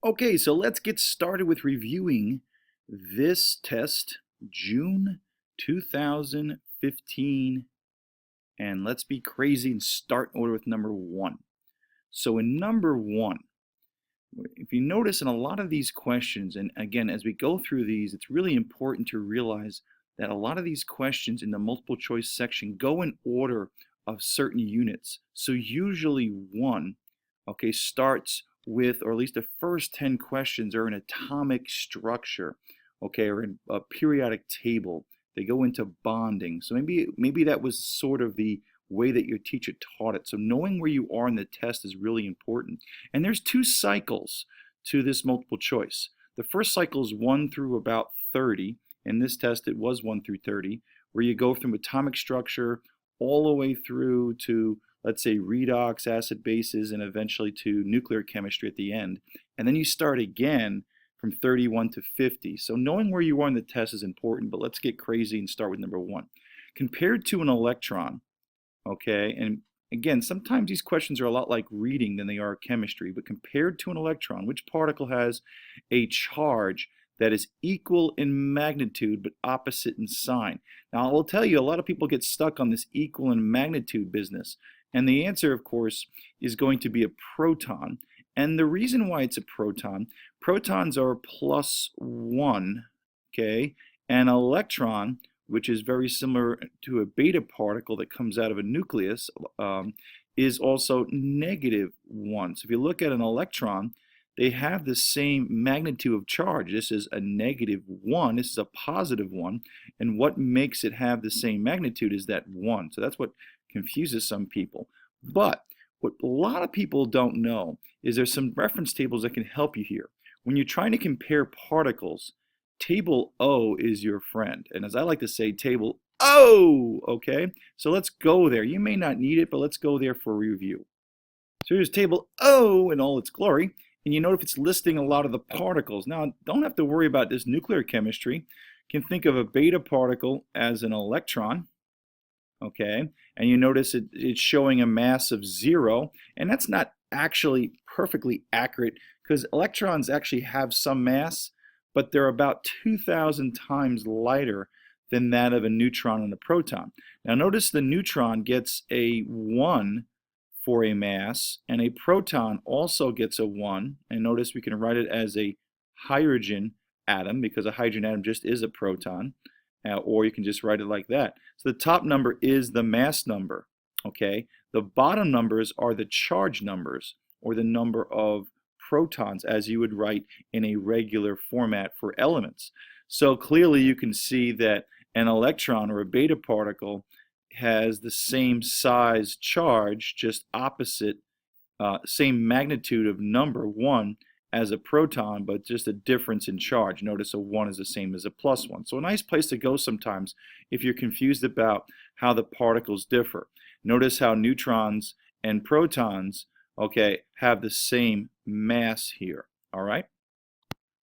Okay, so let's get started with reviewing this test, June 2015, and let's be crazy and start in order with number one. So in number one, if you notice in a lot of these questions, and again, as we go through these, it's really important to realize that a lot of these questions in the multiple choice section go in order of certain units. So usually one, okay, starts with, or at least the first 10 questions are an atomic structure, okay, or in a periodic table. They go into bonding. So maybe that was sort of the way that your teacher taught it. So knowing where you are in the test is really important. And there's two cycles to this multiple choice. The first cycle is 1 through about 30. In this test, it was 1 through 30, where you go from atomic structure all the way through to, let's say, redox, acid bases, and eventually to nuclear chemistry at the end. And then you start again from 31 to 50. So knowing where you are in the test is important, but let's get crazy and start with number one. Compared to an electron, okay, and again, sometimes these questions are a lot like reading than they are chemistry, but compared to an electron, which particle has a charge that is equal in magnitude but opposite in sign? Now, I will tell you, a lot of people get stuck on this equal in magnitude business, and the answer, of course, is going to be a proton. And the reason why it's a proton, protons are +1, okay, and an electron, which is very similar to a beta particle that comes out of a nucleus, is also -1. So if you look at an electron, they have the same magnitude of charge. This is a -1, this is a +1, and what makes it have the same magnitude is that 1. So that's what confuses some people. But what a lot of people don't know is there's some reference tables that can help you here. When you're trying to compare particles, table O is your friend. And as I like to say, table O, okay? So let's go there. You may not need it, but let's go there for review. So here's table O in all its glory, and you note if it's listing a lot of the particles. Now, don't have to worry about this nuclear chemistry. You can think of a beta particle as an electron, okay? And you notice it's showing a mass of 0, and that's not actually perfectly accurate because electrons actually have some mass, but they're about 2,000 times lighter than that of a neutron and a proton. Now notice the neutron gets a 1 for a mass, and a proton also gets a 1. And notice we can write it as a hydrogen atom because a hydrogen atom just is a proton. Or you can just write it like that. So the top number is the mass number, okay? The bottom numbers are the charge numbers, or the number of protons, as you would write in a regular format for elements. So clearly you can see that an electron or a beta particle has the same size charge, just opposite, same magnitude of number 1 as a proton, but just a difference in charge. Notice a 1 is the same as a +1. So a nice place to go sometimes if you're confused about how the particles differ. Notice how neutrons and protons, okay, have the same mass here, all right?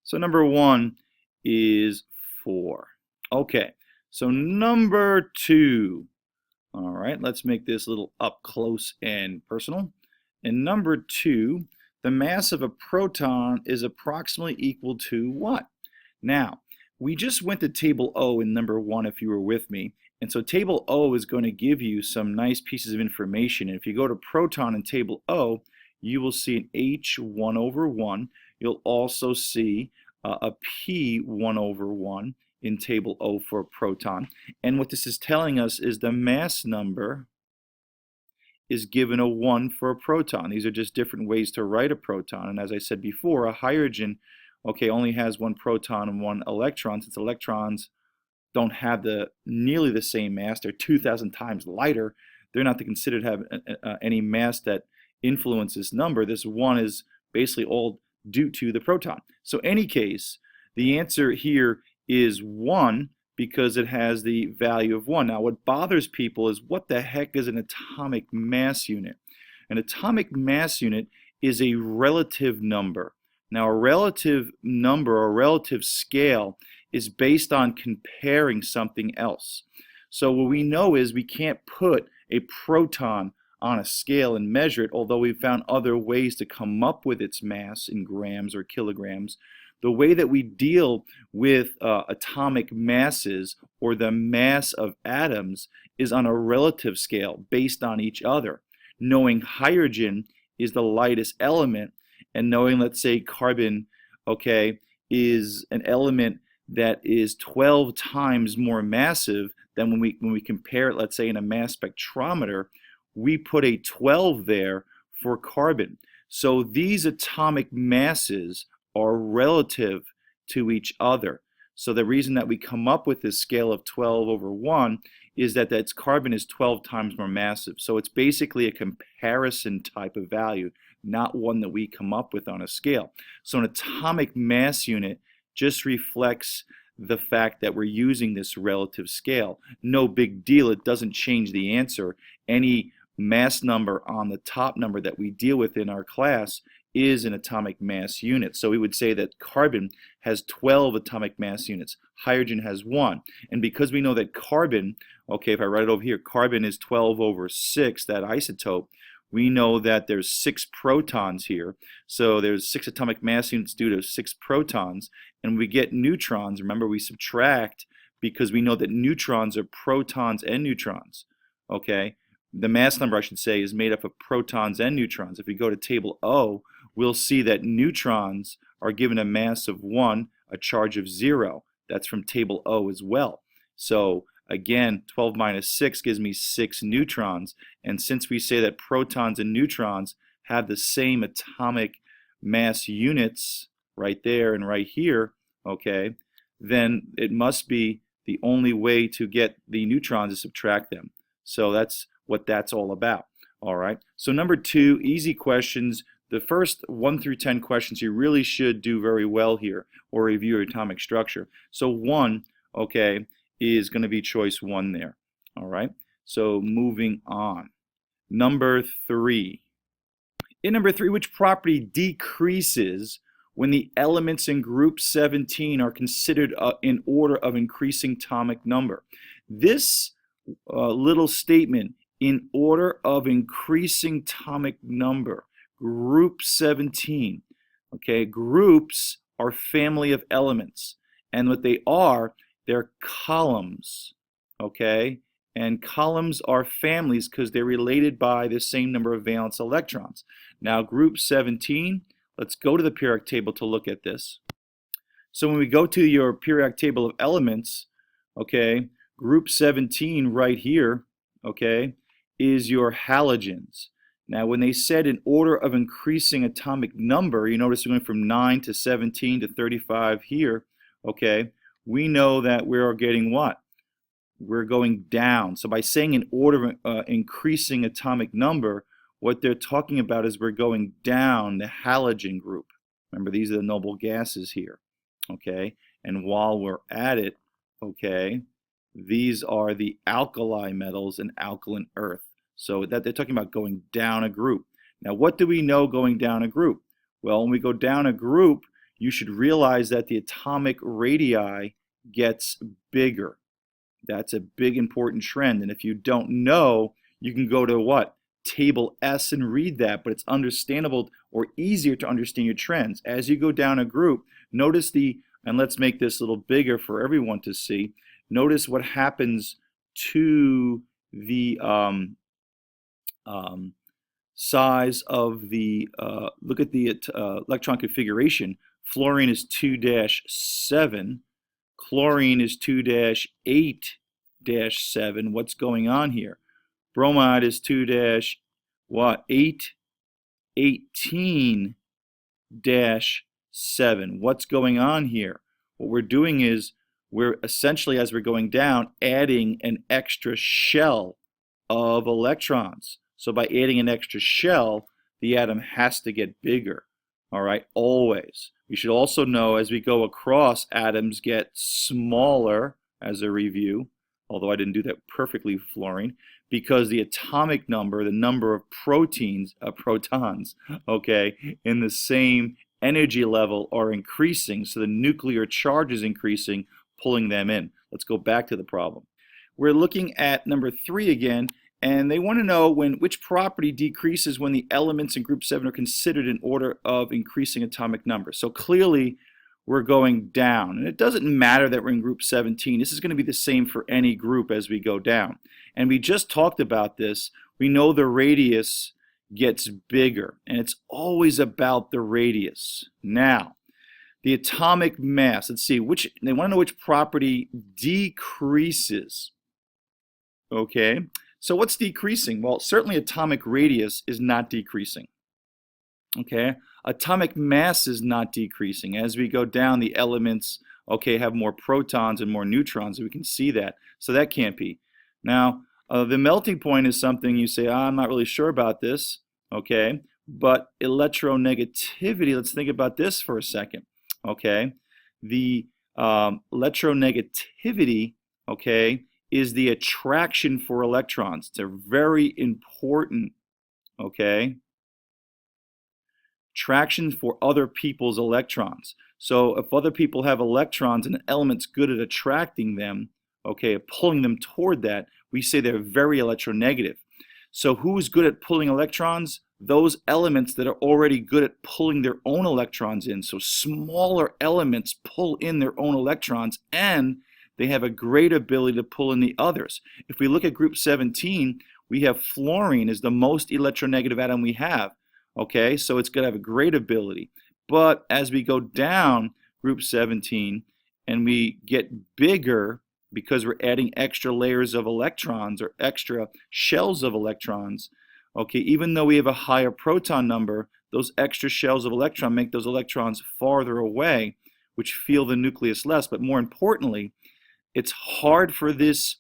So number 1 is 4. Okay, so number 2. All right, let's make this a little up close and personal. In number 2, the mass of a proton is approximately equal to what? Now, we just went to table O in number 1 if you were with me. And so table O is going to give you some nice pieces of information. And if you go to proton in table O, you will see an H1/1. You'll also see a P1/1 in table O for a proton. And what this is telling us is the mass number is given a 1 for a proton. These are just different ways to write a proton. And as I said before, a hydrogen, okay, only has 1 proton and 1 electron. Since electrons don't have nearly the same mass, they're 2,000 times lighter, they're not considered to have any mass that influences number. This 1 is basically all due to the proton. So in any case, the answer here is 1 because it has the value of 1. Now what bothers people is, what the heck is an atomic mass unit? An atomic mass unit is a relative number. Now a relative number or relative scale is based on comparing something else. So what we know is we can't put a proton on a scale and measure it, although we've found other ways to come up with its mass in grams or kilograms. The way that we deal with atomic masses or the mass of atoms is on a relative scale based on each other. Knowing hydrogen is the lightest element, and knowing, let's say, carbon, okay, is an element that is 12 times more massive than when we compare it, let's say, in a mass spectrometer, we put a 12 there for carbon. So these atomic masses are relative to each other. So the reason that we come up with this scale of 12 over 1 is that its carbon is 12 times more massive. So it's basically a comparison type of value, not one that we come up with on a scale. So an atomic mass unit just reflects the fact that we're using this relative scale. No big deal. It doesn't change the answer. Any mass number on the top number that we deal with in our class is an atomic mass unit. So we would say that carbon has 12 atomic mass units. Hydrogen has 1. And because we know that carbon, okay, if I write it over here, carbon is 12 over 6, that isotope, we know that there's 6 protons here. So there's 6 atomic mass units due to 6 protons. And we get neutrons. Remember, we subtract because we know that neutrons are protons and neutrons. Okay? The mass number, I should say, is made up of protons and neutrons. If we go to table O, we'll see that neutrons are given a mass of 1, a charge of 0. That's from table O as well. So again, 12 minus 6 gives me 6 neutrons. And since we say that protons and neutrons have the same atomic mass units right there and right here, okay, then it must be the only way to get the neutrons to subtract them. So that's what that's all about. All right. So number 2, easy questions. The first 1 through 10 questions you really should do very well here, or review your atomic structure. So 1, okay, is going to be choice 1 there. All right. So moving on. Number 3. In number 3, which property decreases when the elements in group 17 are considered in order of increasing atomic number? This little statement, in order of increasing atomic number, group 17. Okay, groups are family of elements, and what they are, they're columns. Okay, and columns are families because they're related by the same number of valence electrons. Now, group 17, let's go to the periodic table to look at this. So when we go to your periodic table of elements, okay, group 17 right here, okay, is your halogens. Now, when they said in order of increasing atomic number, you notice we're going from 9 to 17 to 35 here, okay, we know that we're getting what? We're going down. So by saying in order of increasing atomic number, what they're talking about is we're going down the halogen group. Remember, these are the noble gases here, okay? And while we're at it, okay, these are the alkali metals and alkaline earth. So that they're talking about going down a group. Now, what do we know going down a group? Well, when we go down a group, you should realize that the atomic radii gets bigger. That's a big important trend. And if you don't know, you can go to what? Table S and read that, but it's understandable or easier to understand your trends. As you go down a group, notice and let's make this a little bigger for everyone to see. Notice what happens to the size of the, look at the electron configuration. Fluorine is 2-7. Chlorine is 2-8-7. What's going on here? Bromide is 2-8-18-7. What's going on here? What we're doing is we're essentially, as we're going down, adding an extra shell of electrons. So by adding an extra shell, the atom has to get bigger. All right, always. We should also know as we go across, atoms get smaller as a review, although I didn't do that perfectly with fluorine, because the atomic number, the number of protons, okay, in the same energy level are increasing, so the nuclear charge is increasing, pulling them in. Let's go back to the problem. We're looking at number 3 again, And they want to know which property decreases when the elements in group 7 are considered in order of increasing atomic number. So clearly we're going down. And it doesn't matter that we're in group 17. This is going to be the same for any group as we go down. And we just talked about this. We know the radius gets bigger, and it's always about the radius. Now, the atomic mass, let's see, they want to know which property decreases. Okay, so what's decreasing? Well, certainly atomic radius is not decreasing. Okay, atomic mass is not decreasing. As we go down, the elements, okay, have more protons and more neutrons. We can see that. So that can't be. Now, the melting point is something you say, I'm not really sure about this. Okay, but electronegativity, let's think about this for a second. Okay, the electronegativity, okay, is the attraction for electrons. It's a very important, okay, attraction for other people's electrons. So if other people have electrons and an element's good at attracting them, okay, pulling them toward that, we say they're very electronegative. So who's good at pulling electrons? Those elements that are already good at pulling their own electrons in. So smaller elements pull in their own electrons, and they have a great ability to pull in the others. If we look at group 17, we have fluorine is the most electronegative atom we have. Okay, so it's going to have a great ability. But as we go down group 17 and we get bigger, because we're adding extra layers of electrons or extra shells of electrons, okay, even though we have a higher proton number, those extra shells of electron make those electrons farther away, which feel the nucleus less. But more importantly, it's hard for this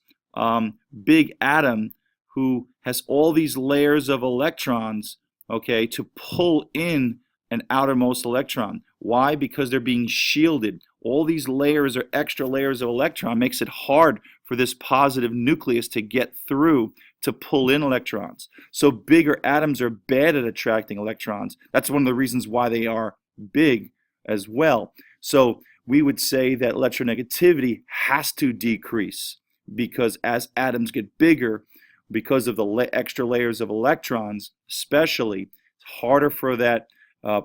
big atom who has all these layers of electrons, okay, to pull in an outermost electron. Why? Because they're being shielded. All these layers or extra layers of electron makes it hard for this positive nucleus to get through to pull in electrons. So bigger atoms are bad at attracting electrons. That's one of the reasons why they are big as well. So we would say that electronegativity has to decrease, because as atoms get bigger, because of the extra layers of electrons especially, it's harder for that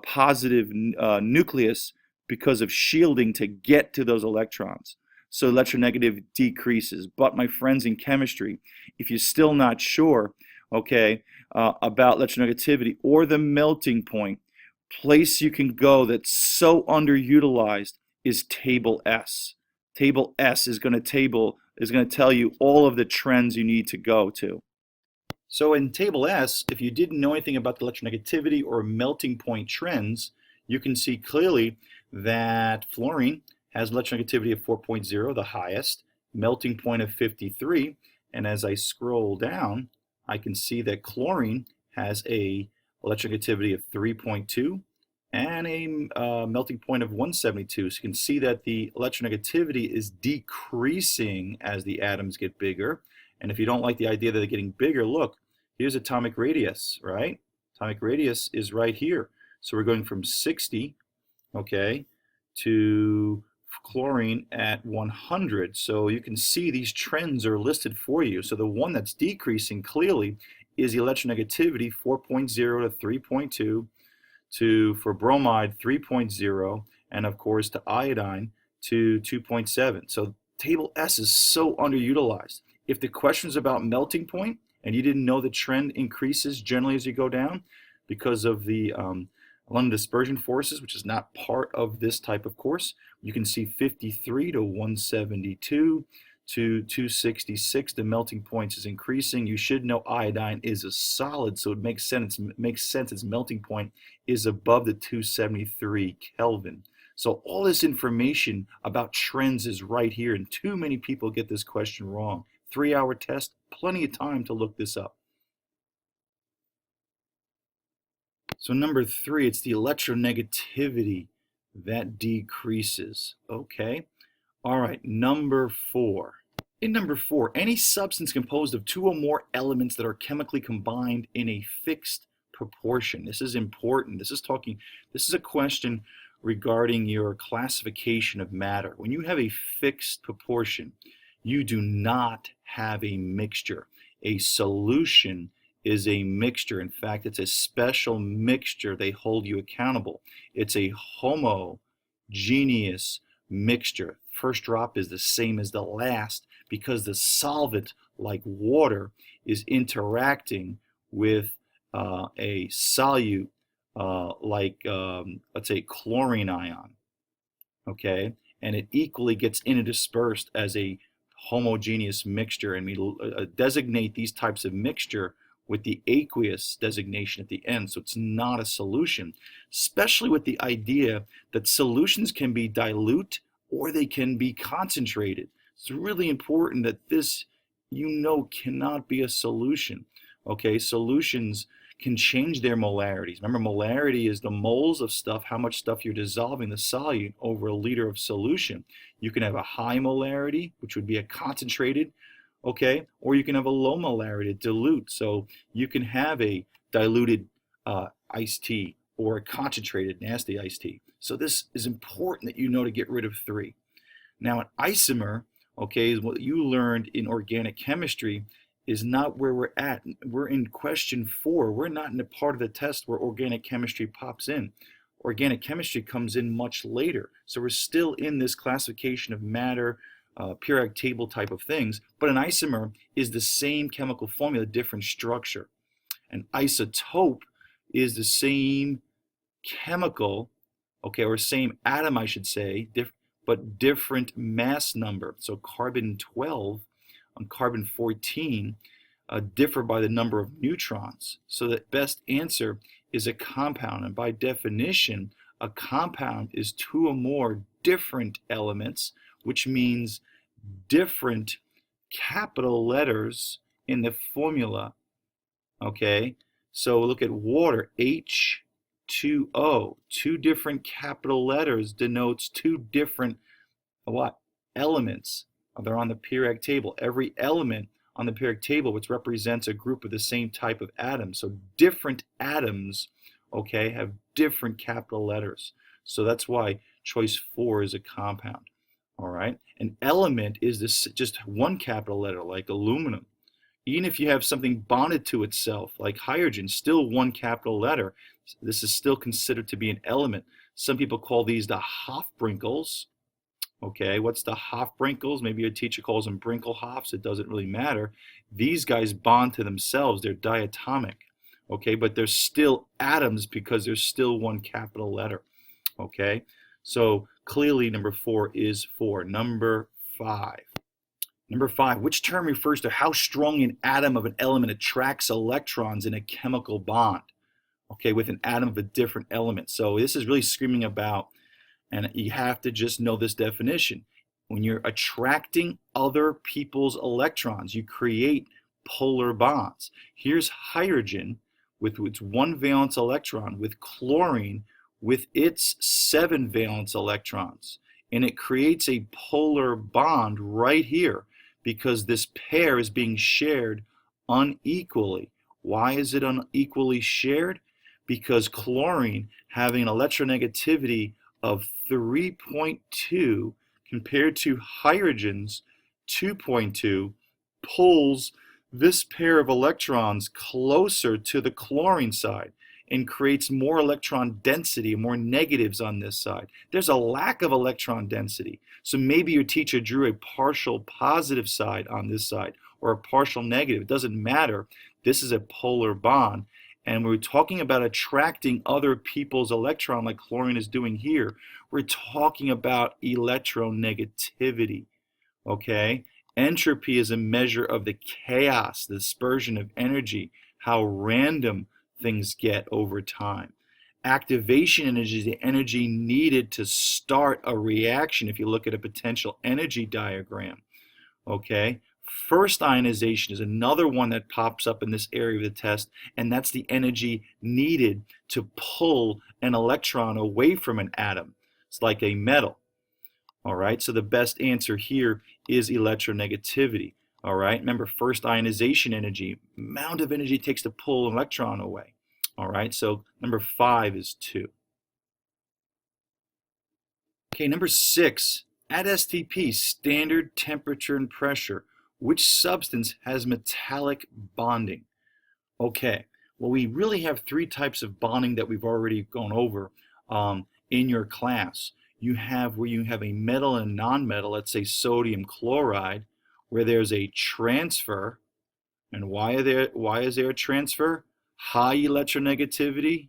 positive nucleus, because of shielding, to get to those electrons. So electronegative decreases. But my friends in chemistry, if you're still not sure, okay, about electronegativity or the melting point, place you can go that's so underutilized is table S. Table S is going to tell you all of the trends you need to go to. So in table S, if you didn't know anything about the electronegativity or melting point trends, you can see clearly that fluorine has electronegativity of 4.0, the highest, melting point of 53, and as I scroll down, I can see that chlorine has a electronegativity of 3.2 and a melting point of 172. So you can see that the electronegativity is decreasing as the atoms get bigger. And if you don't like the idea that they're getting bigger, look, here's atomic radius, right? Atomic radius is right here. So we're going from 60, okay, to chlorine at 100. So you can see these trends are listed for you. So the one that's decreasing clearly is the electronegativity, 4.0 to 3.2, for bromide 3.0, and of course to iodine to 2.7. So table S is so underutilized. If the question's about melting point and you didn't know the trend increases generally as you go down because of the London dispersion forces, which is not part of this type of course, you can see 53 to 172 to 266. The melting point is increasing. You should know iodine is a solid, so it makes sense. Its melting point is above the 273 Kelvin. So all this information about trends is right here, and too many people get this question wrong. 3-hour test, plenty of time to look this up. So number 3, it's the electronegativity that decreases. Okay. All right, number 4. In number 4, any substance composed of 2 or more elements that are chemically combined in a fixed proportion. This is important. This is a question regarding your classification of matter. When you have a fixed proportion, you do not have a mixture. A solution is a mixture. In fact, it's a special mixture. They hold you accountable. It's a homogeneous mixture. First drop is the same as the last because the solvent, like water, is interacting with a solute let's say, chlorine ion, okay? And it equally gets interdispersed as a homogeneous mixture. And we designate these types of mixture with the aqueous designation at the end. So it's not a solution, especially with the idea that solutions can be dilute or they can be concentrated. It's really important that this, cannot be a solution. Okay, solutions can change their molarities. Remember, molarity is the moles of stuff, how much stuff you're dissolving, the solute, over a liter of solution. You can have a high molarity, which would be a concentrated, okay, or you can have a low molarity, dilute. So you can have a diluted iced tea or a concentrated nasty iced tea. So this is important that you know to get rid of 3. Now, an isomer, okay, is what you learned in organic chemistry, is not where we're at. We're in question 4. We're not in the part of the test where organic chemistry pops in. Organic chemistry comes in much later. So we're still in this classification of matter, periodic table type of things, but an isomer is the same chemical formula, different structure. An isotope is the same chemical, okay, or same atom, I should say, but different mass number. So carbon 12 and carbon 14 differ by the number of neutrons. So the best answer is a compound. And by definition, a compound is 2 or more different elements, which means different capital letters in the formula. Okay, so look at water, H2O. 2 different capital letters denotes 2 different what? Elements. They're on the periodic table. Every element on the periodic table, which represents a group of the same type of atoms. So different atoms, okay, have different capital letters. So that's why choice 4 is a compound. All right. An element is this just one capital letter, like aluminum. Even if you have something bonded to itself, like hydrogen, still one capital letter. This is still considered to be an element. Some people call these the Hofbrinkels. Okay, what's the Hofbrinkels? Maybe your teacher calls them Brinkelhofs. It doesn't really matter. These guys bond to themselves. They're diatomic. Okay, but they're still atoms because there's still one capital letter. Okay, so clearly number 4 is 4. Number 5. Number 5, which term refers to how strong an atom of an element attracts electrons in a chemical bond? Okay, with an atom of a different element. So this is really screaming about, and you have to just know this definition. When you're attracting other people's electrons, you create polar bonds. Here's hydrogen with its 1 valence electron, with chlorine with its 7 valence electrons. And it creates a polar bond right here because this pair is being shared unequally. Why is it unequally shared? Because chlorine, having an electronegativity of 3.2 compared to hydrogen's 2.2, pulls this pair of electrons closer to the chlorine side and creates more electron density, more negatives on this side. There's a lack of electron density. So maybe your teacher drew a partial positive side on this side or a partial negative. It doesn't matter. This is a polar bond. And we're talking about attracting other people's electron like chlorine is doing here. We're talking about electronegativity, okay? Entropy is a measure of the chaos, the dispersion of energy, how random things get over time. Activation energy is the energy needed to start a reaction if you look at a potential energy diagram, okay? First ionization is another one that pops up in this area of the test, and that's the energy needed to pull an electron away from an atom. It's like a metal. All right, so the best answer here is electronegativity. All right, remember first ionization energy, amount of energy it takes to pull an electron away. All right, so number 5 is 2. Okay, number 6, at STP, standard temperature and pressure, which substance has metallic bonding? Okay, well, we really have three types of bonding that we've already gone over in your class. You have where you have a metal and non-metal, let's say sodium chloride, where there's a transfer. And why is there a transfer? High electronegativity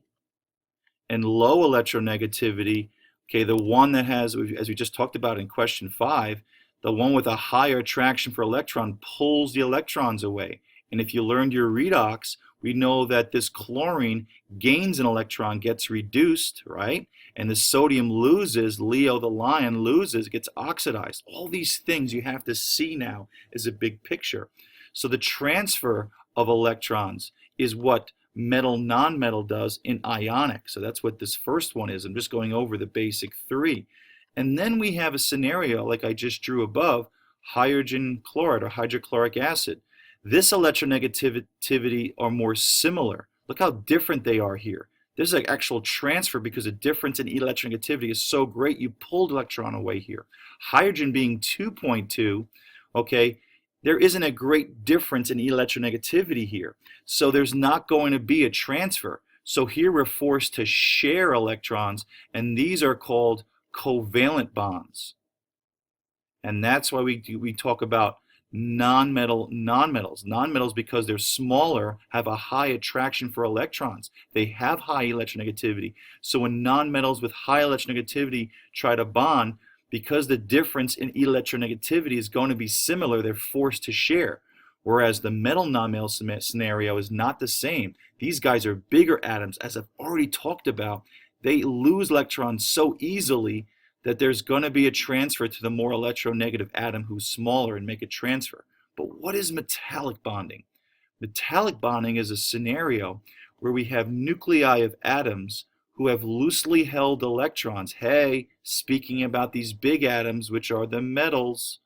and low electronegativity. Okay, the one that has, as we just talked about in question 5, the one with a higher attraction for electron pulls the electrons away. And if you learned your redox, we know that this chlorine gains an electron, gets reduced, right? And the sodium loses, Leo the lion loses, gets oxidized. All these things you have to see now as a big picture. So the transfer of electrons is what metal non-metal does in ionic. So that's what this first one is. I'm just going over the basic three. And then we have a scenario like I just drew above, hydrogen chloride or hydrochloric acid. This electronegativity are more similar. Look how different they are here. There's an actual transfer because the difference in electronegativity is so great you pulled electron away here. Hydrogen being 2.2, okay, there isn't a great difference in electronegativity here. So there's not going to be a transfer. So here we're forced to share electrons, and these are called covalent bonds. And that's why we talk about non-metals. Non-metals, because they're smaller, have a high attraction for electrons. They have high electronegativity. So when non-metals with high electronegativity try to bond, because the difference in electronegativity is going to be similar, they're forced to share. Whereas the metal non-metal scenario is not the same. These guys are bigger atoms. As I've already talked about, they lose electrons so easily that there's going to be a transfer to the more electronegative atom who's smaller and make a transfer. But what is metallic bonding? Metallic bonding is a scenario where we have nuclei of atoms who have loosely held electrons. Hey, speaking about these big atoms, which are the metals,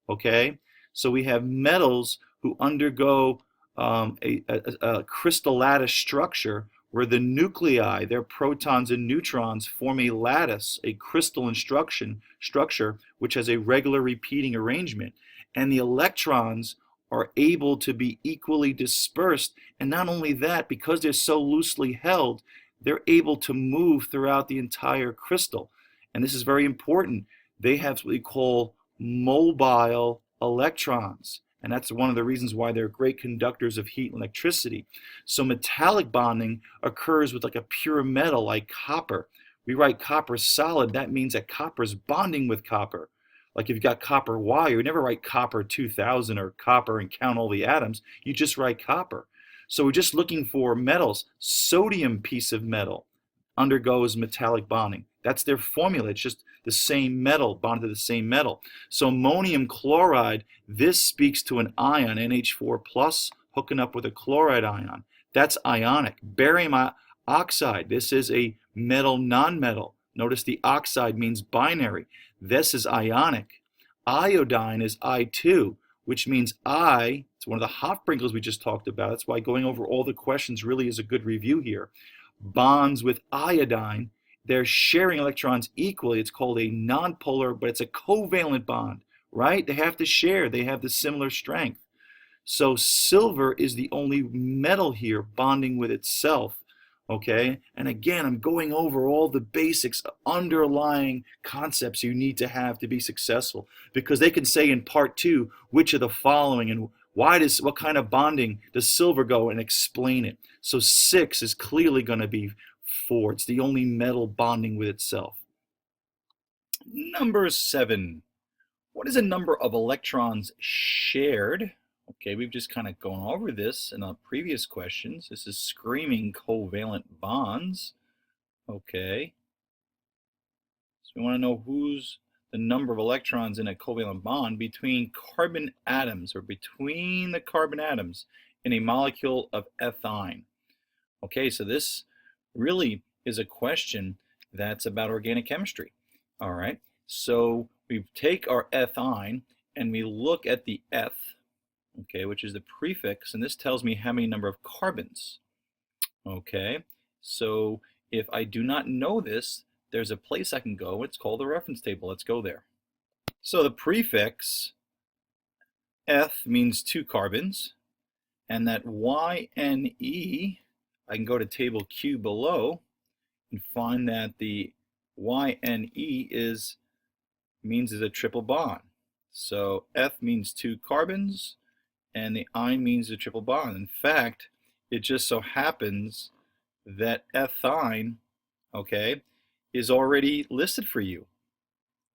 okay? So we have metals who undergo a crystal lattice structure where the nuclei, their protons and neutrons, form a lattice, a crystalline structure, which has a regular repeating arrangement. And the electrons are able to be equally dispersed. And not only that, because they're so loosely held, they're able to move throughout the entire crystal. And this is very important. They have what we call mobile electrons. And that's one of the reasons why they're great conductors of heat and electricity. So metallic bonding occurs with like a pure metal like copper. We write copper solid. That means that copper is bonding with copper. Like if you've got copper wire, you never write copper 2000 or copper and count all the atoms. You just write copper. So we're just looking for metals. Sodium piece of metal undergoes metallic bonding. That's their formula. It's just the same metal bonded to the same metal. So ammonium chloride, this speaks to an ion, NH4 plus, hooking up with a chloride ion. That's ionic. Barium oxide, this is a metal non-metal. Notice the oxide means binary. This is ionic. Iodine is I2, which means it's one of the Hofbrinkels we just talked about. That's why going over all the questions really is a good review here. Bonds with iodine, they're sharing electrons equally. It's called a nonpolar, but it's a covalent bond, right? They have to share. They have the similar strength. So silver is the only metal here bonding with itself, okay? And again, I'm going over all the basics, underlying concepts you need to have to be successful, because they can say in part 2, which of the following and what kind of bonding does silver go, and explain it. So 6 is clearly going to be 4. It's the only metal bonding with itself. Number 7. What is a number of electrons shared? Okay, we've just kind of gone over this in the previous questions. This is screaming covalent bonds. Okay. So we want to know who's the number of electrons in a covalent bond between carbon atoms, or between the carbon atoms in a molecule of ethine. Okay, so this really is a question that's about organic chemistry. All right, so we take our ethine and we look at the eth, okay, which is the prefix, and this tells me how many number of carbons. Okay, so if I do not know this, there's a place I can go. It's called the reference table. Let's go there. So the prefix Eth means 2 carbons, and that YNE, I can go to table Q below and find that the YNE means is a triple bond. So Eth means 2 carbons, and the ine means a triple bond. In fact, it just so happens that ethine, okay, is already listed for you.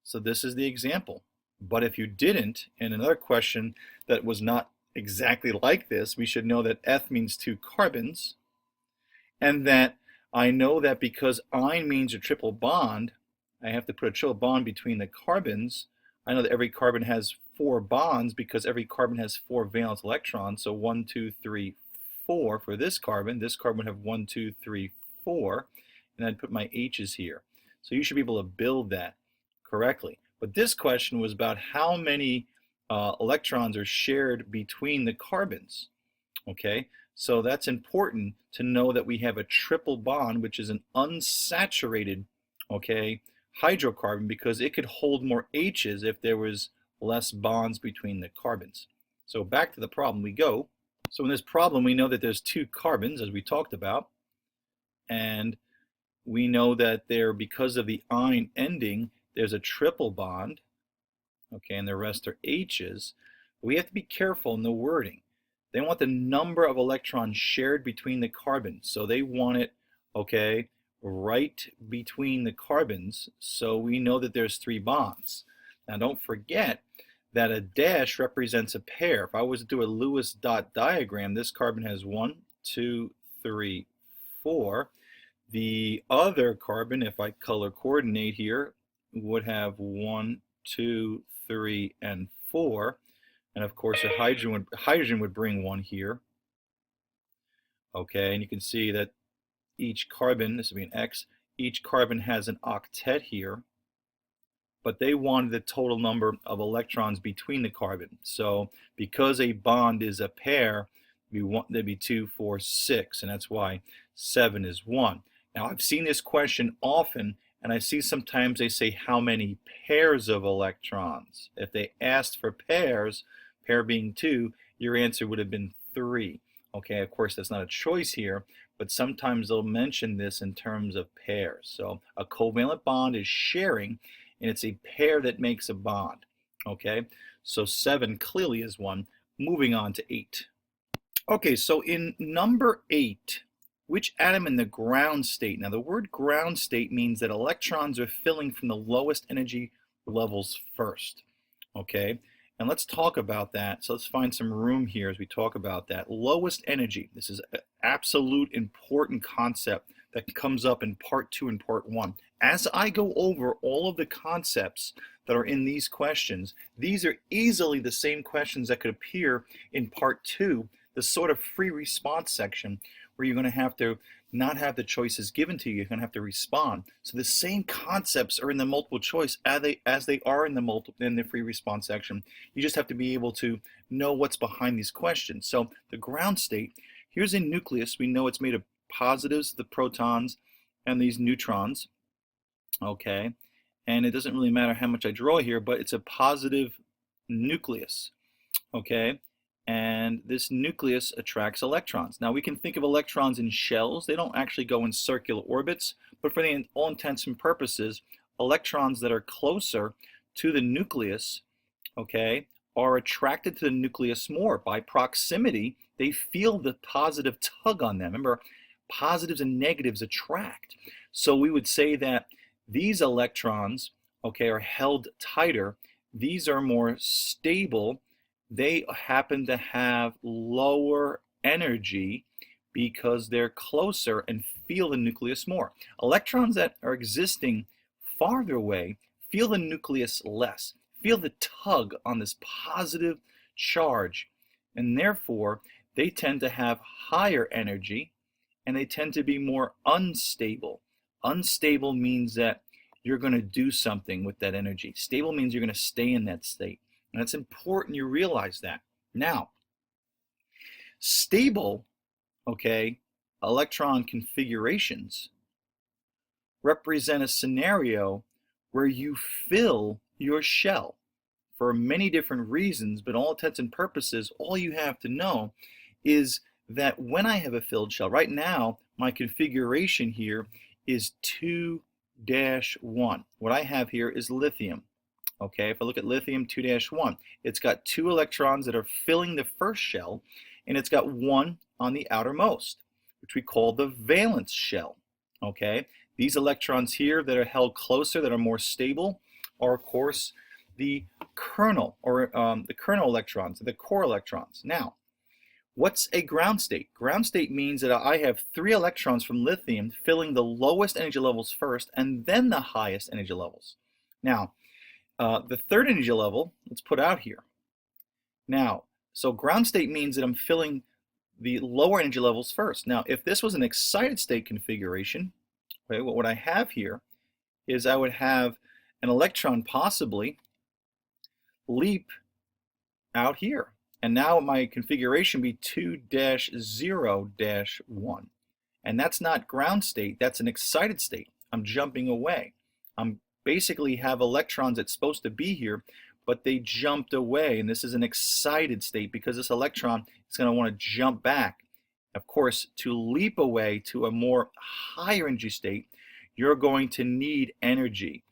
So this is the example. But if you didn't, in another question that was not exactly like this, we should know that eth means 2 carbons, and that I know that because ine means a triple bond, I have to put a triple bond between the carbons. I know that every carbon has 4 bonds because every carbon has 4 valence electrons. So 1, 2, 3, 4 for this carbon. This carbon would have 1, 2, 3, 4, and I'd put my H's here. So you should be able to build that correctly. But this question was about how many electrons are shared between the carbons. Okay, so that's important to know that we have a triple bond, which is an unsaturated, okay, hydrocarbon, because it could hold more H's if there was less bonds between the carbons. So back to the problem we go. So in this problem, we know that there's 2 carbons, as we talked about, and we know that there, because of the ine ending, there's a triple bond, okay, and the rest are H's. We have to be careful in the wording. They want the number of electrons shared between the carbons. So they want it, okay, right between the carbons. So we know that there's 3 bonds. Now don't forget that a dash represents a pair. If I was to do a Lewis dot diagram, this carbon has 1, 2, 3, 4. The other carbon, if I color coordinate here, would have 1, 2, 3, and 4. And of course, a hydrogen would bring 1 here. Okay, and you can see that each carbon, this would be an X, each carbon has an octet here, but they wanted the total number of electrons between the carbons. So because a bond is a pair, there'd be 2, 4, 6, and that's why 7 is 1. Now I've seen this question often, and I see sometimes they say how many pairs of electrons. If they asked for pairs, pair being 2, your answer would have been 3. Okay, of course that's not a choice here, but sometimes they'll mention this in terms of pairs. So a covalent bond is sharing, and it's a pair that makes a bond. Okay, so 7 clearly is 1. Moving on to 8. Okay, so in number 8, which atom in the ground state? Now the word ground state means that electrons are filling from the lowest energy levels first. Okay, and let's talk about that. So let's find some room here as we talk about that. Lowest energy. This is an absolute important concept that comes up in part 2 and part 1. As I go over all of the concepts that are in these questions, these are easily the same questions that could appear in part 2, the sort of free response section where you're going to have to not have the choices given to you. You're going to have to respond. So the same concepts are in the multiple choice as they are in the free response section. You just have to be able to know what's behind these questions. So the ground state, here's a nucleus. We know it's made of positives, the protons, and these neutrons. Okay, and it doesn't really matter how much I draw here, but it's a positive nucleus. Okay, and this nucleus attracts electrons. Now we can think of electrons in shells. They don't actually go in circular orbits, but for all intents and purposes, electrons that are closer to the nucleus, okay, are attracted to the nucleus more. By proximity, they feel the positive tug on them. Remember, positives and negatives attract. So we would say that these electrons, okay, are held tighter. These are more stable. They happen to have lower energy because they're closer and feel the nucleus more. Electrons that are existing farther away feel the nucleus less, feel the tug on this positive charge, and therefore they tend to have higher energy and they tend to be more unstable. Unstable means that you're going to do something with that energy. Stable means you're going to stay in that state. And it's important you realize that. Now, stable, okay, electron configurations represent a scenario where you fill your shell. for many different reasons, but all intents and purposes, all you have to know is that when I have a filled shell, right now, my configuration here is 2-1. What I have here is lithium. Okay, if I look at lithium 2-1, it's got 2 electrons that are filling the first shell, and it's got 1 on the outermost, which we call the valence shell. Okay, these electrons here that are held closer, that are more stable, are of course the kernel, or the kernel electrons, the core electrons. Now, what's a ground state? Ground state means that I have 3 electrons from lithium filling the lowest energy levels first, and then the highest energy levels. Now, the third energy level, let's put out here. Now, so ground state means that I'm filling the lower energy levels first. Now, if this was an excited state configuration, okay, what I have here is I would have an electron possibly leap out here. And now my configuration be 2-0-1. And that's not ground state, that's an excited state. I'm jumping away. I'm basically have electrons that's supposed to be here, but they jumped away, and this is an excited state because this electron is going to want to jump back. Of course, to leap away to a more higher energy state, you're going to need energy.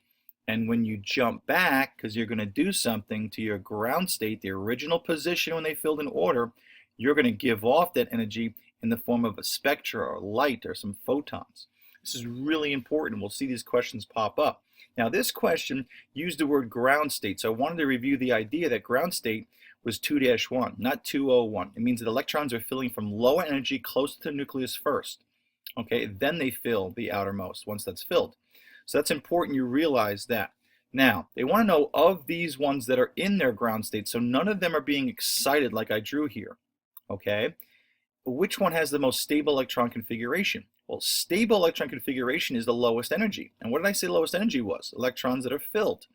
And when you jump back, because you're going to do something to your ground state, the original position when they filled in order, you're going to give off that energy in the form of a spectra or light or some photons. This is really important. We'll see these questions pop up. Now, this question used the word ground state, so I wanted to review the idea that ground state was 2-1, not 2-0-1. It means that electrons are filling from lower energy close to the nucleus first. Okay, then they fill the outermost once that's filled. So that's important you realize that. Now, they want to know of these ones that are in their ground state, so none of them are being excited like I drew here. Okay, which one has the most stable electron configuration? Well, stable electron configuration is the lowest energy. And what did I say lowest energy was? Electrons that are filled,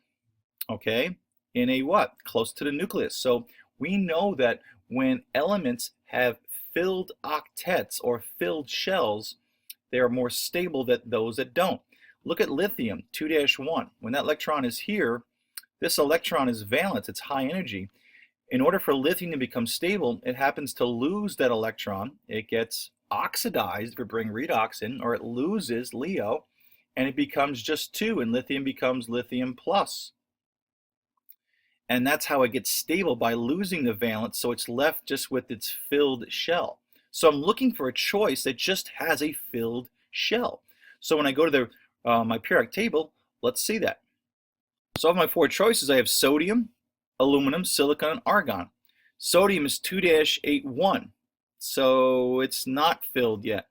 okay, in a what? Close to the nucleus. So we know that when elements have filled octets or filled shells, they are more stable than those that don't. Look at lithium, 2-1. When that electron is here, this electron is valence, it's high energy. In order for lithium to become stable, it happens to lose that electron. It gets oxidized if we bring redox in, or it loses LEO, and it becomes just 2, and lithium becomes lithium plus. And that's how it gets stable, by losing the valence, so it's left just with its filled shell. So I'm looking for a choice that just has a filled shell. So when I go to my periodic table, let's see that. So of my 4 choices, I have sodium, aluminum, silicon, and argon. Sodium is 2-81, so it's not filled yet.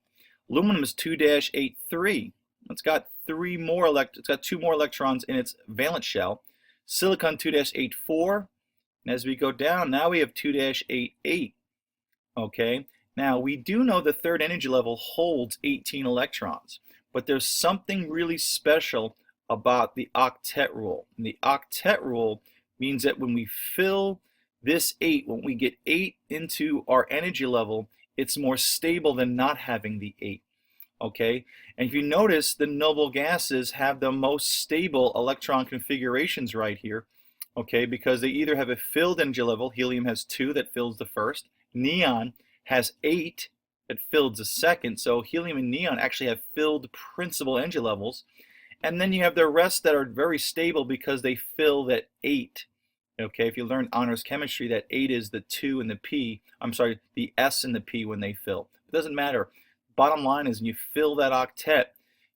Aluminum is 2-83. It's got 2 more electrons in its valence shell. Silicon 2-84, and as we go down, now we have 2-88. Okay, now we do know the third energy level holds 18 electrons, but there's something really special about the octet rule. And the octet rule means that when we fill this 8, when we get 8 into our energy level, it's more stable than not having the 8. Okay, and if you notice, the noble gases have the most stable electron configurations right here. Okay, because they either have a filled energy level, helium has 2 that fills the first, neon has 8 that fills the second, so helium and neon actually have filled principal energy levels. And then you have the rest that are very stable because they fill that 8. Okay, if you learn honors chemistry, that 8 is the 2 and the P, the S and the P when they fill. It doesn't matter. Bottom line is when you fill that octet,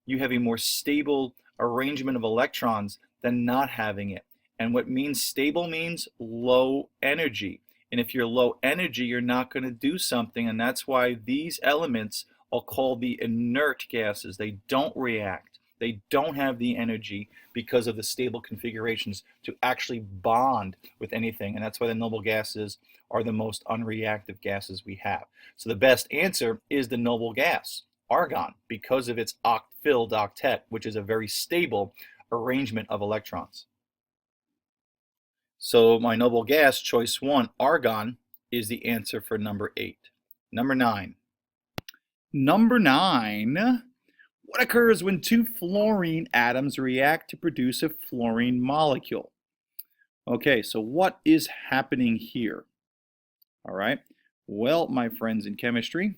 you have a more stable arrangement of electrons than not having it. And what means stable means low energy. And if you're low energy, you're not going to do something, and that's why these elements are called the inert gases. They don't react. They don't have the energy because of the stable configurations to actually bond with anything, and that's why the noble gases are the most unreactive gases we have. So the best answer is the noble gas, argon, because of its filled octet, which is a very stable arrangement of electrons. So my noble gas, choice 1, argon, is the answer for number 8. Number 9. Number 9. What occurs when 2 fluorine atoms react to produce a fluorine molecule? Okay, so what is happening here? All right. Well, my friends in chemistry,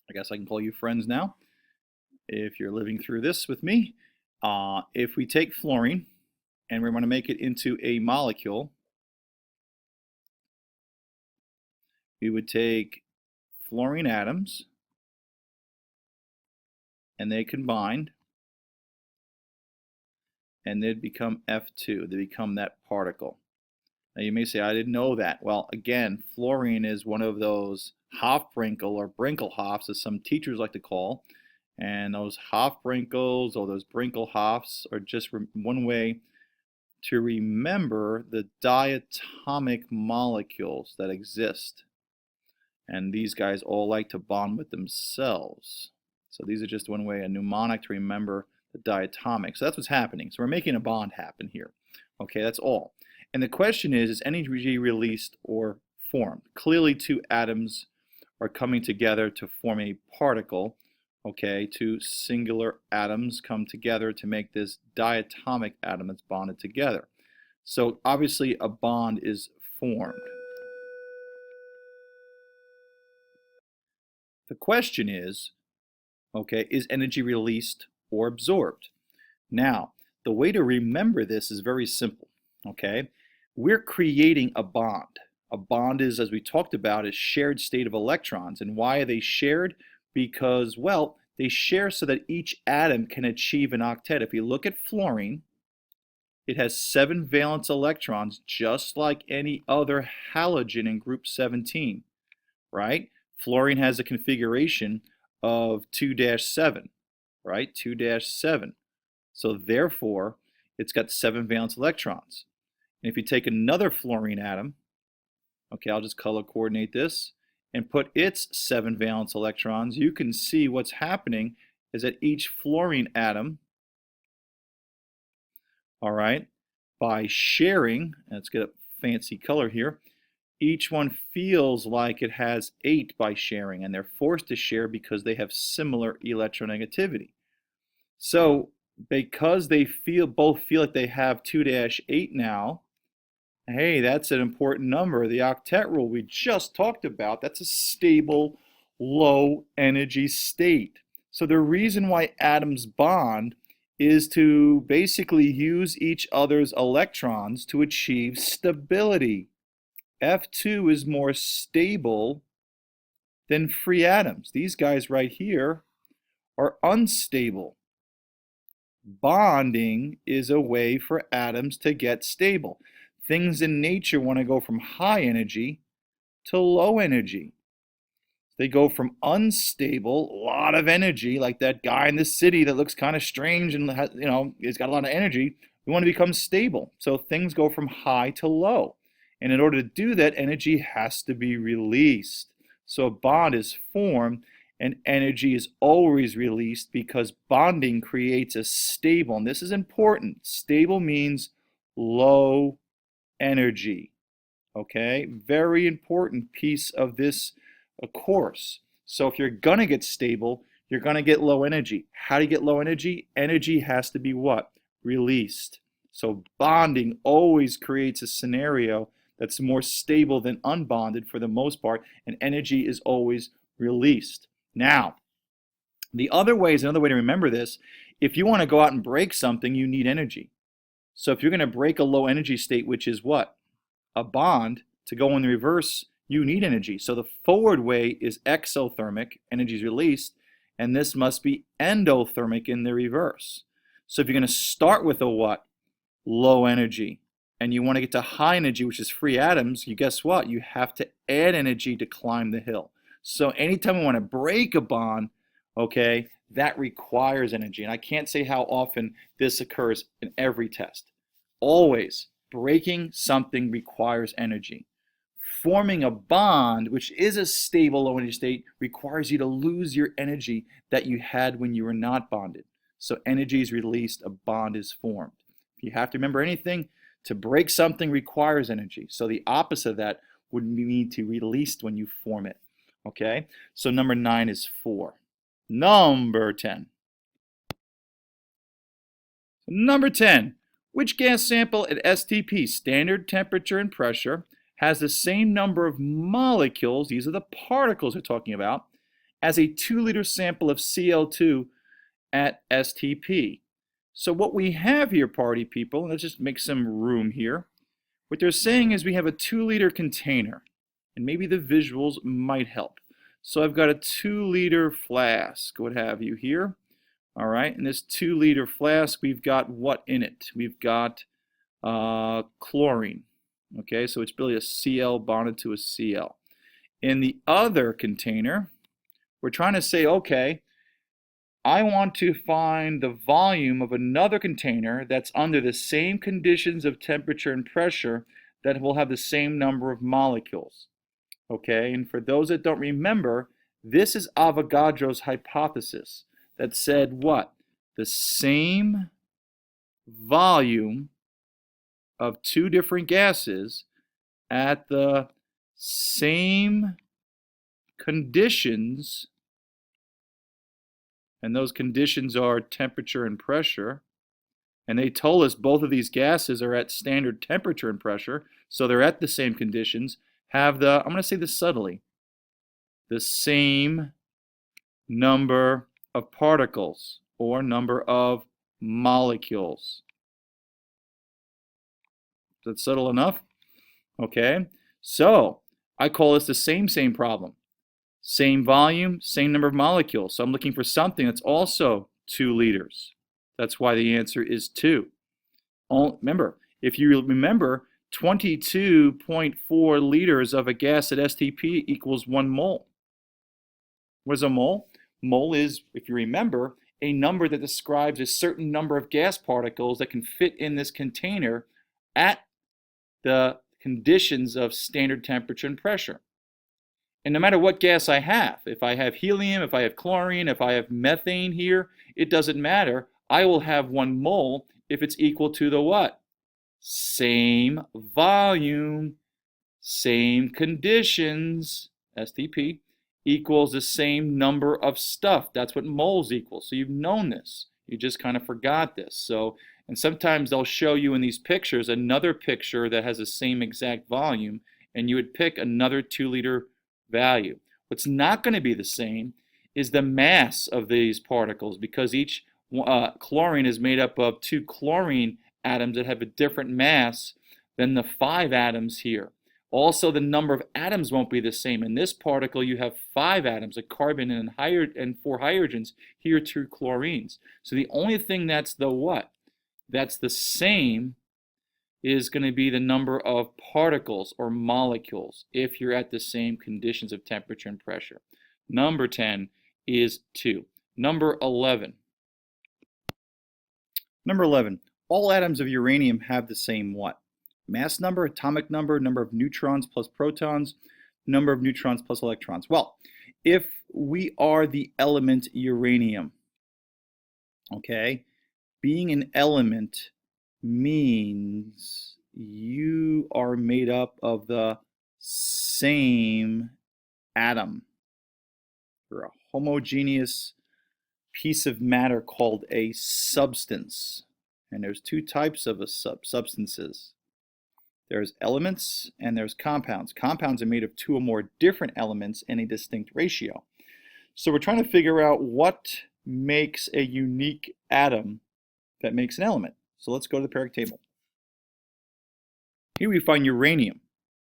I guess I can call you friends now if you're living through this with me. If we take fluorine and we want to make it into a molecule, we would take fluorine atoms and they combined and they'd become F2. They become that particle. Now you may say, I didn't know that. Well, again, fluorine is one of those Hofbrinkel or Brinkelhofs, as some teachers like to call. And those Hofbrinkels or those Brinkelhofs are just one way to remember the diatomic molecules that exist. And these guys all like to bond with themselves. So these are just one way, a mnemonic to remember the diatomic. So that's what's happening. So we're making a bond happen here. Okay, that's all. And the question is energy released or formed? Clearly two atoms are coming together to form a particle. Okay, two singular atoms come together to make this diatomic atom that's bonded together. So obviously a bond is formed. The question is, okay, is energy released or absorbed? Now, the way to remember this is very simple, okay? We're creating a bond. A bond is, as we talked about, a shared state of electrons. And why are they shared? Because, well, they share so that each atom can achieve an octet. If you look at fluorine, it has 7 valence electrons, just like any other halogen in group 17, right? Fluorine has a configuration of 2-7, right? 2-7. So therefore, it's got 7 valence electrons. And if you take another fluorine atom, okay, I'll just color coordinate this, and put its 7 valence electrons, you can see what's happening is that each fluorine atom, all right, by sharing, let's get a fancy color here, each one feels like it has 8 by sharing, and they're forced to share because they have similar electronegativity. So because they both feel like they have 2-8 now, hey, that's an important number. The octet rule we just talked about, that's a stable, low energy state. So the reason why atoms bond is to basically use each other's electrons to achieve stability. F2 is more stable than free atoms. These guys right here are unstable. Bonding is a way for atoms to get stable. Things in nature want to go from high energy to low energy. They go from unstable, a lot of energy, like that guy in the city that looks kind of strange and has, he's got a lot of energy. We want to become stable. So things go from high to low. And in order to do that, energy has to be released. So a bond is formed and energy is always released because bonding creates a stable. And this is important. Stable means low energy. Okay, very important piece of this course. So if you're going to get stable, you're going to get low energy. How do you get low energy? Energy has to be what? Released. So bonding always creates a scenario that's more stable than unbonded for the most part, and energy is always released. Now, the other way is another way to remember this. If you want to go out and break something, you need energy. So if you're going to break a low energy state, which is what? A bond, to go in the reverse, you need energy. So the forward way is exothermic, energy is released, and this must be endothermic in the reverse. So if you're going to start with a what? Low energy, and you want to get to high energy, which is free atoms, you guess what? You have to add energy to climb the hill. So anytime we want to break a bond, okay, that requires energy. And I can't say how often this occurs in every test. Always, breaking something requires energy. Forming a bond, which is a stable low energy state, requires you to lose your energy that you had when you were not bonded. So energy is released, a bond is formed. If you have to remember anything, to break something requires energy. So the opposite of that would mean to release when you form it. Okay? So number 9 is 4. Number 10. Number 10. Which gas sample at STP, standard temperature and pressure, has the same number of molecules, these are the particles we're talking about, as a 2-liter sample of Cl2 at STP? So what we have here, party people, let's just make some room here. What they're saying is we have a 2-liter container, and maybe the visuals might help. So I've got a 2-liter flask, what have you here. All right, in this 2-liter flask, we've got what in it? We've got chlorine. Okay, so it's really a Cl bonded to a Cl. In the other container, we're trying to say, okay, I want to find the volume of another container that's under the same conditions of temperature and pressure that will have the same number of molecules. Okay, and for those that don't remember, this is Avogadro's hypothesis that said what? The same volume of two different gases at the same conditions, and those conditions are temperature and pressure, and they told us both of these gases are at standard temperature and pressure, so they're at the same conditions, have the, I'm going to say this subtly, the same number of particles or number of molecules. Is that subtle enough? Okay, so I call this the same problem. Same volume, same number of molecules. So I'm looking for something that's also 2 liters. That's why the answer is 2. Remember, if you remember, 22.4 liters of a gas at STP equals 1 mole. What is a mole? Mole is, if you remember, a number that describes a certain number of gas particles that can fit in this container at the conditions of standard temperature and pressure. And no matter what gas I have, if I have helium, if I have chlorine, if I have methane here, it doesn't matter. I will have 1 mole if it's equal to the what? Same volume, same conditions, STP, equals the same number of stuff. That's what moles equal. So you've known this. You just kind of forgot this. So, and sometimes they'll show you in these pictures another picture that has the same exact volume, and you would pick another 2-liter value. What's not going to be the same is the mass of these particles, because each chlorine is made up of 2 chlorine atoms that have a different mass than the 5 atoms here. Also, the number of atoms won't be the same. In this particle, you have 5 atoms, a carbon and 4 hydrogens, here 2 chlorines. So the only thing that's the what? That's the same is going to be the number of particles or molecules if you're at the same conditions of temperature and pressure. Number 10 is 2. Number 11. Number 11. All atoms of uranium have the same what? Mass number, atomic number, number of neutrons plus protons, number of neutrons plus electrons. Well, if we are the element uranium, okay, being an element means you are made up of the same atom. You're a homogeneous piece of matter called a substance. And there's 2 types of substances. There's elements and there's compounds. Compounds are made of 2 or more different elements in a distinct ratio. So we're trying to figure out what makes a unique atom that makes an element. So let's go to the periodic table. Here we find uranium.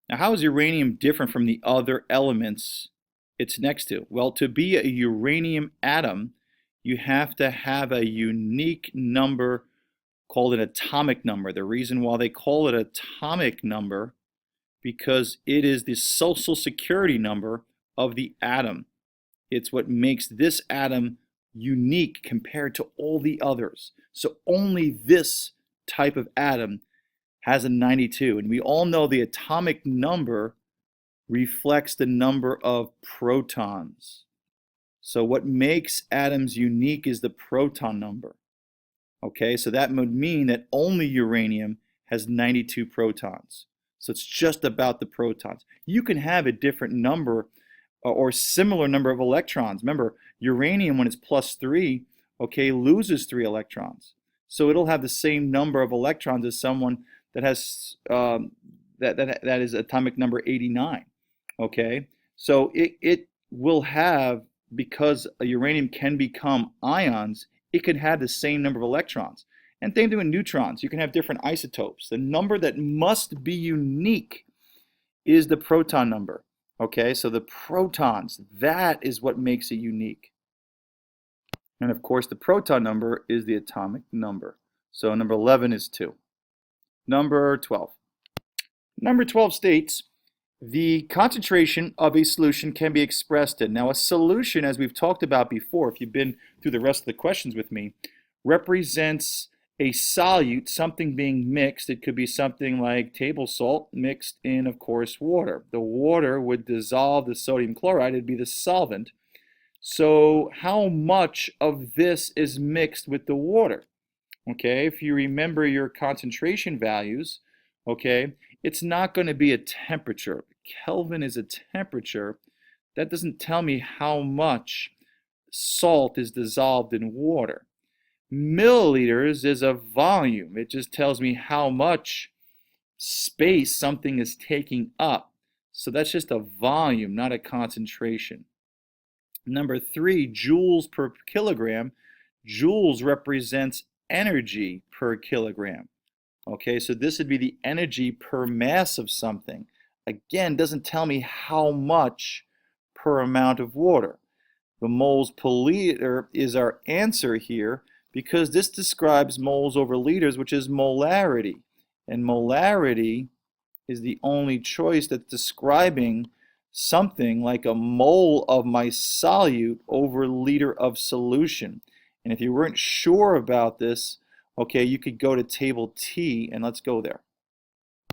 Now, how is uranium different from the other elements it's next to? Well, to be a uranium atom, you have to have a unique number called an atomic number. The reason why they call it atomic number, because it is the social security number of the atom. It's what makes this atom unique compared to all the others. So only this type of atom has a 92. And we all know the atomic number reflects the number of protons. So what makes atoms unique is the proton number. Okay, so that would mean that only uranium has 92 protons. So it's just about the protons. You can have a different number or similar number of electrons. Remember, uranium, when it's +3, okay, loses 3 electrons. So it'll have the same number of electrons as someone that has that is atomic number 89. Okay, so it will have, because a uranium can become ions, it can have the same number of electrons. And same thing with neutrons. You can have different isotopes. The number that must be unique is the proton number. Okay, so the protons, that is what makes it unique. And of course, the proton number is the atomic number. So number 11 is 2. Number 12. Number 12 states, the concentration of a solution can be expressed in. Now, a solution, as we've talked about before, if you've been through the rest of the questions with me, represents a solute, something being mixed. It could be something like table salt mixed in, of course, water. The water would dissolve the sodium chloride. It'd be the solvent. So how much of this is mixed with the water? Okay, if you remember your concentration values, okay, it's not going to be a temperature. Kelvin is a temperature. That doesn't tell me how much salt is dissolved in water. Milliliters is a volume. It just tells me how much space something is taking up. So that's just a volume, not a concentration. Number 3, joules per kilogram. Joules represents energy per kilogram. Okay, so this would be the energy per mass of something. Again, doesn't tell me how much per amount of water. The moles per liter is our answer here, because this describes moles over liters, which is molarity. And molarity is the only choice that's describing something like a mole of my solute over liter of solution. And if you weren't sure about this, okay, you could go to table T, and let's go there.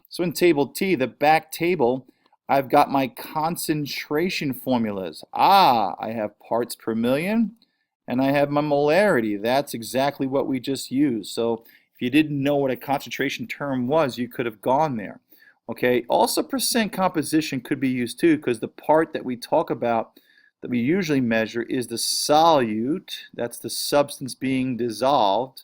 So in table T, the back table, I've got my concentration formulas. I have parts per million, and I have my molarity. That's exactly what we just used. So if you didn't know what a concentration term was, you could have gone there. Okay, also percent composition could be used too, because the part that we talk about that we usually measure is the solute. That's the substance being dissolved.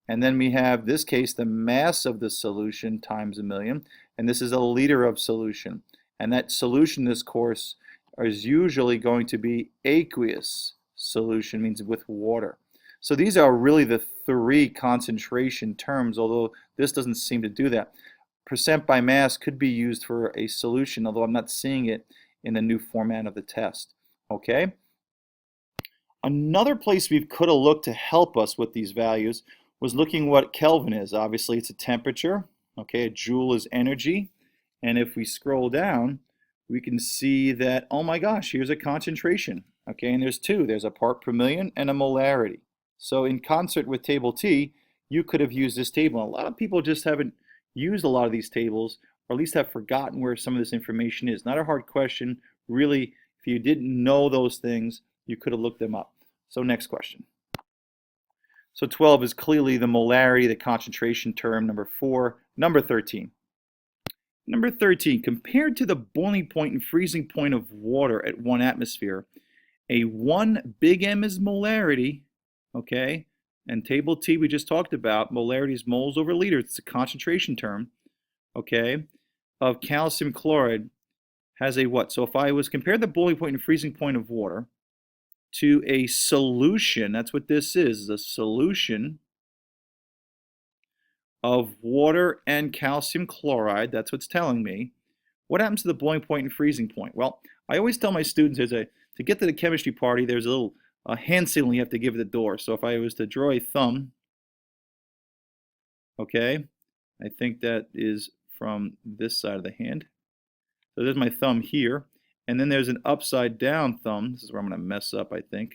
And then we have, this case, the mass of the solution times a million. And this is a liter of solution. And that solution in this course is usually going to be aqueous solution, means with water. So these are really the 3 concentration terms, although this doesn't seem to do that. Percent by mass could be used for a solution, although I'm not seeing it in the new format of the test. Okay? Another place we could have looked to help us with these values was looking what Kelvin is. Obviously, it's a temperature. Okay, a joule is energy. And if we scroll down, we can see that, oh my gosh, here's a concentration. Okay, and there's 2. There's a part per million and a molarity. So in concert with table T, you could have used this table. A lot of people just haven't used a lot of these tables, or at least have forgotten where some of this information is. Not a hard question. Really, if you didn't know those things, you could have looked them up. So next question. So 12 is clearly the molarity, the concentration term. Number 4. Number 13. Number 13, compared to the boiling point and freezing point of water at 1 atmosphere, a 1 big M is molarity, okay? And table T we just talked about, molarity is moles over liter. It's a concentration term, okay, of calcium chloride has a what? So if I was compared the boiling point and freezing point of water to a solution, that's what this is a solution of water and calcium chloride, that's what's telling me. What happens to the boiling point and freezing point? Well, I always tell my students to get to the chemistry party, there's a little hand signal you have to give at the door. So if I was to draw a thumb, okay, I think that is from this side of the hand. So there's my thumb here. And then there's an upside down thumb. This is where I'm going to mess up, I think.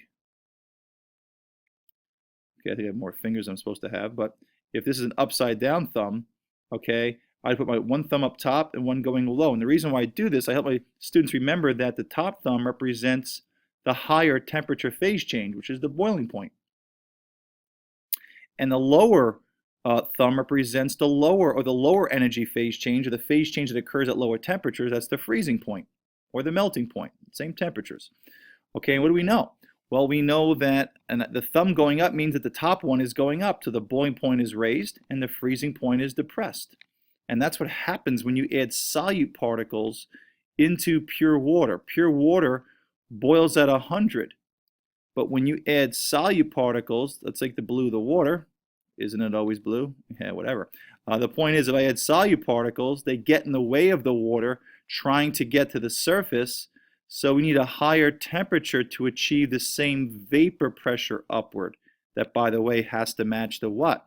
Okay, I think I have more fingers than I'm supposed to have. But if this is an upside down thumb, okay, I put my one thumb up top and one going low. And the reason why I do this, I help my students remember that the top thumb represents the higher temperature phase change, which is the boiling point. And the lower thumb represents the lower energy phase change, or the phase change that occurs at lower temperatures. That's the freezing point or the melting point, same temperatures. Okay, and what do we know? Well, we know that the thumb going up means that the top one is going up, so the boiling point is raised and the freezing point is depressed. And that's what happens when you add solute particles into pure water. Pure water boils at 100. But when you add solute particles, let's take the blue of the water. Isn't it always blue? Yeah, whatever. The point is, if I add solute particles, they get in the way of the water trying to get to the surface. So we need a higher temperature to achieve the same vapor pressure upward. That, by the way, has to match the what?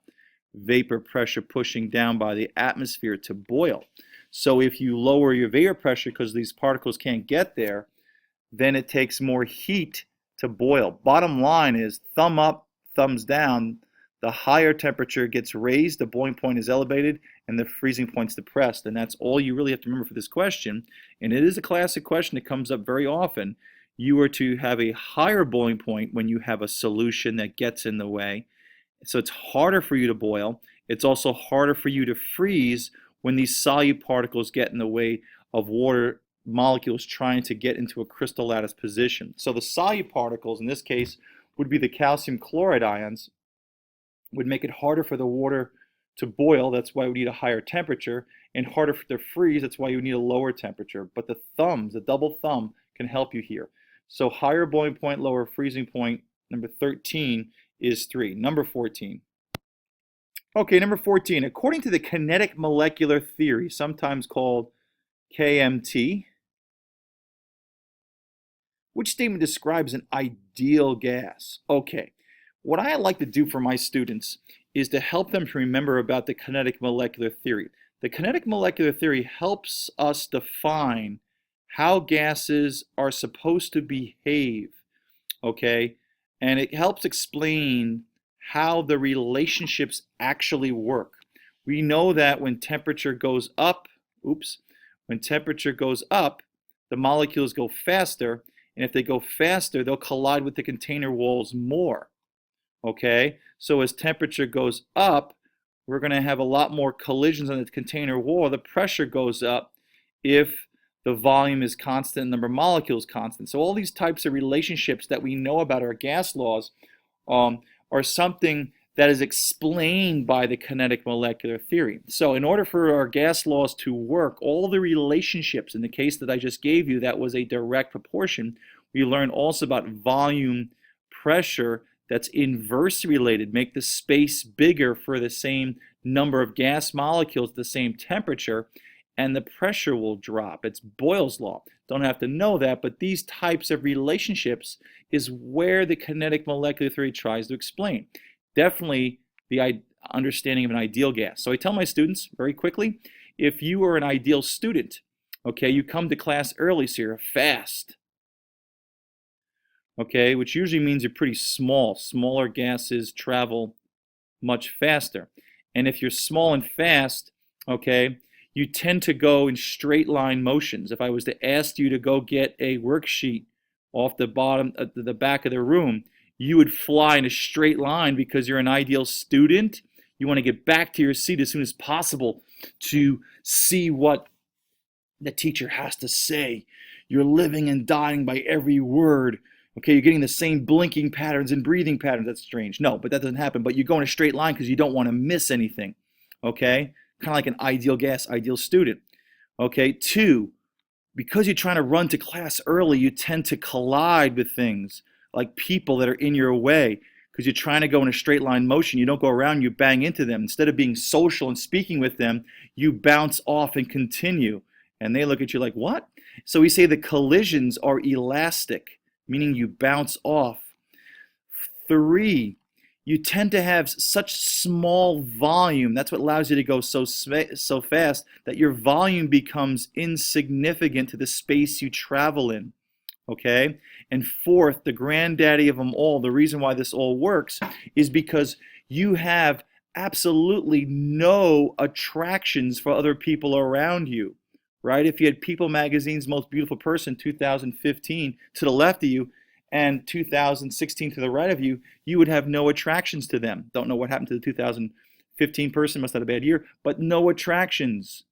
Vapor pressure pushing down by the atmosphere to boil. So if you lower your vapor pressure because these particles can't get there, then it takes more heat to boil. Bottom line is thumb up, thumbs down. The higher temperature gets raised, the boiling point is elevated, and the freezing point's depressed. And that's all you really have to remember for this question. And it is a classic question that comes up very often. You are to have a higher boiling point when you have a solution that gets in the way. So it's harder for you to boil. It's also harder for you to freeze when these solute particles get in the way of water molecules trying to get into a crystal lattice position. So the solute particles, in this case, would be the calcium chloride ions, would make it harder for the water to boil. That's why we need a higher temperature, and harder to freeze. That's why you need a lower temperature. But the thumbs, the double thumb, can help you here. So higher boiling point, lower freezing point. Number 13 is 3. Number 14. Okay, number 14. According to the kinetic molecular theory, sometimes called KMT, which statement describes an ideal gas? Okay. What I like to do for my students is to help them to remember about the kinetic molecular theory. The kinetic molecular theory helps us define how gases are supposed to behave, okay? And it helps explain how the relationships actually work. We know that when temperature goes up, when temperature goes up, the molecules go faster, and if they go faster, they'll collide with the container walls more. Okay, so as temperature goes up, we're going to have a lot more collisions on the container wall. The pressure goes up if the volume is constant and the number of molecules constant. So all these types of relationships that we know about our gas laws are something that is explained by the kinetic molecular theory. So in order for our gas laws to work, all the relationships, in the case that I just gave you, that was a direct proportion. We learned also about volume, pressure, that's inversely related. Make the space bigger for the same number of gas molecules at the same temperature, and the pressure will drop. It's Boyle's law. Don't have to know that, but these types of relationships is where the kinetic molecular theory tries to explain. Definitely the understanding of an ideal gas. So I tell my students very quickly, if you are an ideal student, okay, you come to class early, so you're fast. Okay, which usually means you're pretty small. Smaller gases travel much faster. And if you're small and fast, okay, you tend to go in straight line motions. If I was to ask you to go get a worksheet off the bottom, the back of the room, you would fly in a straight line because you're an ideal student. You want to get back to your seat as soon as possible to see what the teacher has to say. You're living and dying by every word. Okay, you're getting the same blinking patterns and breathing patterns. That's strange. No, but that doesn't happen. But you go in a straight line because you don't want to miss anything. Okay, kind of like an ideal gas, ideal student. Okay, 2, because you're trying to run to class early, you tend to collide with things like people that are in your way because you're trying to go in a straight line motion. You don't go around, you bang into them. Instead of being social and speaking with them, you bounce off and continue. And they look at you like, what? So we say the collisions are elastic, meaning you bounce off. 3, you tend to have such small volume. That's what allows you to go so fast that your volume becomes insignificant to the space you travel in. Okay? And 4th, the granddaddy of them all, the reason why this all works is because you have absolutely no attractions for other people around you. Right? If you had People Magazine's Most Beautiful Person 2015 to the left of you and 2016 to the right of you, you would have no attractions to them. Don't know what happened to the 2015 person, must have had a bad year, but no attractions.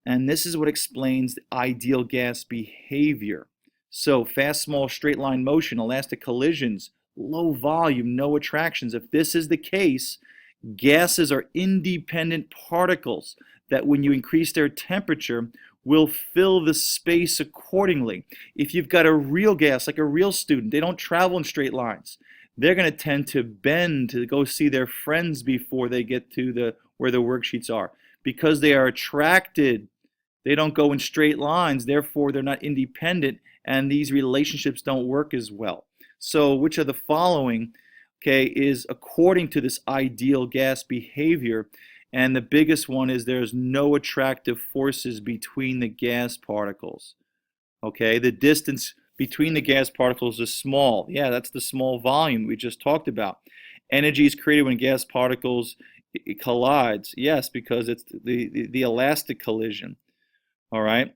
And this is what explains the ideal gas behavior. So fast, small, straight line motion, elastic collisions, low volume, no attractions. If this is the case, gases are independent particles that when you increase their temperature will fill the space accordingly. If you've got a real gas, like a real student, they don't travel in straight lines. They're going to tend to bend to go see their friends before they get to where the worksheets are. Because they are attracted, they don't go in straight lines, therefore they're not independent, and these relationships don't work as well. So which of the following, okay, is according to this ideal gas behavior? And the biggest one is there's no attractive forces between the gas particles. Okay, the distance between the gas particles is small. Yeah, that's the small volume we just talked about. Energy is created when gas particles collides. Yes, because it's the elastic collision. All right.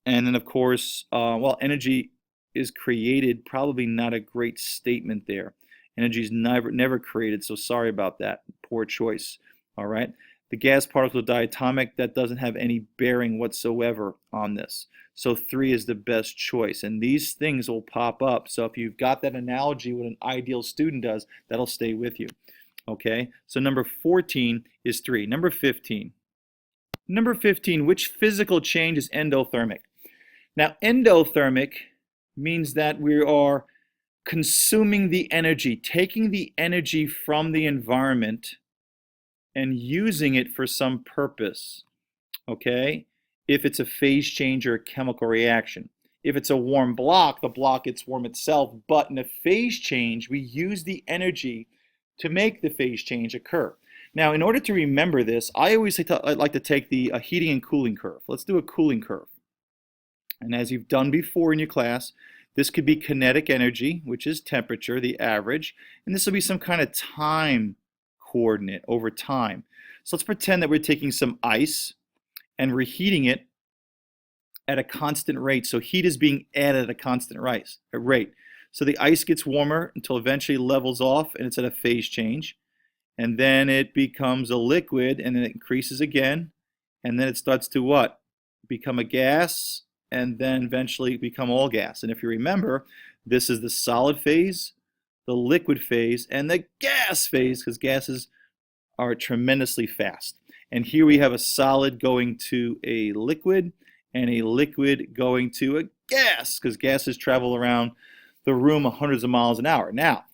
And then, of course, well, energy is created, probably not a great statement there. Energy is never created, so sorry about that. Poor choice. All right. The gas particle is diatomic. That doesn't have any bearing whatsoever on this. So 3 is the best choice. And these things will pop up. So if you've got that analogy, what an ideal student does, that'll stay with you. Okay. So number 14 is 3. Number 15. Number 15, which physical change is endothermic? Now, endothermic means that we are consuming the energy, taking the energy from the environment and using it for some purpose, okay? If it's a phase change or a chemical reaction. If it's a warm block, the block gets warm itself, but in a phase change, we use the energy to make the phase change occur. Now, in order to remember this, I always like to take the heating and cooling curve. Let's do a cooling curve. And as you've done before in your class, this could be kinetic energy, which is temperature, the average, and this will be some kind of time coordinate over time. So let's pretend that we're taking some ice and reheating it at a constant rate. So heat is being added at a constant rate. So the ice gets warmer until eventually levels off and it's at a phase change. And then it becomes a liquid and then it increases again. And then it starts to what? Become a gas and then eventually become all gas. And if you remember, this is the solid phase, the liquid phase, and the gas phase, because gases are tremendously fast. And here we have a solid going to a liquid and a liquid going to a gas, because gases travel around the room hundreds of miles an hour. Now,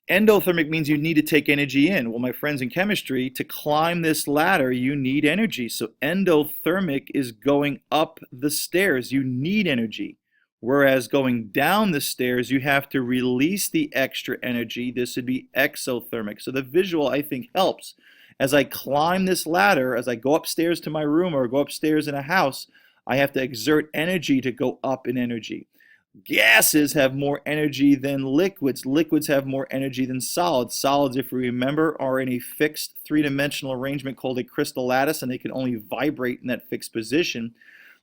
endothermic means you need to take energy in. Well, my friends in chemistry, to climb this ladder, you need energy. So endothermic is going up the stairs. You need energy. Whereas going down the stairs, you have to release the extra energy. This would be exothermic. So the visual, I think, helps. As I climb this ladder, as I go upstairs to my room or go upstairs in a house, I have to exert energy to go up in energy. Gases have more energy than liquids. Liquids have more energy than solids. Solids, if you remember, are in a fixed three-dimensional arrangement called a crystal lattice, and they can only vibrate in that fixed position.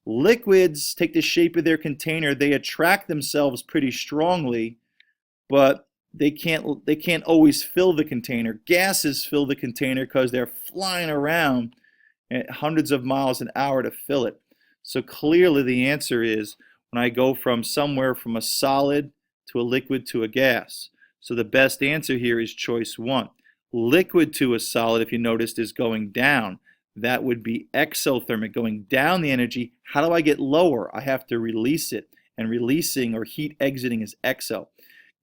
Liquids take the shape of their container. They attract themselves pretty strongly, but they can't always fill the container. Gases fill the container because they're flying around at hundreds of miles an hour to fill it. So clearly the answer is when I go from somewhere from a solid to a liquid to a gas. So the best answer here is choice 1. Liquid to a solid, if you noticed, is going down. That would be exothermic, going down the energy. How do I get lower? I have to release it. And releasing or heat exiting is exo.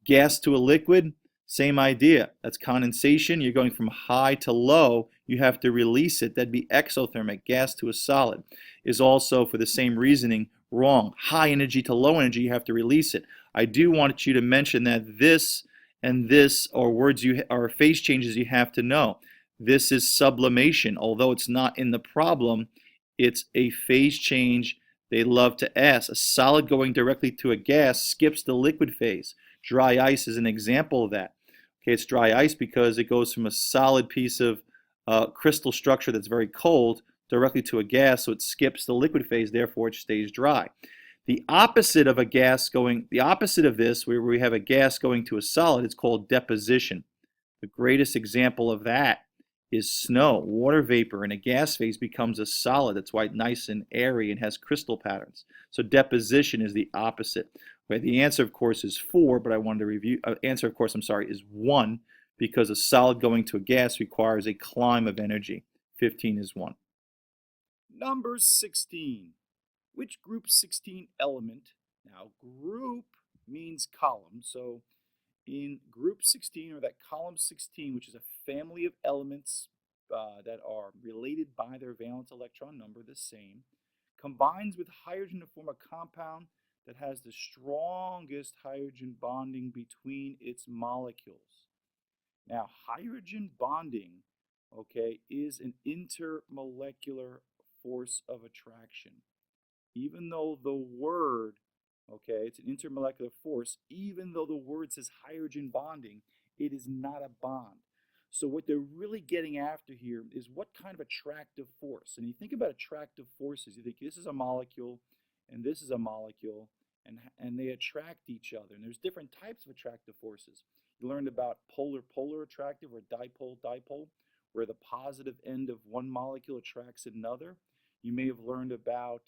Gas to a liquid, same idea. That's condensation. You're going from high to low. You have to release it. That'd be exothermic. Gas to a solid is also, for the same reasoning, wrong. High energy to low energy, you have to release it. I do want you to mention that this and this are words are phase changes you have to know. This is sublimation. Although it's not in the problem, it's a phase change they love to ask. A solid going directly to a gas skips the liquid phase. Dry ice is an example of that. Okay, it's dry ice because it goes from a solid piece of crystal structure that's very cold directly to a gas, so it skips the liquid phase, therefore it stays dry. The opposite of this, where we have a gas going to a solid, is called deposition. The greatest example of that is snow. Water vapor in a gas phase becomes a solid. That's why it's nice and airy and has crystal patterns. So deposition is the opposite. Okay, the answer, of course, is 4, but I wanted to review. Answer, of course, I'm sorry, is 1 because a solid going to a gas requires a climb of energy. 15 is 1. Number 16. Which group 16 element? Now, group means column. So in group 16, or that column 16, which is a family of elements that are related by their valence electron number, the same, combines with hydrogen to form a compound that has the strongest hydrogen bonding between its molecules. Now, hydrogen bonding, okay, is an intermolecular force of attraction. Even though the word, okay, it's an intermolecular force, even though the word says hydrogen bonding, it is not a bond. So what they're really getting after here is what kind of attractive force. And you think about attractive forces, you think this is a molecule and this is a molecule, and they attract each other. And there's different types of attractive forces. You learned about polar attractive or dipole, where the positive end of one molecule attracts another. You may have learned about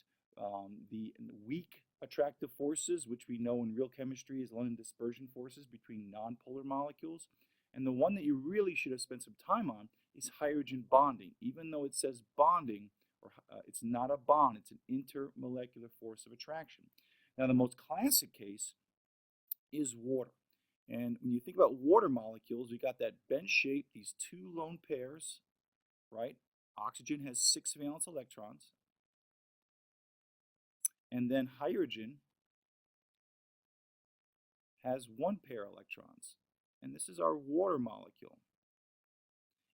the weak attractive forces, which we know in real chemistry is London dispersion forces between nonpolar molecules. And the one that you really should have spent some time on is hydrogen bonding. Even though it says bonding, or it's not a bond, it's an intermolecular force of attraction. Now, the most classic case is water. And when you think about water molecules, we got that bent shape, these two lone pairs, right? Oxygen has 6 valence electrons. And then hydrogen has 1 pair of electrons. And this is our water molecule.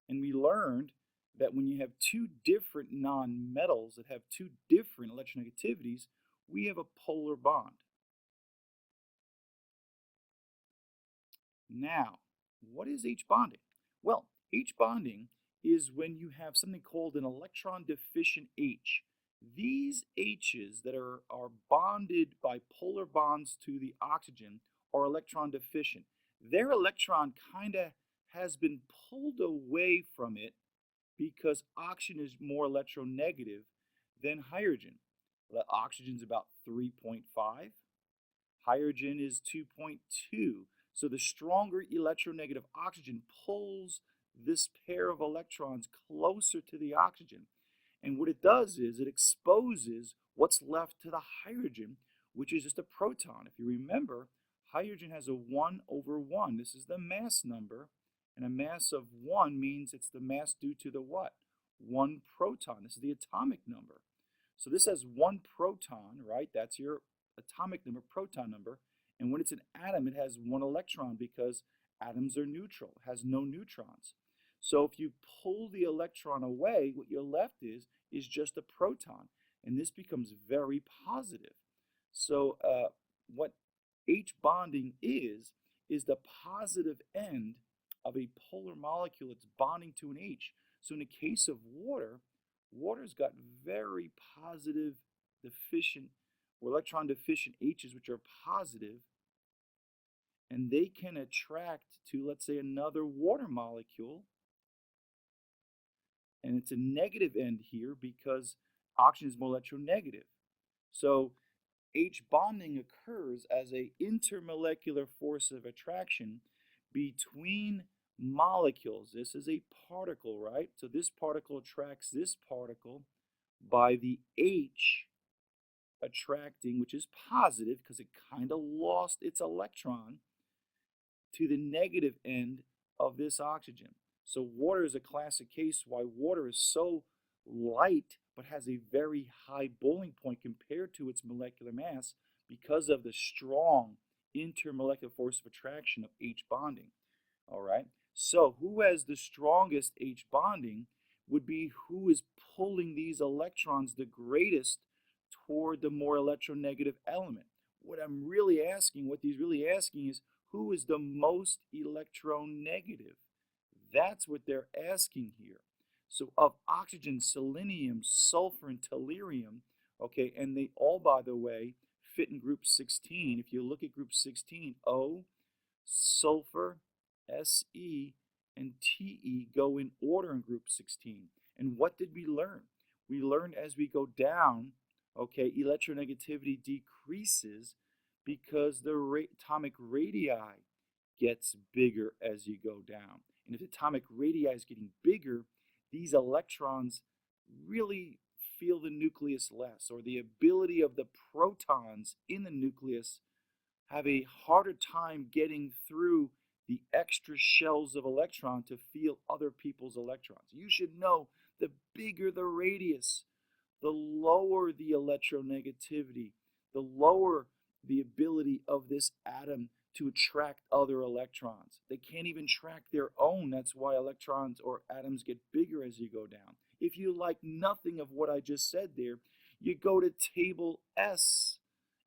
And we learned that when you have two different nonmetals that have two different electronegativities, we have a polar bond. Now, what is H bonding? Well, H bonding is when you have something called an electron deficient H. These H's that are bonded by polar bonds to the oxygen are electron deficient. Their electron kind of has been pulled away from it because oxygen is more electronegative than hydrogen. Oxygen's about 3.5. Hydrogen is 2.2. So the stronger electronegative oxygen pulls this pair of electrons closer to the oxygen. And what it does is it exposes what's left to the hydrogen, which is just a proton. If you remember, hydrogen has a 1 over 1. This is the mass number. And a mass of 1 means it's the mass due to the what? 1 proton. This is the atomic number. So this has 1 proton, right? That's your atomic number, proton number. And when it's an atom, it has 1 electron because atoms are neutral, it has no neutrons. So if you pull the electron away, what you're left is just a proton. And this becomes very positive. So what H bonding is the positive end of a polar molecule that's bonding to an H. So in the case of water, water's got very positive deficient or electron deficient H's, which are positive, and they can attract to, let's say, another water molecule, and it's a negative end here because oxygen is more electronegative. So H bonding occurs as an intermolecular force of attraction between molecules. This is a particle, right? So this particle attracts this particle by the H attracting, which is positive because it kind of lost its electron, to the negative end of this oxygen. So water is a classic case why water is so light but has a very high boiling point compared to its molecular mass because of the strong intermolecular force of attraction of H bonding. All right. So who has the strongest H bonding would be who is pulling these electrons the greatest toward the more electronegative element. What these really asking is who is the most electronegative? That's what they're asking here. So of oxygen, selenium, sulfur, and tellurium, okay, and they all, by the way, fit in group 16. If you look at group 16, O, sulfur, Se, and Te go in order in group 16. And what did we learn? We learned as we go down, okay, electronegativity decreases because the atomic radii gets bigger as you go down. And if the atomic radii is getting bigger, these electrons really feel the nucleus less, or the ability of the protons in the nucleus have a harder time getting through the extra shells of electron to feel other people's electrons. You should know the bigger the radius, the lower the electronegativity, the lower the ability of this atom to attract other electrons. They can't even track their own. That's why electrons or atoms get bigger as you go down. If you like nothing of what I just said there, you go to table S.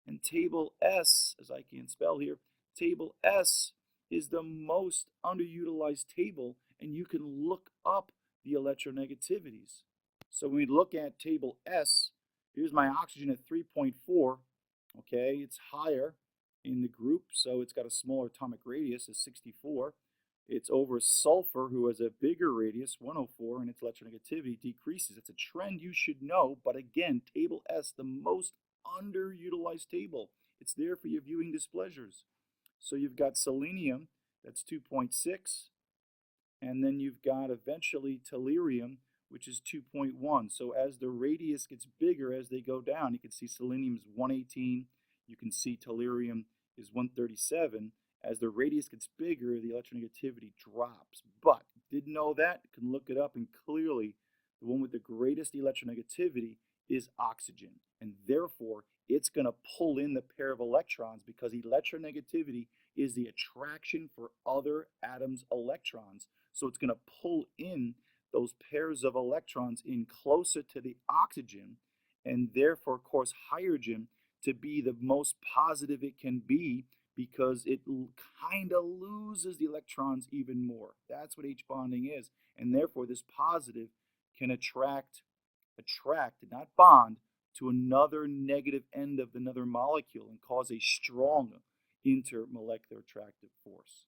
And table S, as I can't spell here, table S is the most underutilized table, and you can look up the electronegativities. So when we look at table S, here's my oxygen at 3.4. Okay, it's higher in the group, so it's got a smaller atomic radius of 64. It's over sulfur, who has a bigger radius, 104, and its electronegativity decreases. It's a trend you should know, but again, table S, the most underutilized table. It's there for your viewing displeasures. So you've got selenium, that's 2.6, and then you've got eventually tellurium, which is 2.1. So as the radius gets bigger as they go down, you can see selenium is 118, you can see tellurium is 137. As the radius gets bigger, the electronegativity drops. But didn't know that? You can look it up, and clearly the one with the greatest electronegativity is oxygen. And therefore, it's going to pull in the pair of electrons because electronegativity is the attraction for other atoms' electrons. So it's going to pull in those pairs of electrons in closer to the oxygen, and therefore cause hydrogen to be the most positive it can be, because it kind of loses the electrons even more. That's what H bonding is. And therefore, this positive can attract, not bond, to another negative end of another molecule and cause a strong intermolecular attractive force.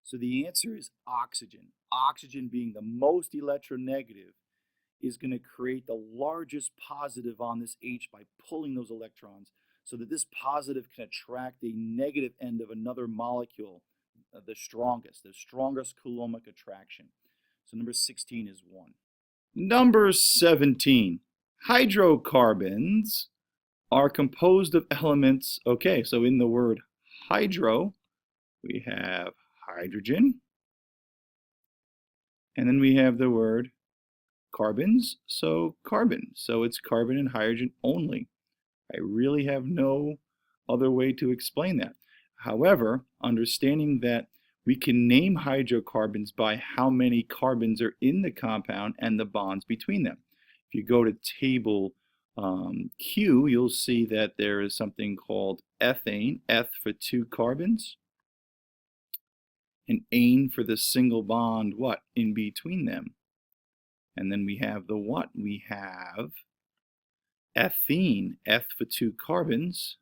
So the answer is oxygen. Oxygen, being the most electronegative, is going to create the largest positive on this H by pulling those electrons, so that this positive can attract the negative end of another molecule, the strongest coulombic attraction. So number 16 is 1. Number 17. Hydrocarbons are composed of elements. Okay, so in the word hydro, we have hydrogen, and then we have the word carbons, so carbon. So it's carbon and hydrogen only. I really have no other way to explain that. However, understanding that we can name hydrocarbons by how many carbons are in the compound and the bonds between them. If you go to table Q, you'll see that there is something called ethane, eth for 2 carbons, and ane for the single bond, what, in between them. And then we have the what? We have ethene, eth for 2 carbons,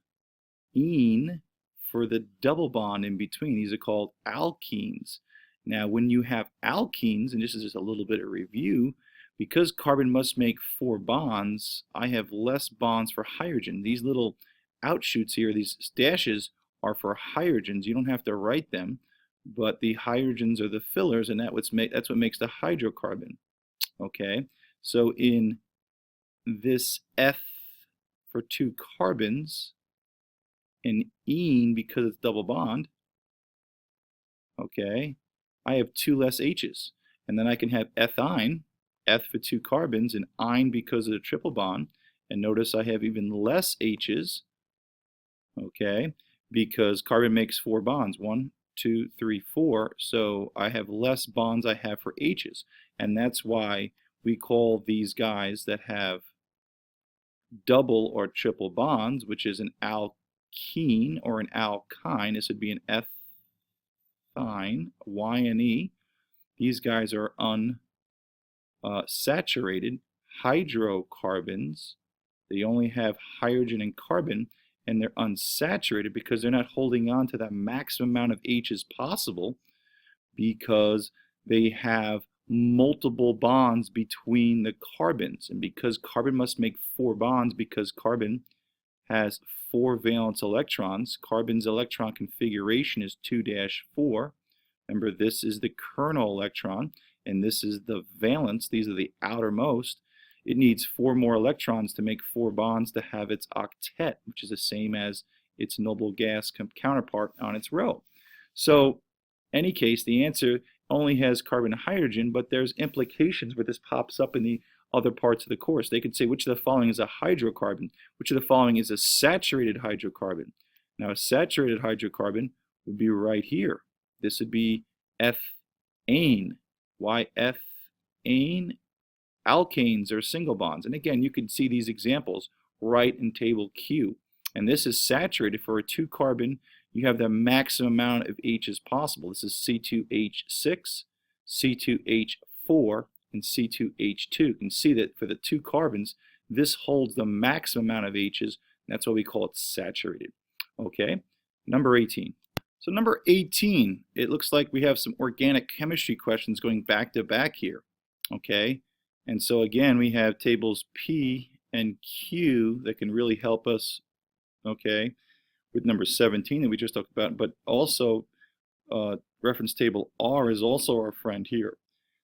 ene for the double bond in between. These are called alkenes. Now, when you have alkenes, and this is just a little bit of review, because carbon must make 4 bonds, I have less bonds for hydrogen. These little outshoots here, these dashes, are for hydrogens. You don't have to write them, but the hydrogens are the fillers, and that's what makes the hydrocarbon. Okay, so in this eth for 2 carbons, and ene because it's double bond, okay, I have 2 less H's. And then I can have ethyne, eth for 2 carbons, and ine because of the triple bond. And notice I have even less H's, okay, because carbon makes 4 bonds. 1, 2, 3, 4. So I have less bonds I have for H's. And that's why we call these guys that have double or triple bonds, which is an alkene or an alkyne. This would be an ethyne, Y and E. These guys are unsaturated hydrocarbons. They only have hydrogen and carbon, and they're unsaturated because they're not holding on to that maximum amount of H's possible, because they have multiple bonds between the carbons. And because carbon must make 4 bonds, because carbon has 4 valence electrons, carbon's electron configuration is 2-4. Remember, this is the kernel electron, and this is the valence. These are the outermost. It needs 4 more electrons to make 4 bonds to have its octet, which is the same as its noble gas counterpart on its row. So, in any case, the answer only has carbon and hydrogen, but there's implications where this pops up in the other parts of the course. They could say which of the following is a hydrocarbon, which of the following is a saturated hydrocarbon. Now, a saturated hydrocarbon would be right here. This would be ethane. Why ethane? Alkanes are single bonds. And again, you can see these examples right in table Q. And this is saturated. For a 2-carbon, you have the maximum amount of H's possible. This is C2H6, C2H4, and C2H2. You can see that for the 2 carbons, this holds the maximum amount of H's, and that's why we call it saturated. Okay, number 18. So number 18, it looks like we have some organic chemistry questions going back to back here. Okay, and so again, we have tables P and Q that can really help us, okay, with number 17 that we just talked about, but also reference table R is also our friend here.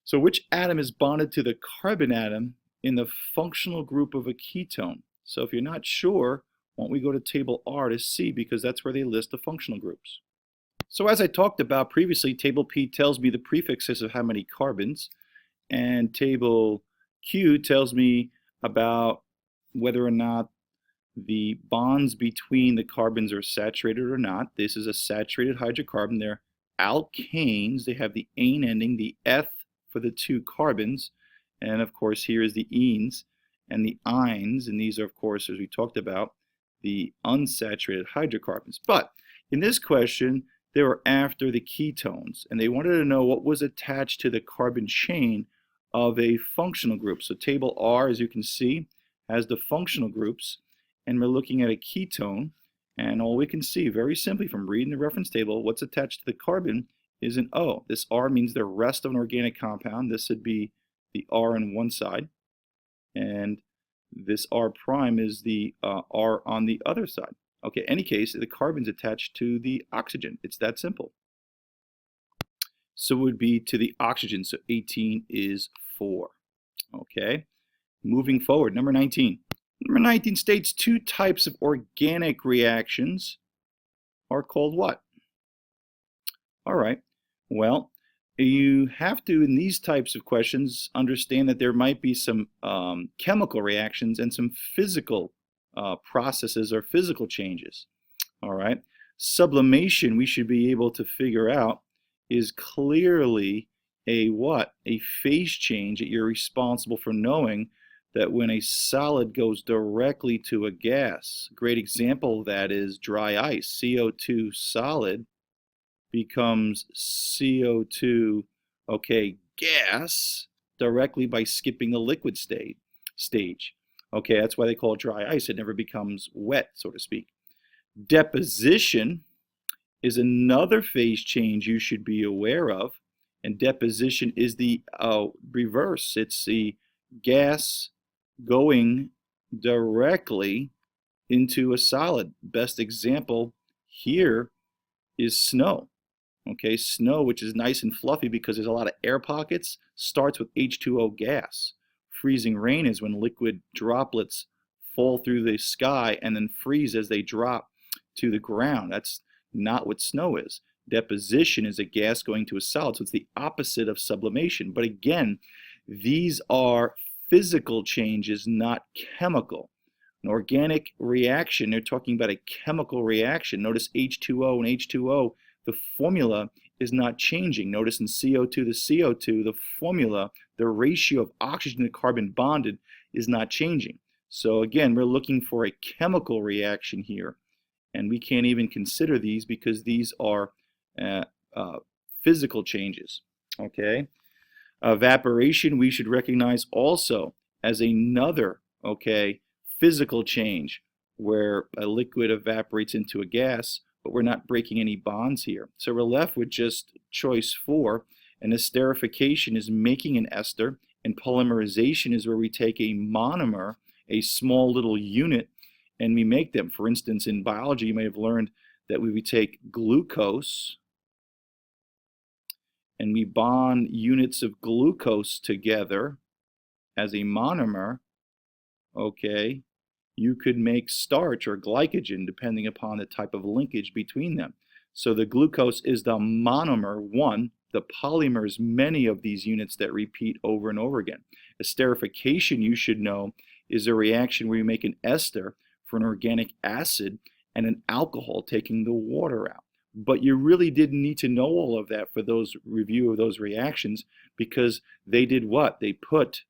So which atom is bonded to the carbon atom in the functional group of a ketone? So if you're not sure, why don't we go to table R to see, because that's where they list the functional groups. So as I talked about previously, table P tells me the prefixes of how many carbons, and table Q tells me about whether or not the bonds between the carbons are saturated or not. This is a saturated hydrocarbon. They're alkanes. They have the ane ending, the eth for the 2 carbons, and of course here is the enes and the ines, and these are, of course, as we talked about, the unsaturated hydrocarbons. But in this question, they were after the ketones, and they wanted to know what was attached to the carbon chain of a functional group. So table R, as you can see, has the functional groups, and we're looking at a ketone, and all we can see very simply from reading the reference table, what's attached to the carbon is an O. This R means the rest of an organic compound. This would be the R on one side, and this R prime is the R on the other side. Okay, in any case, the carbon's attached to the oxygen. It's that simple. So it would be to the oxygen, so 18 is 4. Okay, moving forward, number 19. Number 19 states 2 types of organic reactions are called what? All right, well, you have to, in these types of questions, understand that there might be some chemical reactions and some physical processes or physical changes. All right, sublimation, we should be able to figure out, is clearly a what? A phase change that you're responsible for knowing that when a solid goes directly to a gas. A great example of that is dry ice. CO2 solid becomes CO2, okay, gas directly by skipping the liquid stage. Okay, that's why they call it dry ice. It never becomes wet, so to speak. Deposition is another phase change you should be aware of, and deposition is the reverse. It's the gas going directly into a solid. Best example here is snow. Okay, snow, which is nice and fluffy because there's a lot of air pockets, starts with H2O gas. Freezing rain is when liquid droplets fall through the sky and then freeze as they drop to the ground. That's not what snow is. Deposition is a gas going to a solid, so it's the opposite of sublimation. But again, these are physical changes, not chemical. An organic reaction, they're talking about a chemical reaction. Notice H2O and H2O, the formula is not changing. Notice in CO2 to CO2, the formula, the ratio of oxygen to carbon bonded is not changing. So again, we're looking for a chemical reaction here, and we can't even consider these because these are physical changes. Okay, evaporation we should recognize also as another, okay, physical change where a liquid evaporates into a gas, but we're not breaking any bonds here. So we're left with just choice 4, And esterification is making an ester, and polymerization is where we take a monomer, a small little unit, and we make them. For instance, in biology, you may have learned that we would take glucose and we bond units of glucose together as a monomer, okay? You could make starch or glycogen depending upon the type of linkage between them. So the glucose is the monomer 1. The polymer is many of these units that repeat over and over again. Esterification, you should know, is a reaction where you make an ester for an organic acid and an alcohol, taking the water out. But you really didn't need to know all of that for those review of those reactions, because they did what? They put,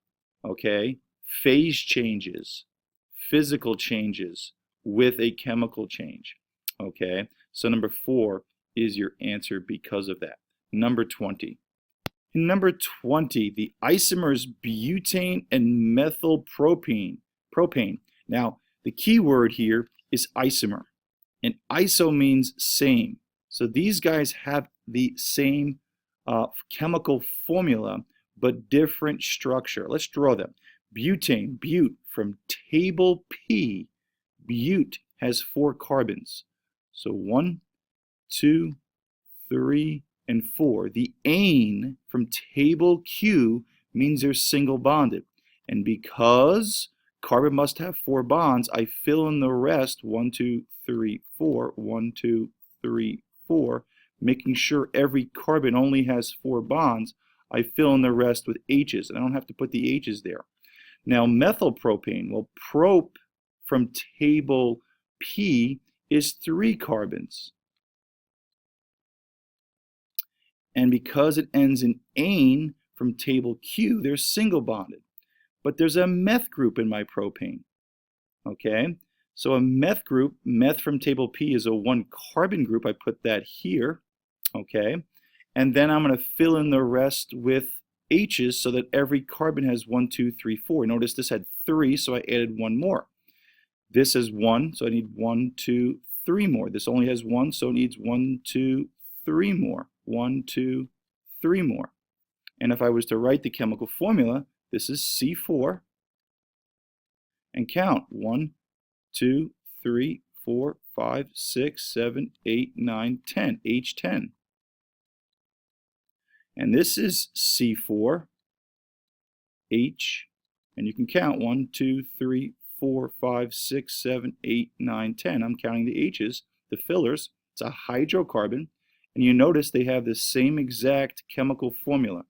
okay, phase changes, physical changes with a chemical change. Okay, so number 4 is your answer because of that. Number 20. In number 20, the isomers butane and methylpropane. Now, the key word here is isomer, and iso means same. So these guys have the same chemical formula, but different structure. Let's draw them. Butane, but from table P, but has 4 carbons. So 1, 2, 3, and 4. The ane from table Q means they're single bonded. And because carbon must have 4 bonds, I fill in the rest, 1, 2, 3, 4, 1, 2, 3, 4, making sure every carbon only has 4 bonds. I fill in the rest with H's, and I don't have to put the H's there. Now, methylpropane, well, prop from table P is 3 carbons. And because it ends in ane from table Q, they're single bonded. But there's a meth group in my propane. Okay? So a meth group, meth from table P is a 1 carbon group. I put that here. Okay? And then I'm going to fill in the rest with H's so that every carbon has 1, 2, 3, 4. Notice this had 3, so I added 1 more. This has 1, so I need 1, 2, 3 more. This only has 1, so it needs 1, 2, 3 more. 1, 2, 3 more. And if I was to write the chemical formula, this is C4, and count 1, 2, 3, 4, 5, 6, 7, 8, 9, 10, H10. And this is C4, H, and you can count 1, 2, 3, 4, 5, 6, 7, 8, 9, 10. I'm counting the H's, the fillers. It's a hydrocarbon, and you notice they have the same exact chemical formula.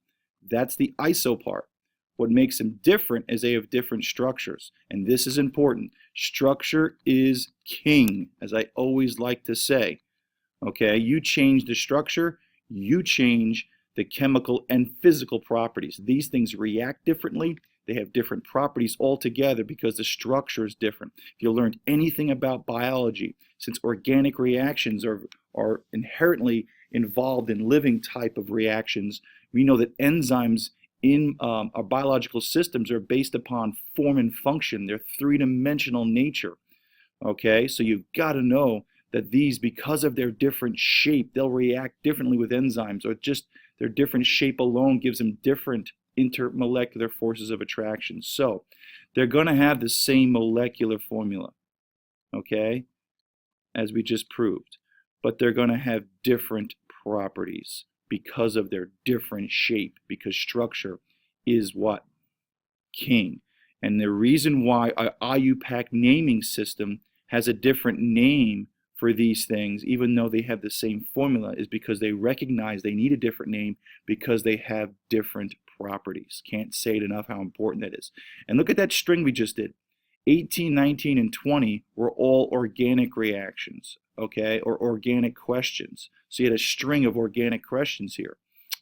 That's the iso part. What makes them different is they have different structures, and this is important. Structure is king, as I always like to say. Okay, you change the structure, you change the chemical and physical properties. These things react differently. They have different properties altogether because the structure is different. If you learned anything about biology, since organic reactions are inherently involved in living type of reactions, we know that enzymes in our biological systems are based upon form and function. They're three-dimensional nature. Okay, so you've got to know that these, because of their different shape, they'll react differently with enzymes, or just their different shape alone gives them different intermolecular forces of attraction. So they're going to have the same molecular formula, okay, as we just proved, but they're going to have different properties because of their different shape, because structure is what? King. And the reason why our IUPAC naming system has a different name for these things, even though they have the same formula, is because they recognize they need a different name because they have different properties. Can't say it enough how important that is. And look at that string we just did. 18, 19, and 20 were all organic reactions, okay, or organic questions. So you had a string of organic questions here,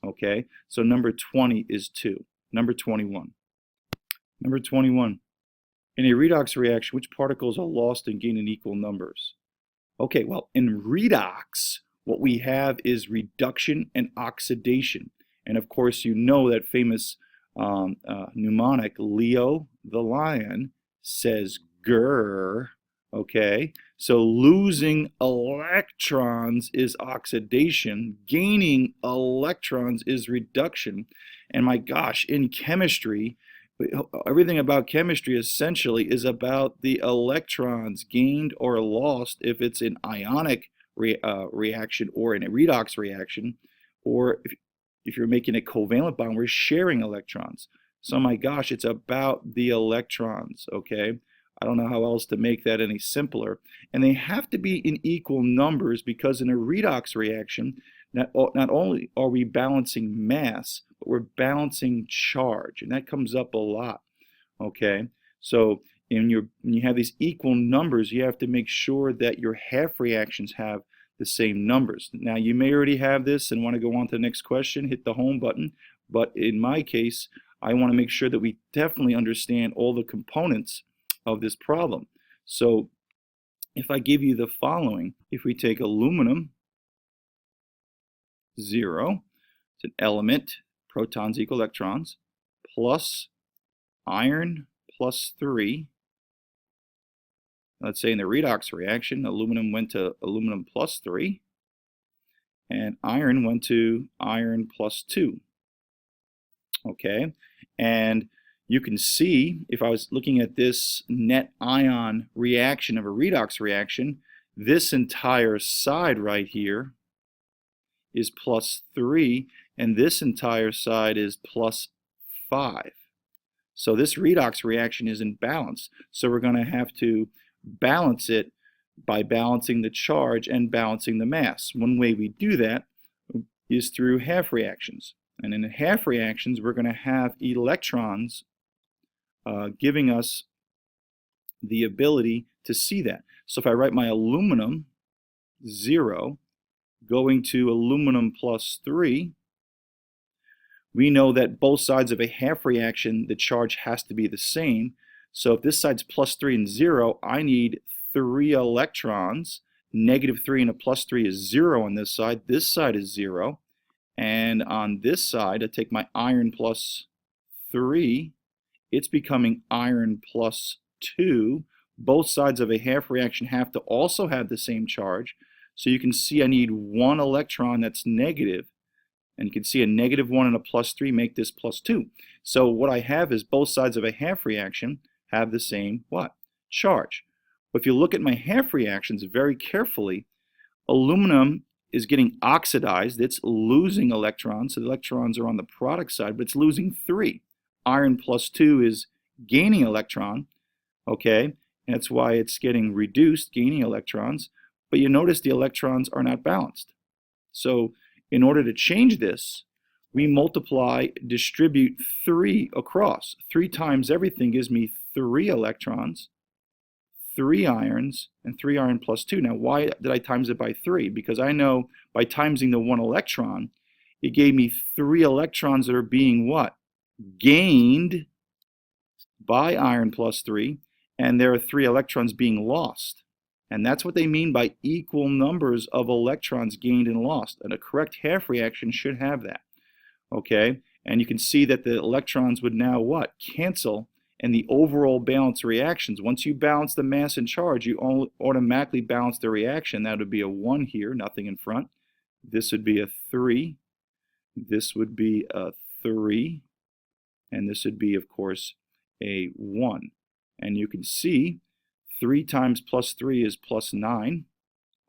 okay? So number 20 is 2. Number 21. Number 21. In a redox reaction, which particles are lost and gain in equal numbers? Okay, well, in redox, what we have is reduction and oxidation. And of course, you know that famous mnemonic, Leo the lion says grr, okay? So losing electrons is oxidation, gaining electrons is reduction. And my gosh, in chemistry, everything about chemistry essentially is about the electrons gained or lost if it's an ionic reaction or in a redox reaction, or if you're making a covalent bond, we're sharing electrons. So my gosh, it's about the electrons, okay? I don't know how else to make that any simpler. And they have to be in equal numbers because in a redox reaction, not only are we balancing mass, but we're balancing charge. And that comes up a lot, okay? So when you have these equal numbers, you have to make sure that your half reactions have the same numbers. Now, you may already have this and want to go on to the next question, hit the home button. But in my case, I want to make sure that we definitely understand all the components of this problem. So if I give you the following, if we take aluminum, 0, it's an element, protons equal electrons, plus iron plus 3. Let's say in the redox reaction, aluminum went to aluminum plus 3, and iron went to iron plus 2. Okay, and you can see, if I was looking at this net ion reaction of a redox reaction, this entire side right here is plus 3, and this entire side is plus 5. So this redox reaction is in balance. So we're going to have to balance it by balancing the charge and balancing the mass. One way we do that is through half reactions. And in half reactions, we're going to have electrons giving us the ability to see that. So if I write my aluminum 0 going to aluminum plus 3, we know that both sides of a half reaction, the charge has to be the same. So if this side's plus 3 and 0, I need 3 electrons. Negative 3 and a plus 3 is 0 on this side. This side is 0. And on this side, I take my iron plus 3. It's becoming iron plus 2. Both sides of a half reaction have to also have the same charge. So you can see I need 1 electron that's negative. And you can see a negative 1 and a plus 3 make this plus 2. So what I have is both sides of a half reaction have the same what? Charge. But if you look at my half reactions very carefully, aluminum is getting oxidized. It's losing electrons. So the electrons are on the product side, but it's losing 3. Iron plus 2 is gaining electron, okay? And that's why it's getting reduced, gaining electrons. But you notice the electrons are not balanced. So in order to change this, we multiply, distribute 3 across. 3 times everything gives me 3 electrons, 3 irons, and 3 iron plus 2. Now, why did I times it by 3? Because I know by timesing the 1 electron, it gave me 3 electrons that are being what? Gained by iron plus 3, and there are 3 electrons being lost. And that's what they mean by equal numbers of electrons gained and lost. And a correct half reaction should have that. Okay? And you can see that the electrons would now what? Cancel, and the overall balance reactions. Once you balance the mass and charge, you automatically balance the reaction. That would be a 1 here, nothing in front. This would be a 3. This would be a 3. And this would be, of course, a 1. And you can see 3 times plus 3 is plus 9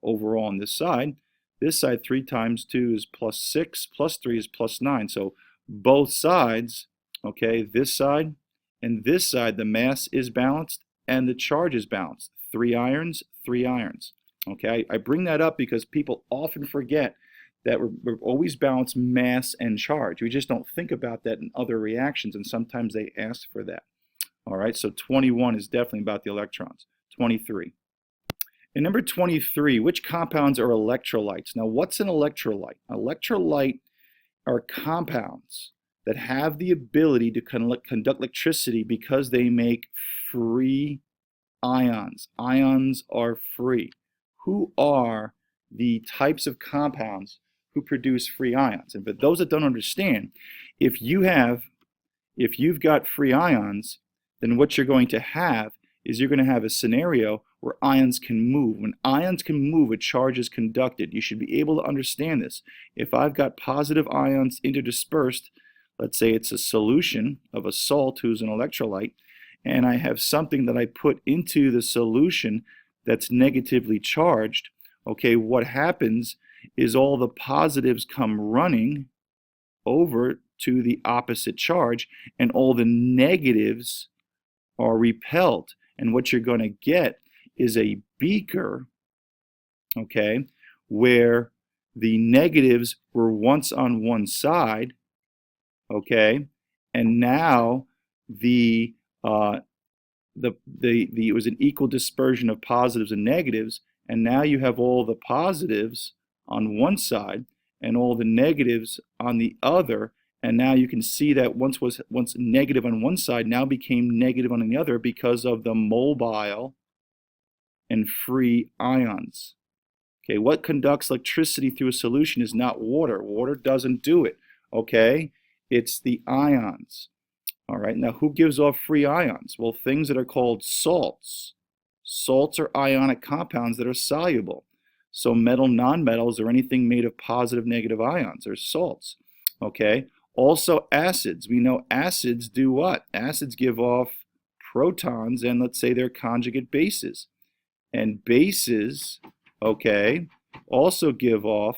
overall on this side. This side, 3 times 2 is plus 6, plus 3 is plus 9. So both sides, okay, this side and this side, the mass is balanced and the charge is balanced. 3 irons, 3 irons. Okay, I bring that up because people often forget that we're always balanced mass and charge. We just don't think about that in other reactions, and sometimes they ask for that. All right, so 21 is definitely about the electrons. 23. And number 23, which compounds are electrolytes? Now, what's an electrolyte? Electrolyte are compounds that have the ability to conduct electricity because they make free ions. Ions are free. Who are the types of compounds who produce free ions? And for those that don't understand, if you've got free ions, then what you're going to have is you're going to have a scenario where ions can move. When ions can move, a charge is conducted. You should be able to understand this. If I've got positive ions interdispersed, let's say it's a solution of a salt who's an electrolyte, and I have something that I put into the solution that's negatively charged, okay, what happens is all the positives come running over to the opposite charge, and all the negatives are repelled. And what you're going to get is a beaker, okay, where the negatives were once on one side, okay, and now it was an equal dispersion of positives and negatives, and now you have all the positives on one side and all the negatives on the other, and now you can see that once negative on one side now became negative on the other because of the mobile and free ions. Okay, what conducts electricity through a solution is not water. Water doesn't do it, okay? It's the ions. All right, now who gives off free ions? Well, things that are called salts. Salts are ionic compounds that are soluble. So metal nonmetals or anything made of positive, negative ions are salts. Okay, also acids. We know acids do what? Acids give off protons and let's say they're conjugate bases. And bases, okay, also give off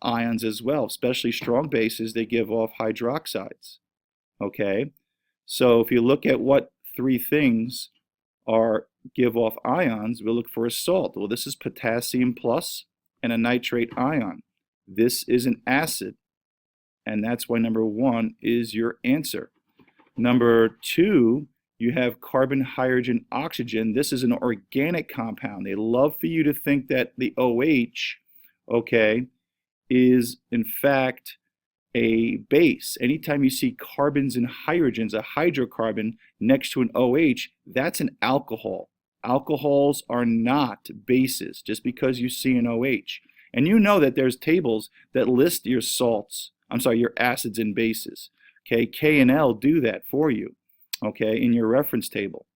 ions as well, especially strong bases, they give off hydroxides. Okay, so if you look at what three things give off ions, we'll look for a salt. Well, this is potassium plus and a nitrate ion. This is an acid, and that's why number 1 is your answer. Number 2, you have carbon, hydrogen, oxygen. This is an organic compound. They love for you to think that the OH, okay, is in fact a base. Anytime you see carbons and hydrogens, a hydrocarbon next to an OH, that's an alcohol. Alcohols are not bases just because you see an OH. And you know that there's tables that list your your acids and bases. Okay, K and L do that for you, okay, in your reference table.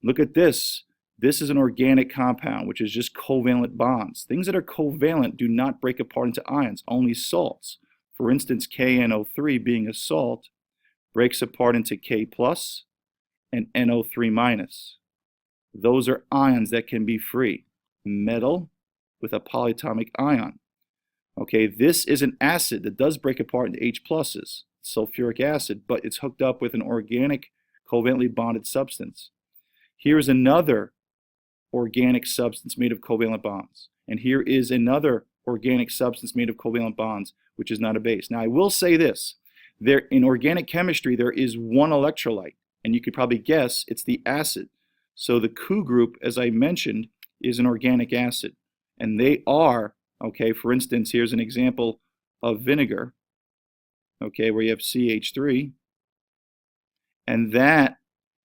Look at this. This is an organic compound, which is just covalent bonds. Things that are covalent do not break apart into ions, only salts. For instance, KNO3 being a salt breaks apart into K plus and NO3 minus. Those are ions that can be free. Metal with a polyatomic ion. Okay, this is an acid that does break apart into H pluses, sulfuric acid, but it's hooked up with an organic covalently bonded substance. Here's another organic substance made of covalent bonds. And here is another organic substance made of covalent bonds, which is not a base. Now, I will say this. In organic chemistry, there is one electrolyte, and you could probably guess it's the acid. So the Cu group, as I mentioned, is an organic acid. And they are, okay, for instance, here's an example of vinegar, okay, where you have CH3, and that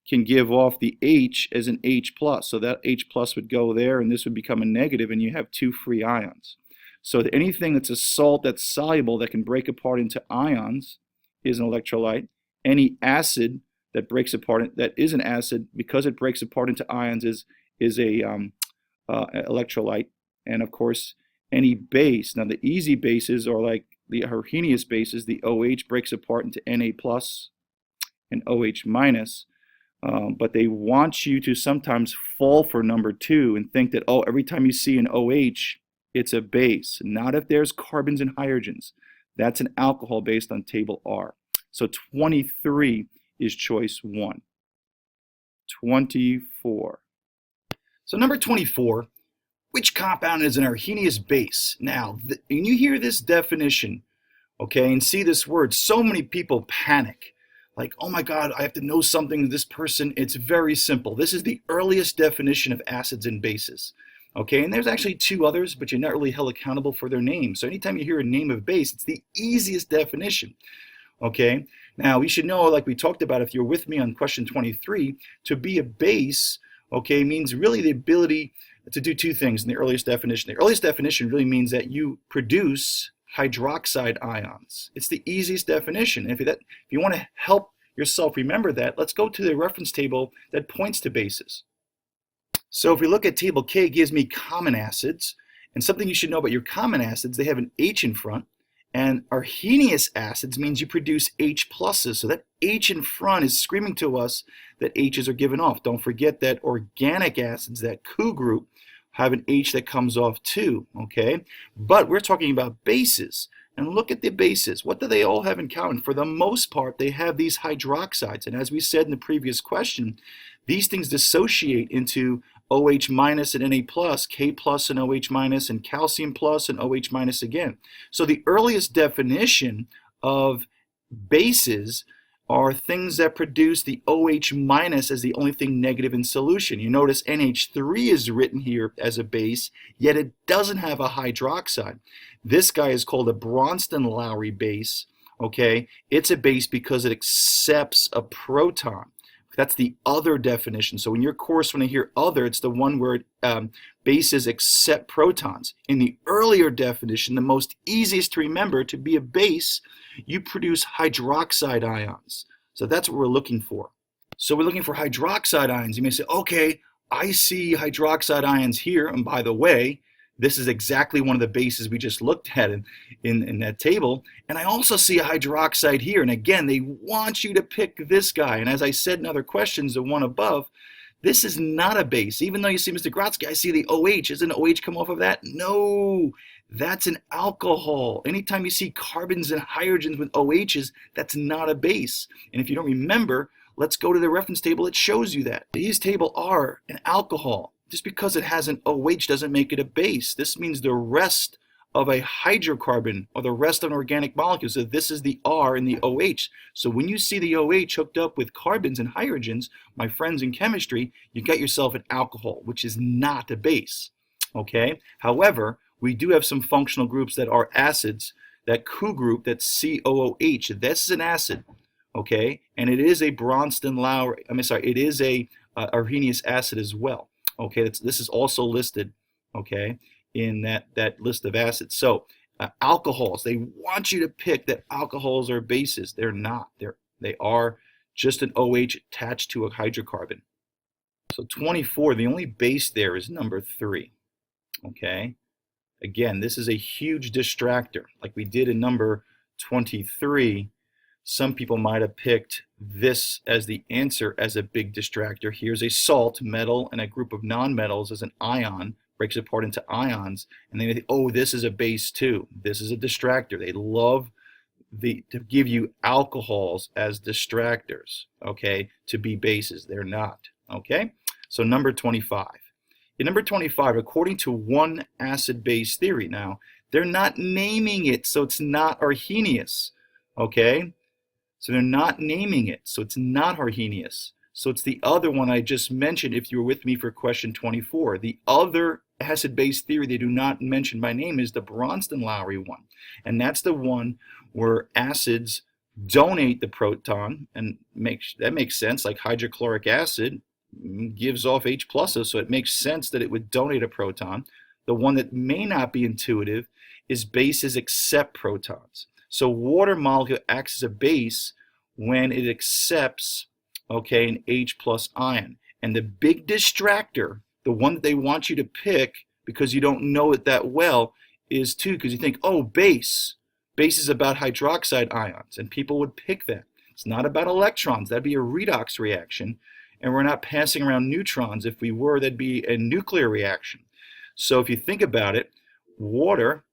can give off the H as an H plus. So that H plus would go there, and this would become a negative, and you have 2 free ions. So anything that's a salt that's soluble that can break apart into ions is an electrolyte. Any acid that breaks apart, that is an acid, because it breaks apart into ions, is a electrolyte. And of course, any base. Now the easy bases are like the Arrhenius bases. The OH breaks apart into Na plus and OH minus. But they want you to sometimes fall for number 2 and think that, oh, every time you see an OH, it's a base. Not if there's carbons and hydrogens. That's an alcohol based on table R. So 23 is choice 1. 24. So number 24, which compound is an Arrhenius base? Now, when you hear this definition, okay, and see this word, so many people panic. Like, oh my God, I have to know something, this person. It's very simple. This is the earliest definition of acids and bases. Okay, and there's actually 2 others, but you're not really held accountable for their names. So anytime you hear a name of base, it's the easiest definition. Okay, now you should know, like we talked about, if you're with me on question 23, to be a base, okay, means really the ability to do 2 things in the earliest definition. The earliest definition really means that you produce hydroxide ions. It's the easiest definition. And if you want to help yourself remember that, let's go to the reference table that points to bases. So if we look at table K, it gives me common acids. And something you should know about your common acids, they have an H in front. And Arrhenius acids means you produce H pluses. So that H in front is screaming to us that H's are given off. Don't forget that organic acids, that Cu group, have an H that comes off too, okay? But we're talking about bases. And look at the bases. What do they all have in common? For the most part, they have these hydroxides. And as we said in the previous question, these things dissociate into OH minus and Na plus, K plus and OH minus, and calcium plus and OH minus again. So the earliest definition of bases are things that produce the OH minus as the only thing negative in solution. You notice NH3 is written here as a base, yet it doesn't have a hydroxide. This guy is called a Bronston-Lowry base, okay? It's a base because it accepts a proton. That's the other definition. So in your course, when I hear other, it's the one where bases accept protons. In the earlier definition, the most easiest to remember, to be a base, you produce hydroxide ions. So that's what we're looking for. So we're looking for hydroxide ions. You may say, okay, I see hydroxide ions here. And by the way, this is exactly one of the bases we just looked at in that table. And I also see a hydroxide here. And again, they want you to pick this guy. And as I said in other questions, the one above, this is not a base. Even though you see Mr. Grotsky, I see the OH. Doesn't OH come off of that? No, that's an alcohol. Anytime you see carbons and hydrogens with OHs, that's not a base. And if you don't remember, let's go to the reference table. It shows you that. These tables are an alcohol. Just because it has an OH doesn't make it a base. This means the rest of a hydrocarbon or the rest of an organic molecule. So this is the R in the OH. So when you see the OH hooked up with carbons and hydrogens, my friends in chemistry, you got yourself an alcohol, which is not a base. Okay? However, we do have some functional groups that are acids. That Cu group, that's COOH, this is an acid. Okay? And it is a Bronston-Lowry, it is a Arrhenius acid as well. Okay, this is also listed, okay, in that list of acids. So alcohols, they want you to pick that alcohols are bases. They're not. They are just an OH attached to a hydrocarbon. So 24, the only base there is number 3. Okay, again, this is a huge distractor. Like we did in number 23, some people might have picked this as the answer as a big distractor. Here's a salt, metal, and a group of nonmetals as an ion, breaks apart into ions, and they think, oh, this is a base too. This is a distractor. They love to give you alcohols as distractors, okay, to be bases. They're not, okay? So number 25. In number 25, according to one acid-base theory, now, they're not naming it, so it's not Arrhenius, okay? So they're not naming it, so it's not Arrhenius. So it's the other one I just mentioned if you were with me for question 24. The other acid-base theory they do not mention by name is the Bronston-Lowry one. And that's the one where acids donate the proton, and that makes sense, like hydrochloric acid gives off H pluses, so it makes sense that it would donate a proton. The one that may not be intuitive is bases accept protons. So water molecule acts as a base when it accepts, okay, an H plus ion. And the big distractor, the one that they want you to pick because you don't know it that well, is 2, because you think, oh, base. Base is about hydroxide ions, and people would pick that. It's not about electrons. That'd be a redox reaction, and we're not passing around neutrons. If we were, that'd be a nuclear reaction. So if you think about it, water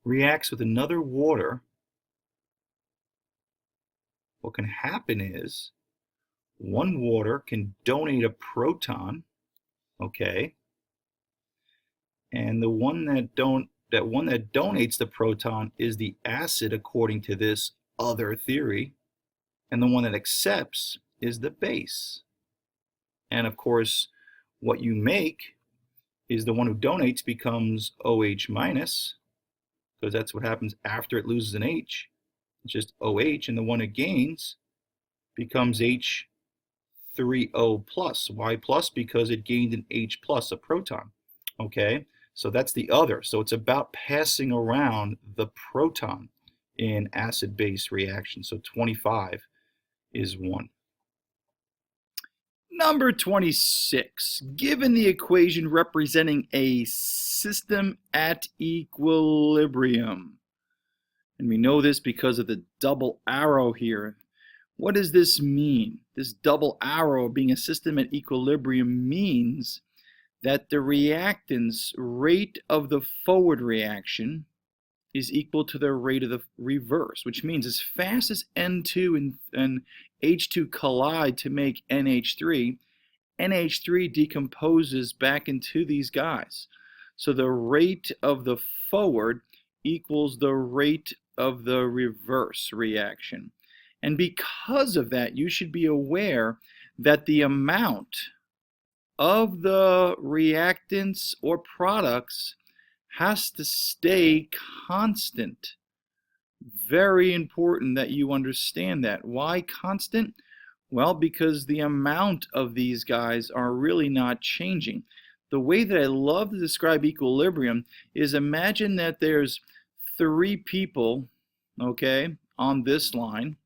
reacts with another water. What can happen is one water can donate a proton, okay, and the one that donates the proton is the acid according to this other theory, and the one that accepts is the base. And of course, what you make is the one who donates becomes OH minus, because that's what happens after it loses an H. It's just OH, and the one it gains becomes H3O plus. Why plus? Because it gained an H plus, a proton. Okay, so that's the other. So it's about passing around the proton in acid-base reaction. So 25 is 1. Number 26. Given the equation representing a system at equilibrium, and we know this because of the double arrow here. What does this mean? This double arrow being a system at equilibrium means that the reactance rate of the forward reaction is equal to the rate of the reverse, which means as fast as N2 and H2 collide to make NH3, NH3 decomposes back into these guys. So the rate of the forward equals the rate of the reverse reaction. And because of that, you should be aware that the amount of the reactants or products has to stay constant. Very important that you understand that. Why constant? Well, because the amount of these guys are really not changing. The way that I love to describe equilibrium is imagine that there's 3 people, okay, on this line.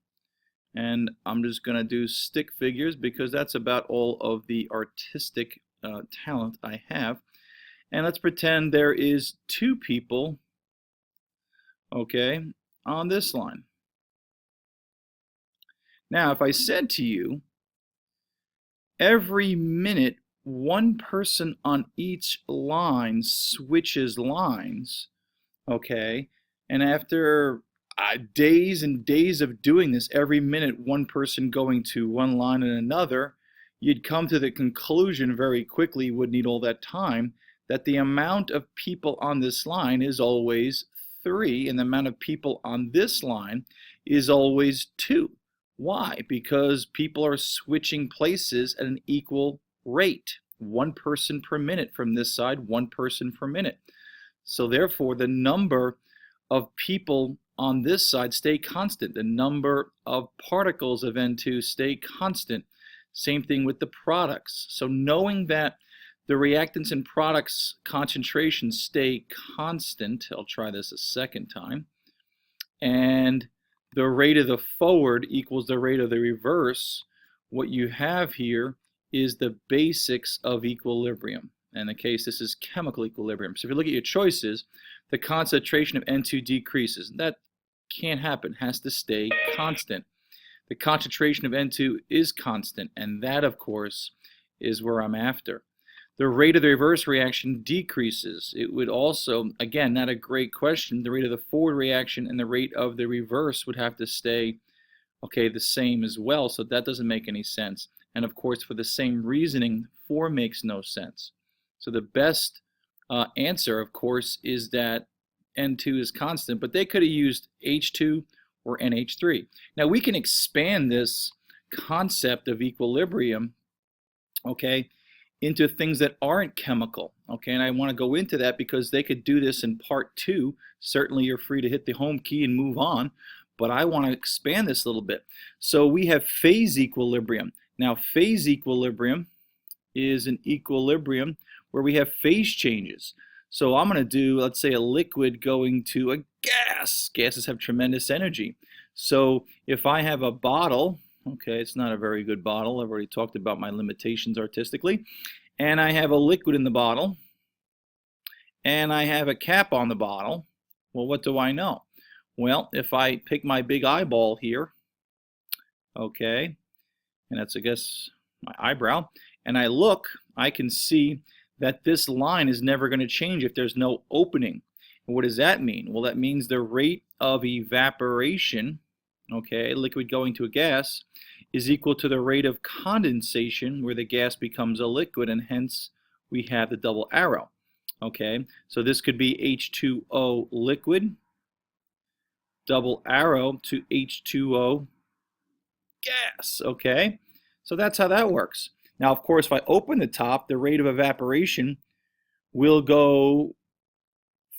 And I'm just going to do stick figures because that's about all of the artistic talent I have. And let's pretend there is 2 people, okay, on this line. Now, if I said to you, every minute, 1 person on each line switches lines, okay, and after days and days of doing this, every minute 1 person going to one line and another, you'd come to the conclusion very quickly, you wouldn't need all that time, that the amount of people on this line is always 3, and the amount of people on this line is always 2. Why? Because people are switching places at an equal rate. 1 person per minute from this side, 1 person per minute. So therefore, the number of people on this side stay constant. The number of particles of N2 stay constant. Same thing with the products. So knowing that the reactants and products concentrations stay constant, I'll try this a second time, and the rate of the forward equals the rate of the reverse, what you have here is the basics of equilibrium. In the case, this is chemical equilibrium. So if you look at your choices, the concentration of N2 decreases. That can't happen, has to stay constant. The concentration of N2 is constant, and that, of course, is where I'm after. The rate of the reverse reaction decreases. It would also, again, not a great question, the rate of the forward reaction and the rate of the reverse would have to stay, okay, the same as well, so that doesn't make any sense. And of course, for the same reasoning, 4 makes no sense. So the best answer, of course, is that N2 is constant, but they could have used H2 or NH3. Now we can expand this concept of equilibrium, okay, into things that aren't chemical, okay, and I want to go into that because they could do this in part 2. Certainly you're free to hit the home key and move on, but I want to expand this a little bit. So we have phase equilibrium. Now phase equilibrium is an equilibrium where we have phase changes. So I'm going to do, let's say, a liquid going to a gas. Gases have tremendous energy. So if I have a bottle, okay, it's not a very good bottle. I've already talked about my limitations artistically. And I have a liquid in the bottle, and I have a cap on the bottle. Well, what do I know? Well, if I pick my big eyeball here, okay, and that's, I guess, my eyebrow, and I look, I can see that this line is never going to change if there's no opening. And what does that mean? Well, that means the rate of evaporation, okay, liquid going to a gas, is equal to the rate of condensation where the gas becomes a liquid, and hence we have the double arrow. Okay, so this could be H2O liquid, double arrow to H2O gas. Okay, so that's how that works. Now, of course, if I open the top, the rate of evaporation will go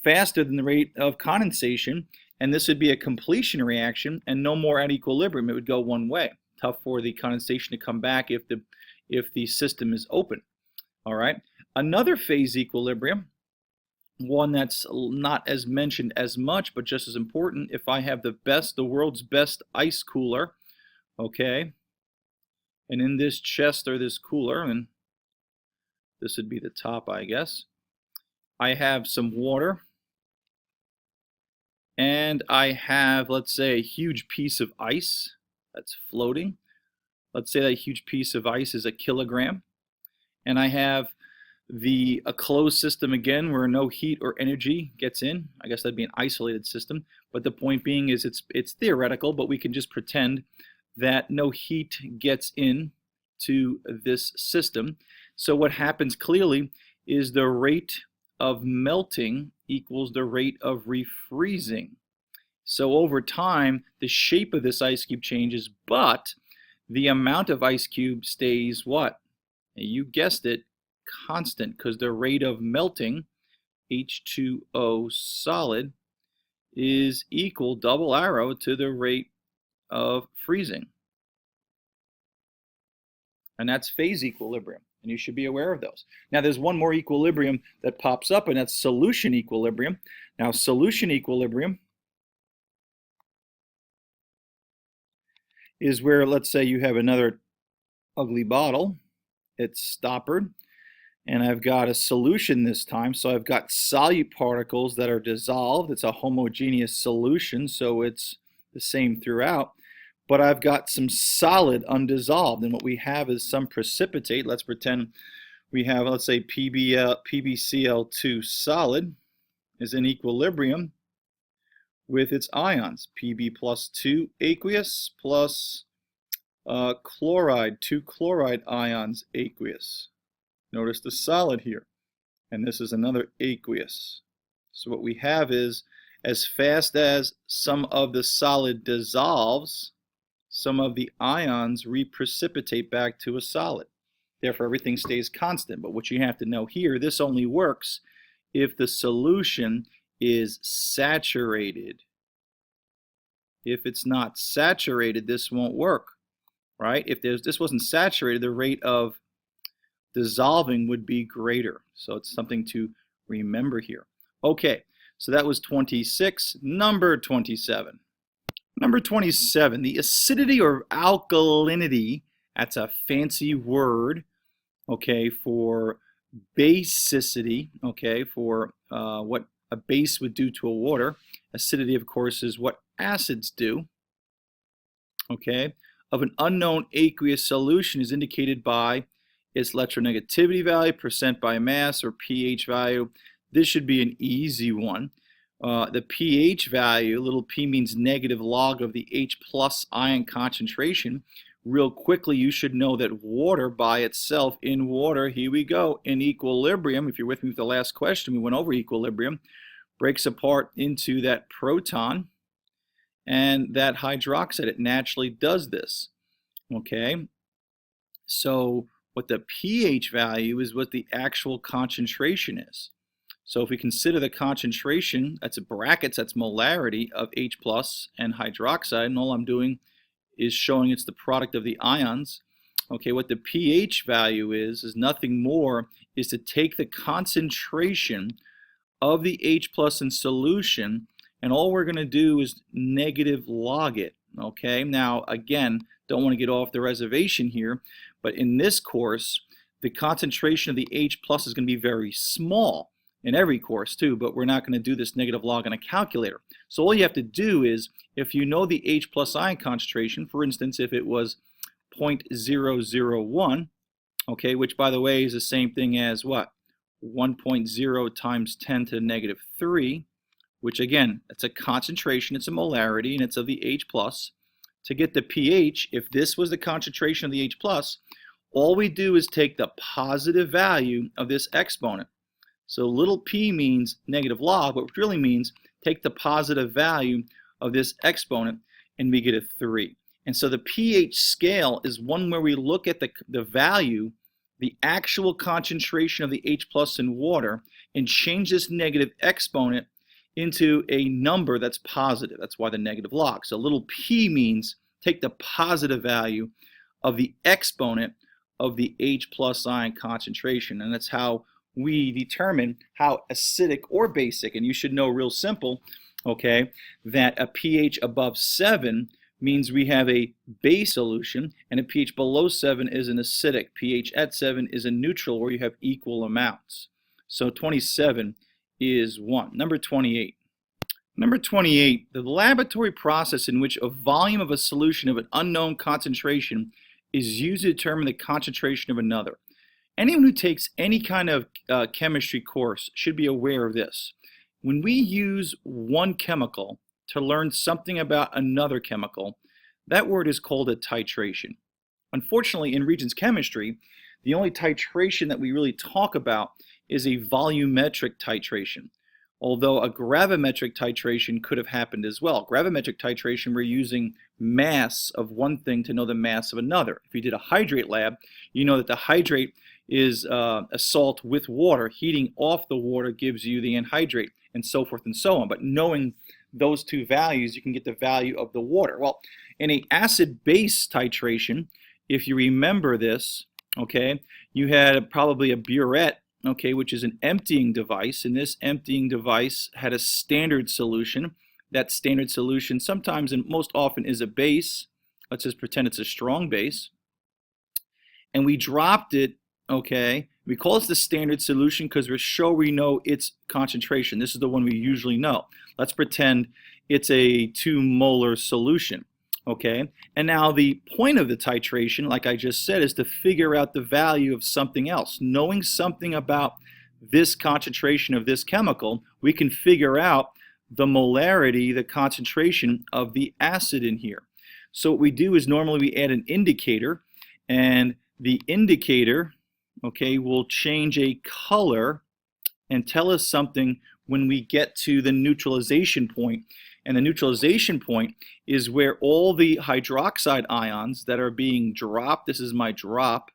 faster than the rate of condensation, and this would be a completion reaction and no more at equilibrium. It would go one way. Tough for the condensation to come back if the system is open. All right. Another phase equilibrium, one that's not as mentioned as much, but just as important. If I have the world's best ice cooler, okay, And in this chest or this cooler, and this would be the top, I guess, I have some water, and I have, let's say, a huge piece of ice that's floating. Let's say that huge piece of ice is a kilogram. And I have a closed system again where no heat or energy gets in. I guess that'd be an isolated system. But the point being is it's theoretical, but we can just pretend that no heat gets in to this system. So what happens clearly is the rate of melting equals the rate of refreezing. So over time, the shape of this ice cube changes, but the amount of ice cube stays what? You guessed it, constant, because the rate of melting, H2O solid, is equal, double arrow, to the rate of freezing. And that's phase equilibrium, and you should be aware of those. Now there's one more equilibrium that pops up, and that's solution equilibrium. Now solution equilibrium is where, let's say you have another ugly bottle, it's stoppered, and I've got a solution this time, so I've got solute particles that are dissolved. It's a homogeneous solution, so it's the same throughout. But I've got some solid undissolved, and what we have is some precipitate. Let's pretend we have, let's say, PbCl2 solid is in equilibrium with its ions, Pb plus 2 aqueous plus chloride, 2 chloride ions aqueous. Notice the solid here, and this is another aqueous. So what we have is, as fast as some of the solid dissolves, some of the ions reprecipitate back to a solid. Therefore, everything stays constant. But what you have to know here, this only works if the solution is saturated. If it's not saturated, this won't work, right? If this wasn't saturated, the rate of dissolving would be greater. So it's something to remember here. Okay, so that was 26. Number 27. Number 27, the acidity or alkalinity, that's a fancy word, okay, for basicity, okay, for what a base would do to a water. Acidity, of course, is what acids do, okay, of an unknown aqueous solution is indicated by its electronegativity value, percent by mass, or pH value. This should be an easy one. The pH value, little p means negative log of the H plus ion concentration. Real quickly, you should know that water by itself, in water, here we go, in equilibrium, if you're with me with the last question, we went over equilibrium, breaks apart into that proton and that hydroxide. It naturally does this, okay? So what the pH value is what the actual concentration is. So if we consider the concentration, that's brackets, that's molarity of H plus and hydroxide, and all I'm doing is showing it's the product of the ions. Okay, what the pH value is nothing more is to take the concentration of the H plus in solution, and all we're going to do is negative log it. Okay, now again, don't want to get off the reservation here, but in this course, the concentration of the H plus is going to be very small. In every course too, but we're not going to do this negative log on a calculator. So all you have to do is, if you know the H plus ion concentration, for instance, if it was 0.001, okay, which by the way is the same thing as what? 1.0 times 10 to the negative 3, which again, it's a concentration, it's a molarity, and it's of the H plus. To get the pH, if this was the concentration of the H plus, all we do is take the positive value of this exponent. So little p means negative log, but it really means take the positive value of this exponent and we get a 3. And so the pH scale is one where we look at the value, the actual concentration of the H plus in water, and change this negative exponent into a number that's positive. That's why the negative log. So little p means take the positive value of the exponent of the H plus ion concentration. And that's how we determine how acidic or basic, and you should know real simple, okay, that a pH above 7 means we have a base solution, and a pH below 7 is an acidic. pH at 7 is a neutral where you have equal amounts. So 27 is 1. Number 28. Number 28, the laboratory process in which a volume of a solution of an unknown concentration is used to determine the concentration of another. Anyone who takes any kind of chemistry course should be aware of this. When we use one chemical to learn something about another chemical, that word is called a titration. Unfortunately, in Regents chemistry, the only titration that we really talk about is a volumetric titration, although a gravimetric titration could have happened as well. Gravimetric titration, we're using mass of one thing to know the mass of another. If you did a hydrate lab, you know that the hydrate is a salt with water. Heating off the water gives you the anhydrate, and so forth and so on. But knowing those two values, you can get the value of the water. Well, in a acid-base titration, if you remember this, okay, you had probably a burette, okay, which is an emptying device, and this emptying device had a standard solution. That standard solution sometimes and most often is a base. Let's just pretend it's a strong base. And we dropped it, okay, we call this the standard solution because we know its concentration. This is the one we usually know. Let's pretend it's a 2 molar solution, okay? And now the point of the titration, like I just said, is to figure out the value of something else. Knowing something about this concentration of this chemical, we can figure out the molarity, the concentration of the acid in here. So what we do is normally we add an indicator, and the indicator, okay, will change a color and tell us something when we get to the neutralization point. And the neutralization point is where all the hydroxide ions that are being dropped, this is my drop,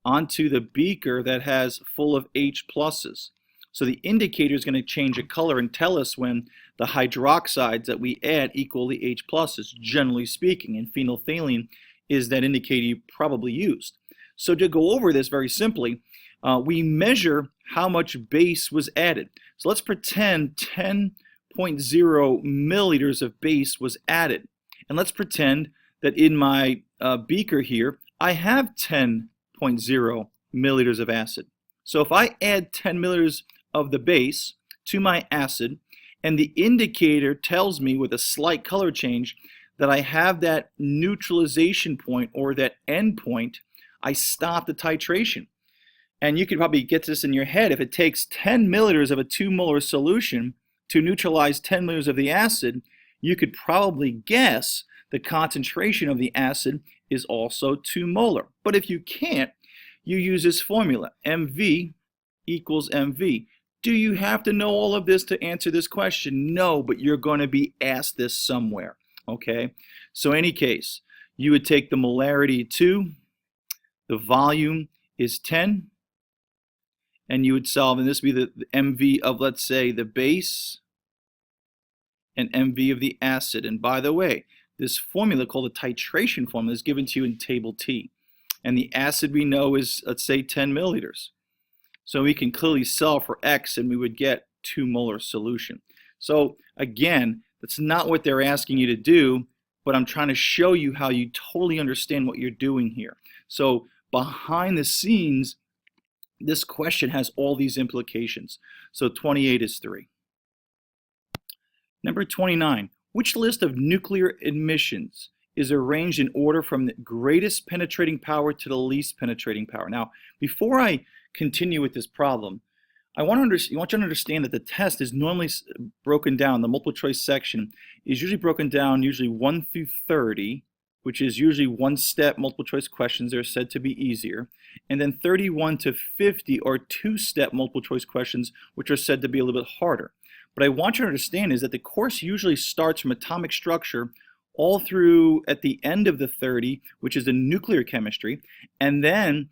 onto the beaker that has full of H pluses. So the indicator is going to change a color and tell us when the hydroxides that we add equal the H pluses, generally speaking. And phenolphthalein is that indicator you probably used. So to go over this very simply, we measure how much base was added. So let's pretend 10.0 milliliters of base was added. And let's pretend that in my beaker here, I have 10.0 milliliters of acid. So if I add 10 milliliters of the base to my acid, and the indicator tells me with a slight color change that I have that neutralization point or that end point, I stop the titration. And you can probably get this in your head. If it takes 10 milliliters of a 2 molar solution to neutralize 10 milliliters of the acid, you could probably guess the concentration of the acid is also 2 molar. But if you can't, you use this formula, MV equals MV. Do you have to know all of this to answer this question? No, but you're going to be asked this somewhere, okay? So in any case, you would take the molarity 2, the volume is 10, and you would solve, and this would be the MV of, let's say, the base and MV of the acid. And by the way, this formula called the titration formula is given to you in table T. And the acid we know is, let's say, 10 milliliters. So we can clearly solve for X and we would get 2 molar solution. So again, that's not what they're asking you to do, but I'm trying to show you how you totally understand what you're doing here. So behind the scenes, this question has all these implications. So 28 is 3. Number 29, which list of nuclear emissions is arranged in order from the greatest penetrating power to the least penetrating power? Now, before I continue with this problem, I want you to understand that the test is normally broken down. The multiple choice section is usually broken down 1 through 30, which is usually one-step multiple choice questions. They're said to be easier. And then 31 to 50 are two-step multiple choice questions, which are said to be a little bit harder. But I want you to understand is that the course usually starts from atomic structure all through at the end of the 30, which is the nuclear chemistry, and then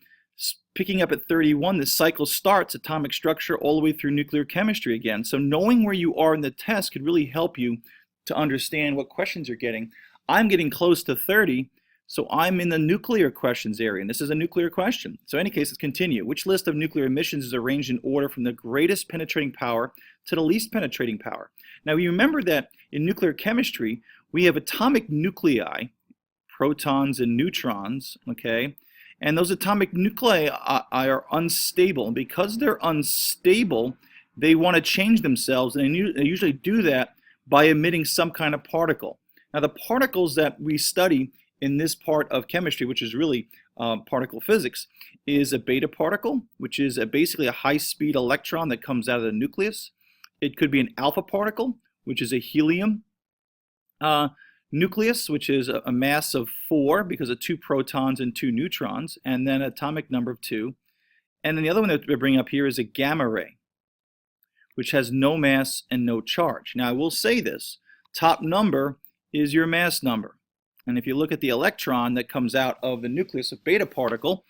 picking up at 31, the cycle starts atomic structure all the way through nuclear chemistry again. So knowing where you are in the test could really help you to understand what questions you're getting. I'm getting close to 30, so I'm in the nuclear questions area, and this is a nuclear question. So in any case, let's continue. Which list of nuclear emissions is arranged in order from the greatest penetrating power to the least penetrating power? Now you remember that in nuclear chemistry, we have atomic nuclei, protons and neutrons, okay? And those atomic nuclei are unstable. And because they're unstable, they want to change themselves, and they usually do that by emitting some kind of particle. Now, the particles that we study in this part of chemistry, which is really particle physics, is a beta particle, which is basically a high-speed electron that comes out of the nucleus. It could be an alpha particle, which is a helium nucleus, which is a mass of 4 because of 2 protons and 2 neutrons, and then atomic number of 2. And then the other one that we're bringing up here is a gamma ray, which has no mass and no charge. Now, I will say this. Top number is your mass number. And if you look at the electron that comes out of the nucleus of beta particle,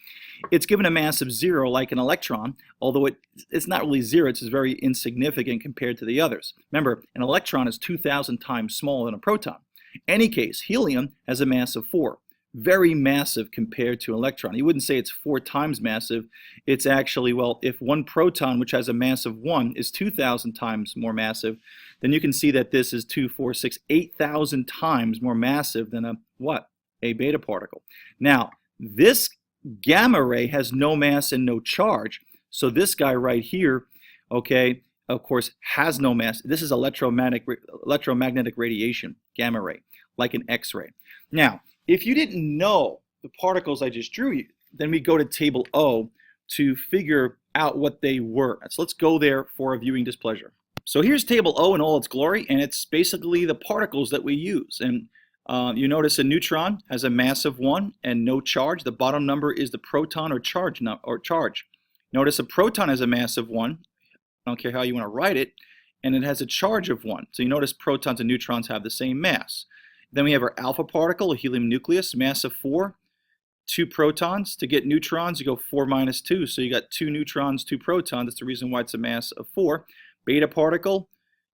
it's given a mass of 0 like an electron, although it's not really 0, it's very insignificant compared to the others. Remember, an electron is 2,000 times smaller than a proton. In any case, helium has a mass of 4. Very massive compared to an electron. You wouldn't say it's 4 times massive. It's actually, well, if one proton, which has a mass of 1, is 2,000 times more massive, then you can see that this is 2, 4, 6, 8,000 times more massive than a beta particle. Now, this gamma ray has no mass and no charge. So this guy right here, okay, of course, has no mass. This is electromagnetic radiation, gamma ray, like an X-ray. Now, if you didn't know the particles I just drew you, then we go to table O to figure out what they were. So let's go there for a viewing displeasure. So here's table O in all its glory, and it's basically the particles that we use. And you notice a neutron has a mass of 1 and no charge. The bottom number is the proton or charge. Notice a proton has a mass of 1. I don't care how you want to write it, and it has a charge of 1. So you notice protons and neutrons have the same mass. Then we have our alpha particle, a helium nucleus, mass of 4, 2 protons. To get neutrons, you go 4 minus 2. So you got 2 neutrons, 2 protons. That's the reason why it's a mass of 4. Beta particle,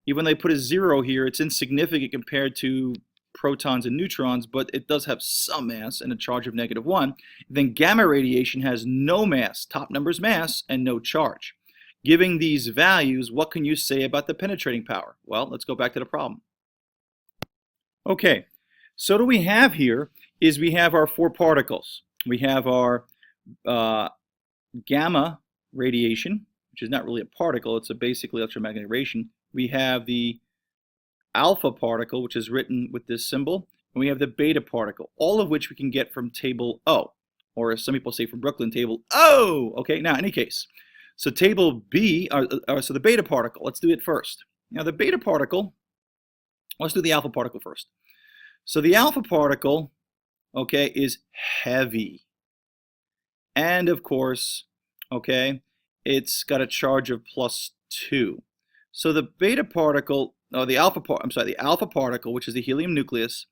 even though they put a 0 here, it's insignificant compared to protons and neutrons, but it does have some mass and a charge of -1. Then gamma radiation has no mass, top number's mass, and no charge. Giving these values, what can you say about the penetrating power? Well, let's go back to the problem. Okay, so what we have here is we have our 4 particles. We have our gamma radiation, which is not really a particle, it's basically electromagnetic radiation. We have the alpha particle, which is written with this symbol, and we have the beta particle, all of which we can get from table O, or as some people say from Brooklyn, table O. Okay, now in any case, so table B, so the beta particle, let's do it first. Now the beta particle, let's do the alpha particle first. So the alpha particle, okay, is heavy. And of course, okay, it's got a charge of +2. So the beta particle, the alpha particle, which is the helium nucleus,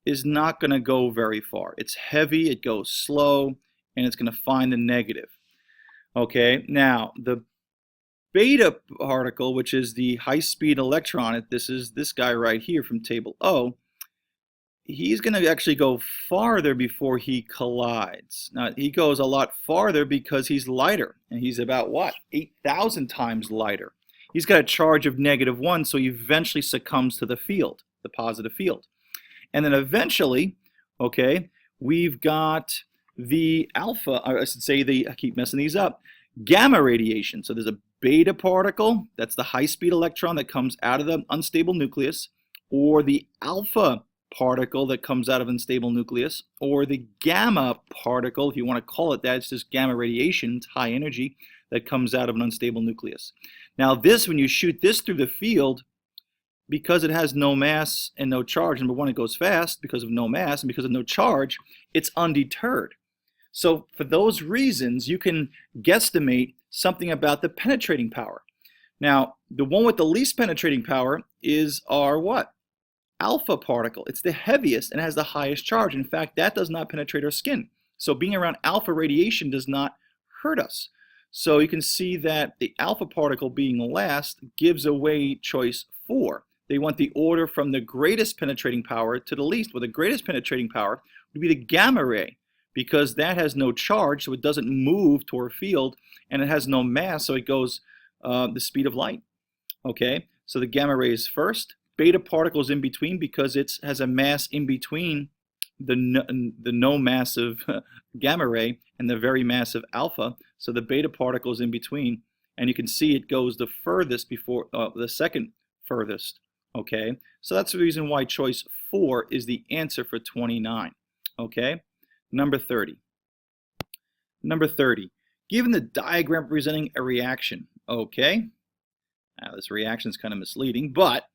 is not going to go very far. It's heavy, it goes slow, and it's going to find the negative. Okay, now the beta particle, which is the high-speed electron, this is this guy right here from table O, he's going to actually go farther before he collides. Now, he goes a lot farther because he's lighter, and he's about, 8,000 times lighter. He's got a charge of -1, so he eventually succumbs to the field, the positive field. And then eventually, okay, we've got the alpha, I should say I keep messing these up, gamma radiation. So there's a beta particle, that's the high-speed electron that comes out of the unstable nucleus, or the alpha particle that comes out of unstable nucleus, or the gamma particle, if you want to call it that, it's just gamma radiation, it's high energy, that comes out of an unstable nucleus. Now this, when you shoot this through the field, because it has no mass and no charge, number one, it goes fast because of no mass, and because of no charge, it's undeterred. So for those reasons, you can guesstimate something about the penetrating power. Now, the one with the least penetrating power is our what? Alpha particle. It's the heaviest and has the highest charge. In fact, that does not penetrate our skin. So being around alpha radiation does not hurt us. So you can see that the alpha particle being last gives away choice 4. They want the order from the greatest penetrating power to the least. Well, the greatest penetrating power would be the gamma ray, because that has no charge, so it doesn't move toward a field, and it has no mass, so it goes the speed of light. Okay, so the gamma ray is first, beta particles in between because it has a mass in between the no massive gamma ray and the very massive alpha. So the beta particles in between, and you can see it goes the furthest before the second furthest. Okay, so that's the reason why choice 4 is the answer for 29. Okay, number 30. Number 30. Given the diagram representing a reaction. Okay, now this reaction is kind of misleading, but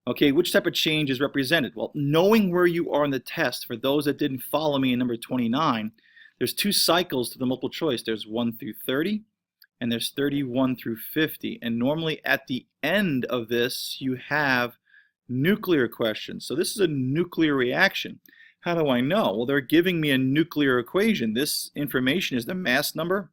okay, which type of change is represented? Well, knowing where you are in the test, for those that didn't follow me in number 29, there's 2 cycles to the multiple choice. There's 1 through 30, and there's 31 through 50. And normally at the end of this, you have nuclear questions. So this is a nuclear reaction. How do I know? Well, they're giving me a nuclear equation. This information is the mass number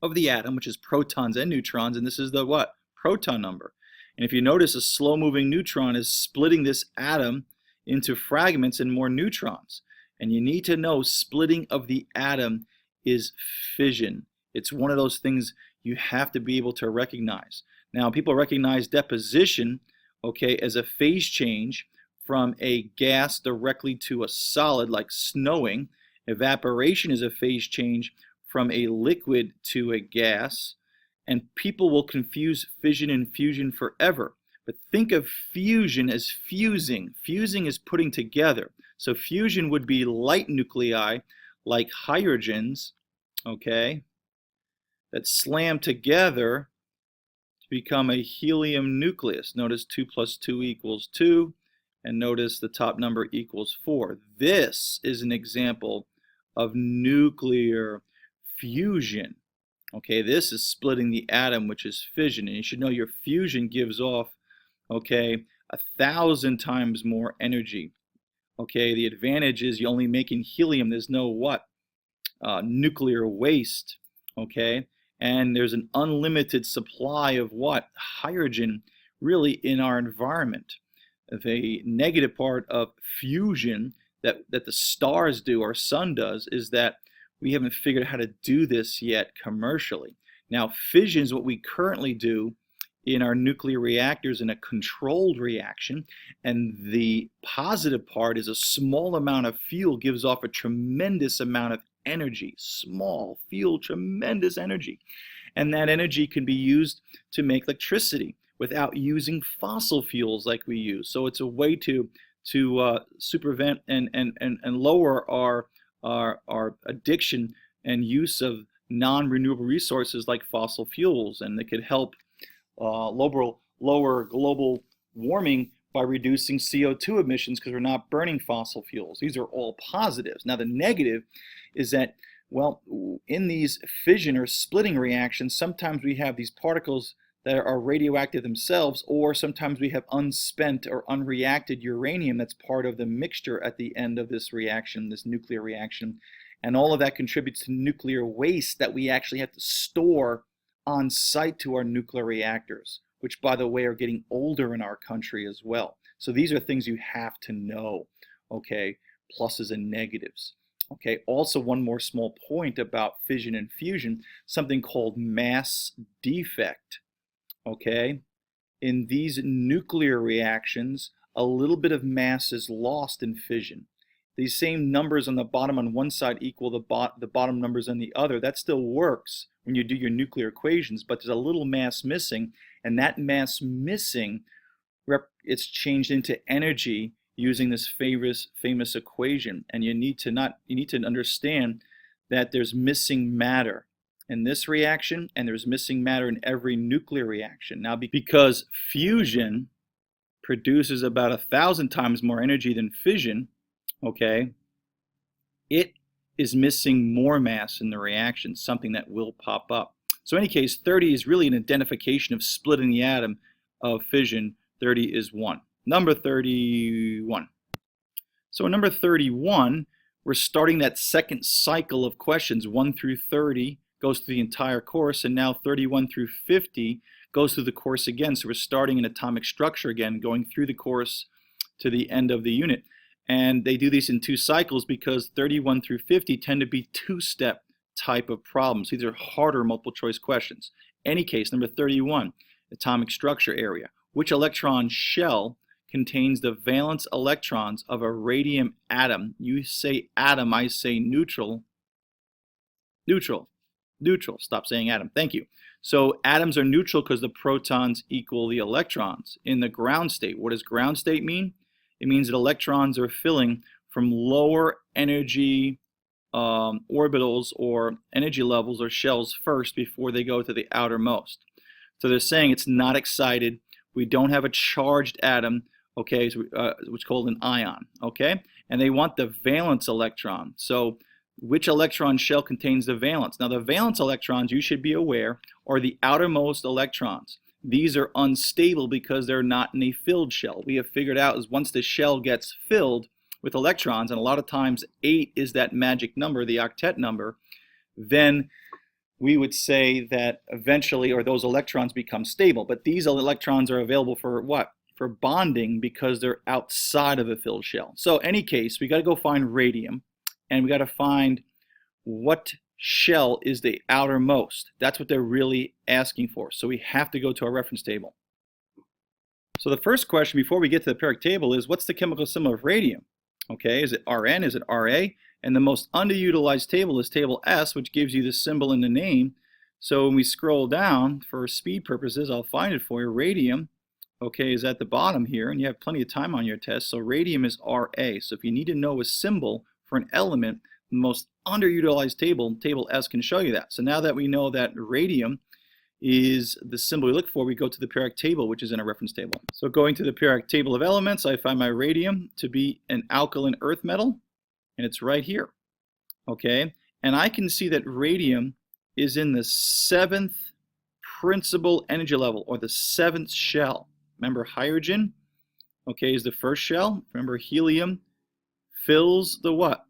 of the atom, which is protons and neutrons, and this is the what? Proton number. And if you notice, a slow-moving neutron is splitting this atom into fragments and more neutrons. And you need to know splitting of the atom is fission. It's one of those things you have to be able to recognize. Now, people recognize deposition, okay, as a phase change from a gas directly to a solid, like snowing. Evaporation is a phase change from a liquid to a gas. And people will confuse fission and fusion forever. But think of fusion as fusing. Fusing is putting together. So fusion would be light nuclei, like hydrogens, okay, that slam together to become a helium nucleus. Notice 2 plus 2 equals 2, and notice the top number equals 4. This is an example of nuclear fusion. Okay, this is splitting the atom, which is fission. And you should know your fusion gives off, okay, 1,000 times more energy. Okay, the advantage is you're only making helium. There's no what? Nuclear waste. Okay, and there's an unlimited supply of what? Hydrogen, really, in our environment. The negative part of fusion that the stars do, our sun does, is that we haven't figured out how to do this yet commercially. Now, fission is what we currently do in our nuclear reactors in a controlled reaction, and the positive part is a small amount of fuel gives off a tremendous amount of energy. Small fuel, tremendous energy. And that energy can be used to make electricity without using fossil fuels like we use. So it's a way to supervent and lower our addiction and use of non-renewable resources like fossil fuels, and it could help lower global warming by reducing CO2 emissions because we're not burning fossil fuels. These are all positives. Now the negative is that, well, in these fission or splitting reactions, sometimes we have these particles that are radioactive themselves, or sometimes we have unspent or unreacted uranium that's part of the mixture at the end of this reaction, this nuclear reaction. And all of that contributes to nuclear waste that we actually have to store on site to our nuclear reactors, which, by the way, are getting older in our country as well. So these are things you have to know, okay, pluses and negatives. Okay, also one more small point about fission and fusion, something called mass defect. Okay, in these nuclear reactions, a little bit of mass is lost in fission. These same numbers on the bottom on one side equal the bottom numbers on the other. That still works when you do your nuclear equations, but there's a little mass missing, and that mass missing, it's changed into energy using this famous equation. And you need to understand that there's missing matter in this reaction, and there's missing matter in every nuclear reaction. Now, because fusion produces about 1,000 times more energy than fission, okay, it is missing more mass in the reaction, something that will pop up. So in any case, 30 is really an identification of splitting the atom of fission. 30 is 1. Number 31. So in number 31, we're starting that second cycle of questions. 1 through 30 goes through the entire course, and now 31 through 50 goes through the course again. So we're starting in atomic structure again, going through the course to the end of the unit. And they do these in 2 cycles because 31 through 50 tend to be 2-step type of problems. These are harder multiple choice questions. Any case, number 31, atomic structure area. Which electron shell contains the valence electrons of a radium atom. You say atom, I say neutral. Neutral. Neutral. Stop saying atom. Thank you. So atoms are neutral because the protons equal the electrons. In the ground state, what does ground state mean? It means that electrons are filling from lower energy orbitals or energy levels or shells first before they go to the outermost. So they're saying it's not excited. We don't have a charged atom, okay, which is called an ion, okay? And they want the valence electron. So which electron shell contains the valence? Now the valence electrons, you should be aware, are the outermost electrons. These are unstable because they're not in a filled shell. We have figured out is once the shell gets filled with electrons, and a lot of times 8 is that magic number, the octet number, then we would say that eventually, or those electrons become stable. But these electrons are available for what? For bonding because they're outside of a filled shell. So in any case, we got to go find radium, and we got to find what shell is the outermost. That's what they're really asking for. So we have to go to our reference table. So the first question before we get to the periodic table is, what's the chemical symbol of radium? Okay, is it Rn? Is it Ra? And the most underutilized table is table S, which gives you the symbol in the name. So when we scroll down, for speed purposes, I'll find it for you. Radium, okay, is at the bottom here, and you have plenty of time on your test. So radium is Ra. So if you need to know a symbol for an element, the most underutilized table, table S, can show you that. So now that we know that radium is the symbol we look for, we go to the periodic table, which is in a reference table. So going to the periodic table of elements, I find my radium to be an alkaline earth metal, and it's right here, okay? And I can see that radium is in the 7th principal energy level, or the 7th shell. Remember, hydrogen, okay, is the first shell. Remember, helium fills the what?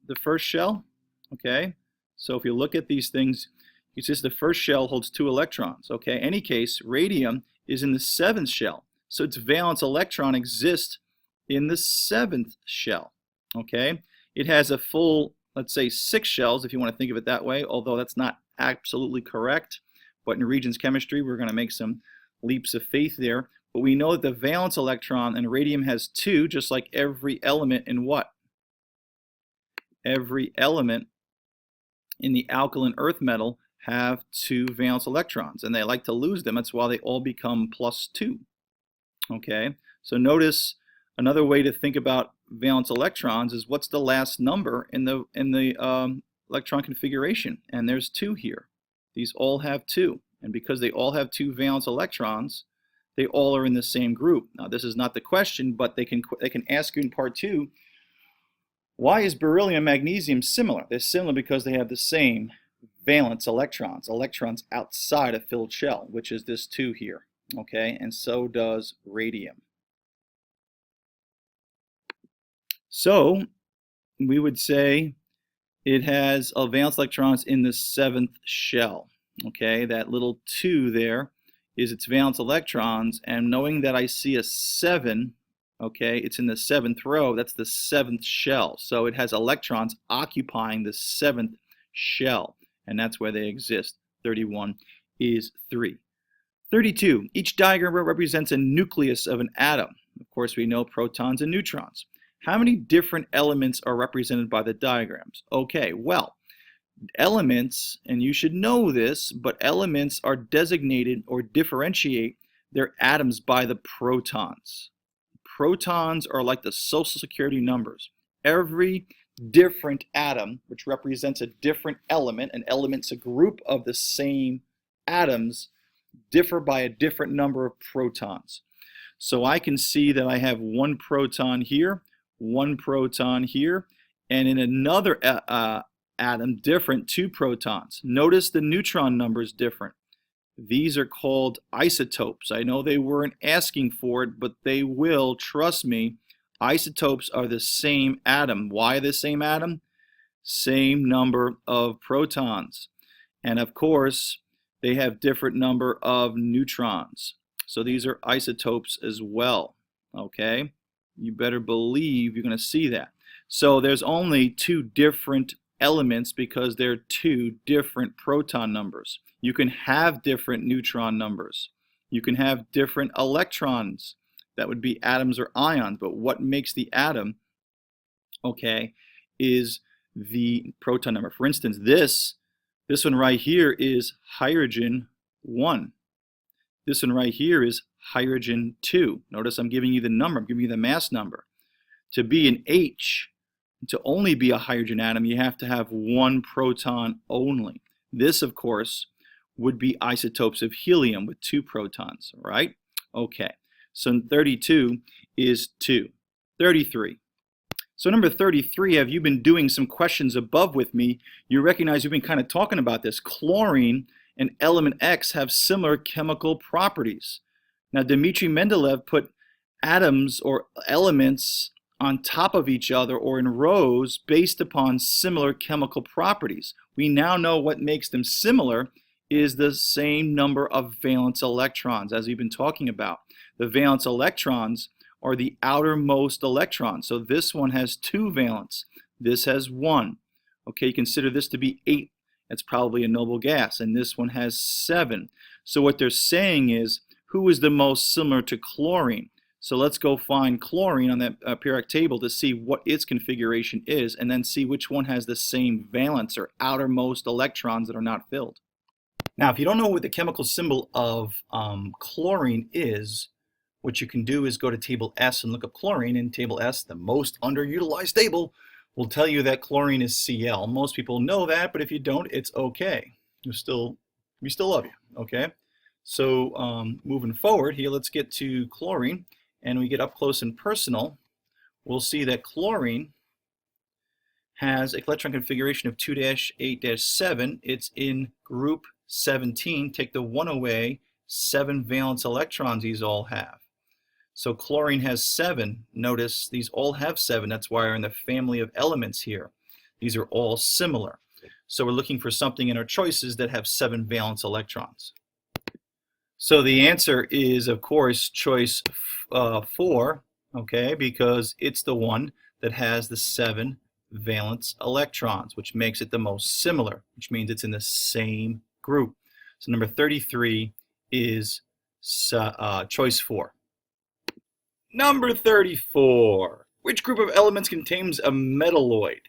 The first shell, okay? So if you look at these things, it's just the first shell holds 2 electrons, okay? In any case, radium is in the 7th shell. So its valence electron exists in the 7th shell, okay? It has a full, let's say, 6 shells, if you want to think of it that way, although that's not absolutely correct. But in Regents chemistry, we're going to make some leaps of faith there. But we know that the valence electron in radium has 2, just like every element in what? Every element in the alkaline earth metal have 2 valence electrons, and they like to lose them. That's why they all become +2. Okay, so notice another way to think about valence electrons is what's the last number in the electron configuration, and there's 2 here. These all have 2, and because they all have 2 valence electrons, they all are in the same group. Now this is not the question, but they can ask you in part 2, why is beryllium and magnesium similar? They're similar because they have the same valence electrons, electrons outside a filled shell, which is this 2 here, okay? And so does radium. So we would say it has valence electrons in the 7th shell, okay? That little 2 there is its valence electrons, and knowing that I see a 7, okay, it's in the 7th row, that's the 7th shell. So it has electrons occupying the 7th shell, and that's where they exist. 31 is 3. 32, each diagram represents a nucleus of an atom. Of course, we know protons and neutrons. How many different elements are represented by the diagrams? Okay, well, elements, and you should know this, but elements are designated or differentiate their atoms by the protons. Protons are like the social security numbers. Every different atom, which represents a different element, an element's a group of the same atoms, differ by a different number of protons. So I can see that I have 1 proton here, 1 proton here, and in another atom, different 2 protons. Notice the neutron number is different. These are called isotopes. I know they weren't asking for it, but they will, trust me. Isotopes are the same atom. Why the same atom? Same number of protons. And of course, they have different number of neutrons. So these are isotopes as well, okay? You better believe you're going to see that. So there's only 2 different elements because they're 2 different proton numbers. You can have different neutron numbers. You can have different electrons That would be atoms or ions. But what makes the atom, okay, is the proton number. For instance, this one right here is hydrogen 1. This one right here is hydrogen 2. Notice I'm giving you the number. I'm giving you the mass number. To be an H, to only be a hydrogen atom, you have to have one proton only. This, of course, would be isotopes of helium with 2 protons, right? Okay, so 32 is 2. 33. So number 33, have you been doing some questions above with me? You recognize we've been kind of talking about this. Chlorine and element X have similar chemical properties. Now, Dmitry Mendeleev put atoms or elements on top of each other or in rows based upon similar chemical properties. We now know what makes them similar is the same number of valence electrons, as we've been talking about. The valence electrons are the outermost electrons. So this one has 2 valence. This has 1. Okay, consider this to be 8. That's probably a noble gas. And this one has 7. So what they're saying is, who is the most similar to chlorine? So let's go find chlorine on that periodic table to see what its configuration is, and then see which one has the same valence or outermost electrons that are not filled. Now, if you don't know what the chemical symbol of chlorine is, what you can do is go to table S and look up chlorine. In table S, the most underutilized table, will tell you that chlorine is Cl. Most people know that, but if you don't, it's okay. We still love you, okay? So moving forward here, let's get to chlorine, and we get up close and personal. We'll see that chlorine has an electron configuration of 2-8-7. It's in group 17. Take the 1 away, 7 valence electrons these all have. So chlorine has 7. Notice these all have 7. That's why we're in the family of elements here. These are all similar. So we're looking for something in our choices that have 7 valence electrons. So the answer is, of course, choice 4, okay, because it's the one that has the 7 valence electrons, which makes it the most similar, which means it's in the same group. So number 33 is choice 4. Number 34. Which group of elements contains a metalloid?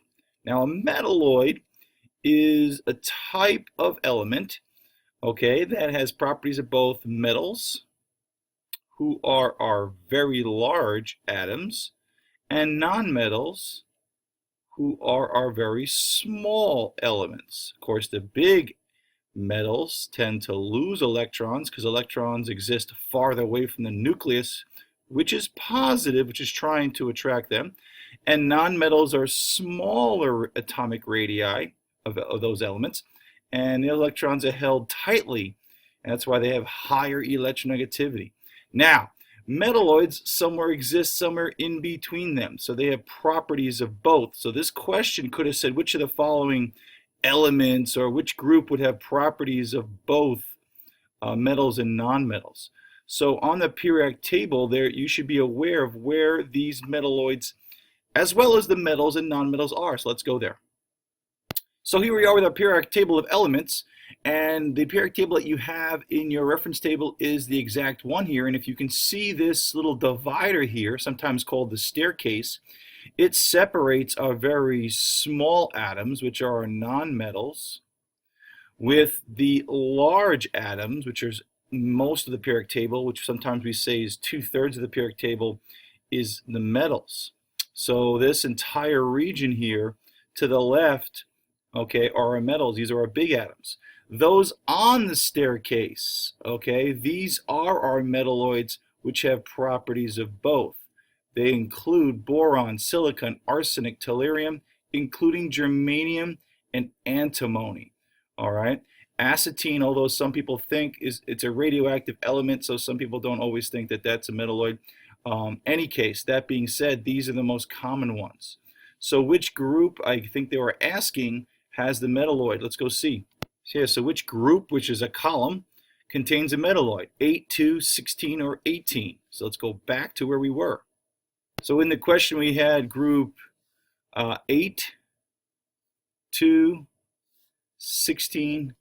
Now, a metalloid is a type of element, okay, that has properties of both metals, who are our very large atoms, and nonmetals, who are our very small elements. Of course, the big metals tend to lose electrons because electrons exist farther away from the nucleus, which is positive, which is trying to attract them. And nonmetals are smaller atomic radii of those elements, and the electrons are held tightly, and that's why they have higher electronegativity. Now, metalloids exist somewhere in between them, so they have properties of both. So this question could have said, which of the following elements or which group would have properties of both metals and nonmetals? So on the periodic table there, you should be aware of where these metalloids, as well as the metals and nonmetals, are. So let's go there. So here we are with our periodic table of elements, and the periodic table that you have in your reference table is the exact one here. And if you can see this little divider here, sometimes called the staircase, it separates our very small atoms, which are our nonmetals, with the large atoms, which are most of the periodic table, which sometimes we say is 2/3 of the periodic table, is the metals. So this entire region here to the left, okay, are our metals. These are our big atoms. Those on the staircase, okay, these are our metalloids, which have properties of both. They include boron, silicon, arsenic, tellurium, including germanium and antimony. All right. Acetine, although some people think it's a radioactive element, so some people don't always think that that's a metalloid. Any case, that being said, these are the most common ones. So which group, I think they were asking, has the metalloid? Let's go see. Yeah, so which group, which is a column, contains a metalloid? 8, 2, 16, or 18? So let's go back to where we were. So in the question we had group 8, 2, 16,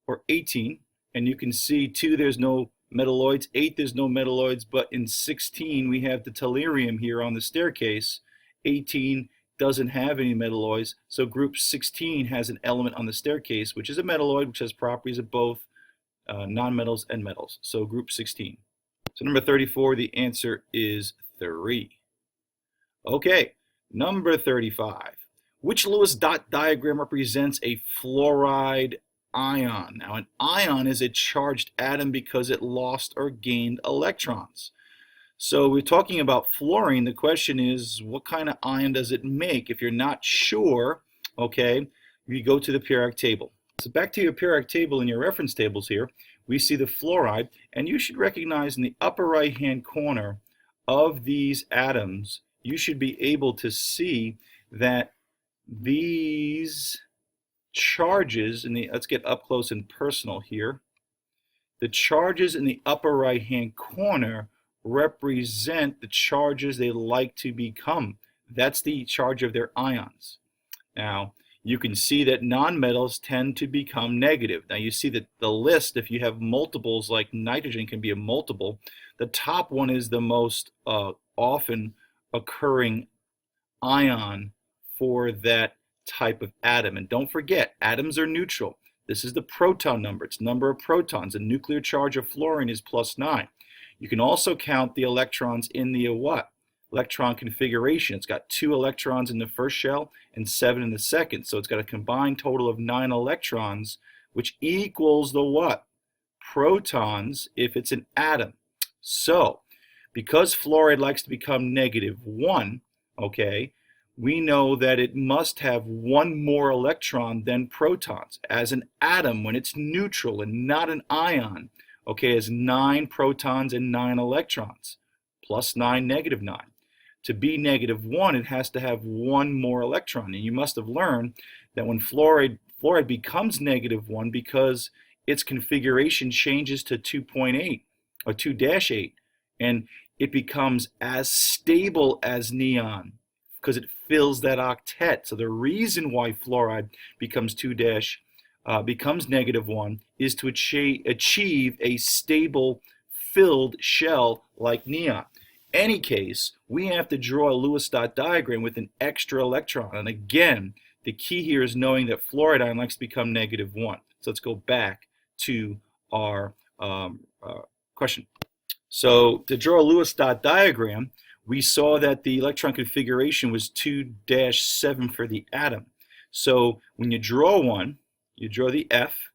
or 18, and you can see 2, there's no metalloids. 8, there's no metalloids, but in 16, we have the tellurium here on the staircase. 18 doesn't have any metalloids, so group 16 has an element on the staircase, which is a metalloid, which has properties of both nonmetals and metals. So group 16. So number 34, the answer is 3. Okay, number 35. Which Lewis dot diagram represents a fluoride ion? Now, an ion is a charged atom because it lost or gained electrons. So we're talking about fluorine. The question is, what kind of ion does it make? If you're not sure, okay, you go to the periodic table. So back to your periodic table in your reference tables here, we see the fluoride, and you should recognize in the upper right-hand corner of these atoms, you should be able to see that these charges, let's get up close and personal here, the charges in the upper right-hand corner represent the charges they like to become. That's the charge of their ions. Now, you can see that nonmetals tend to become negative. Now, you see that the list, if you have multiples like nitrogen can be a multiple, the top one is the most often occurring ion for that type of atom. And don't forget, atoms are neutral. This is the proton number. It's number of protons. The nuclear charge of fluorine is +9. You can also count the electrons in the electron configuration. It's got 2 electrons in the first shell and 7 in the second. So it's got a combined total of 9 electrons, which equals the what? Protons if it's an atom. So because fluoride likes to become -1, okay, we know that it must have 1 more electron than protons. As an atom, when it's neutral and not an ion, okay, has 9 protons and 9 electrons, +9, -9. To be -1, it has to have 1 more electron. And you must have learned that when fluoride becomes -1 because its configuration changes to 2.8 or 2-8, and it becomes as stable as neon because it fills that octet. So the reason why fluoride becomes becomes -1 is to achieve a stable filled shell like neon. Any case, we have to draw a Lewis dot diagram with an extra electron. And again, the key here is knowing that fluoride ion likes to become -1. So let's go back to our question. So to draw a Lewis dot diagram, we saw that the electron configuration was 2-7 for the atom. So when you draw one, you draw the F.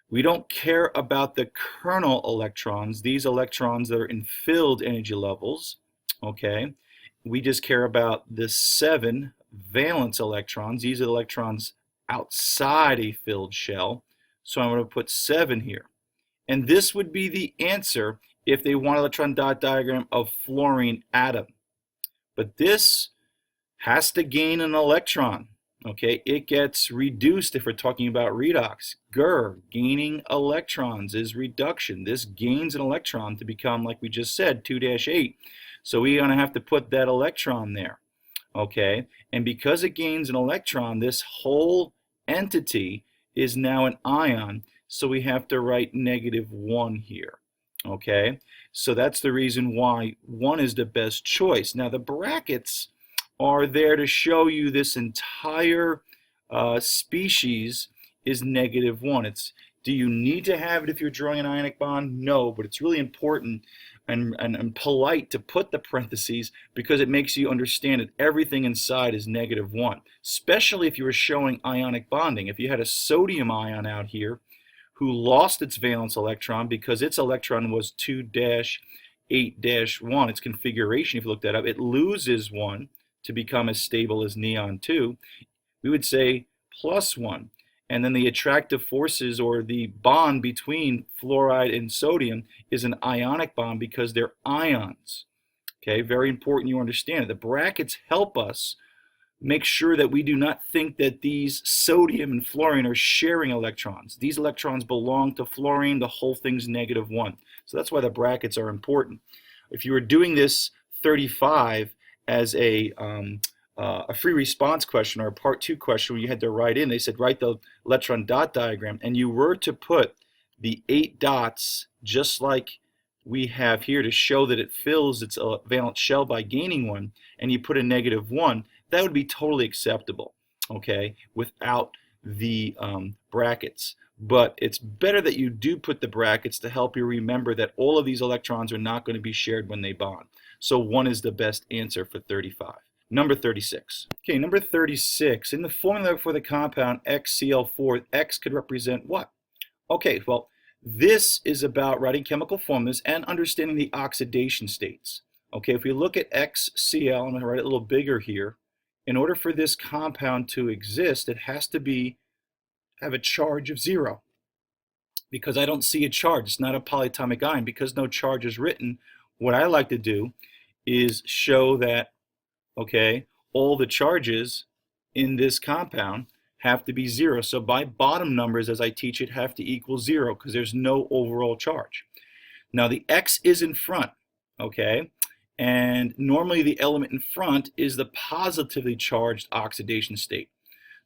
We don't care about the kernel electrons, these electrons that are in filled energy levels, okay? We just care about the 7 valence electrons. These are the electrons outside a filled shell. So I'm going to put 7 here. And this would be the answer if they want an electron dot diagram of fluorine atom. But this has to gain an electron. Okay, it gets reduced if we're talking about redox. Gaining electrons is reduction. This gains an electron to become, like we just said, 2-8. So we're going to have to put that electron there. Okay, and because it gains an electron, this whole entity is now an ion. So we have to write -1 here. Okay, so that's the reason why 1 is the best choice. Now the brackets are there to show you this entire species is -1. Do you need to have it if you're drawing an ionic bond? No, but it's really important and polite to put the parentheses because it makes you understand that everything inside is -1, especially if you were showing ionic bonding. If you had a sodium ion out here who lost its valence electron because its electron was 2-8-1, its configuration, if you look that up, it loses 1 to become as stable as neon 2, we would say +1. And then the attractive forces or the bond between fluoride and sodium is an ionic bond because they're ions. Okay, very important you understand it. The brackets help us make sure that we do not think that these sodium and fluorine are sharing electrons. These electrons belong to fluorine. The whole thing's -1. So that's why the brackets are important. If you were doing this 35 as a free response question or a part 2 question where you had to write in, they said write the electron dot diagram, and you were to put the 8 dots just like we have here to show that it fills its valence shell by gaining one, and you put a -1, that would be totally acceptable, okay, without the brackets. But it's better that you do put the brackets to help you remember that all of these electrons are not going to be shared when they bond. So 1 is the best answer for 35. Number 36. Okay, number 36. In the formula for the compound XCl4, X could represent what? Okay, well, this is about writing chemical formulas and understanding the oxidation states. Okay, if we look at XCl, I'm going to write it a little bigger here. In order for this compound to exist, it has to have a charge of 0. Because I don't see a charge, it's not a polyatomic ion. Because no charge is written, what I like to do is show that, okay, all the charges in this compound have to be 0. So by bottom numbers, as I teach it, have to equal 0 because there's no overall charge. Now the X is in front, okay? And normally the element in front is the positively charged oxidation state.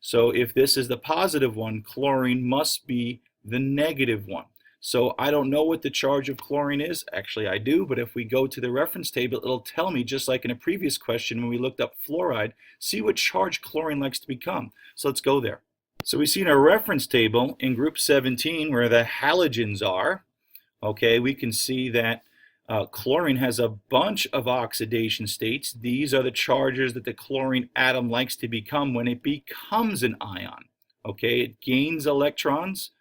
So if this is the positive one, chlorine must be the negative one. So I don't know what the charge of chlorine is. Actually, I do, but if we go to the reference table, it'll tell me, just like in a previous question when we looked up fluoride, see what charge chlorine likes to become. So let's go there. So we see in our reference table in group 17 where the halogens are, okay, we can see that chlorine has a bunch of oxidation states. These are the charges that the chlorine atom likes to become when it becomes an ion. Okay, it gains electrons,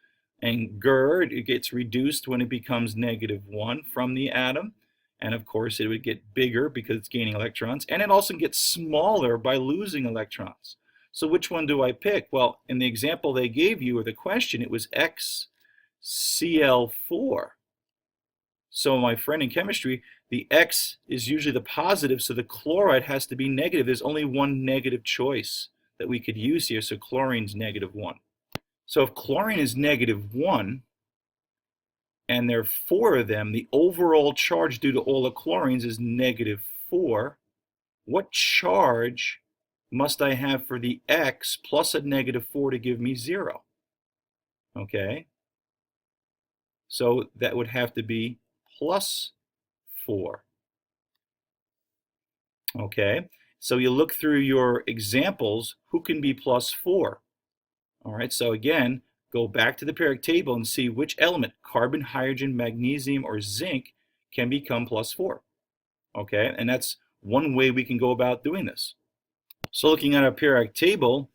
and GERD, it gets reduced when it becomes -1 from the atom. And of course, it would get bigger because it's gaining electrons. And it also gets smaller by losing electrons. So which one do I pick? Well, in the example they gave you, or the question, it was XCl4. So my friend in chemistry, the X is usually the positive, so the chloride has to be negative. There's only one negative choice that we could use here, so chlorine's -1. So if chlorine is -1, and there are 4 of them, the overall charge due to all the chlorines is -4. What charge must I have for the X plus a -4 to give me 0? Okay, so that would have to be +4. Okay, so you look through your examples, who can be +4? All right, so again, go back to the periodic table and see which element, carbon, hydrogen, magnesium, or zinc, can become +4. Okay, and that's one way we can go about doing this. So looking at our periodic table,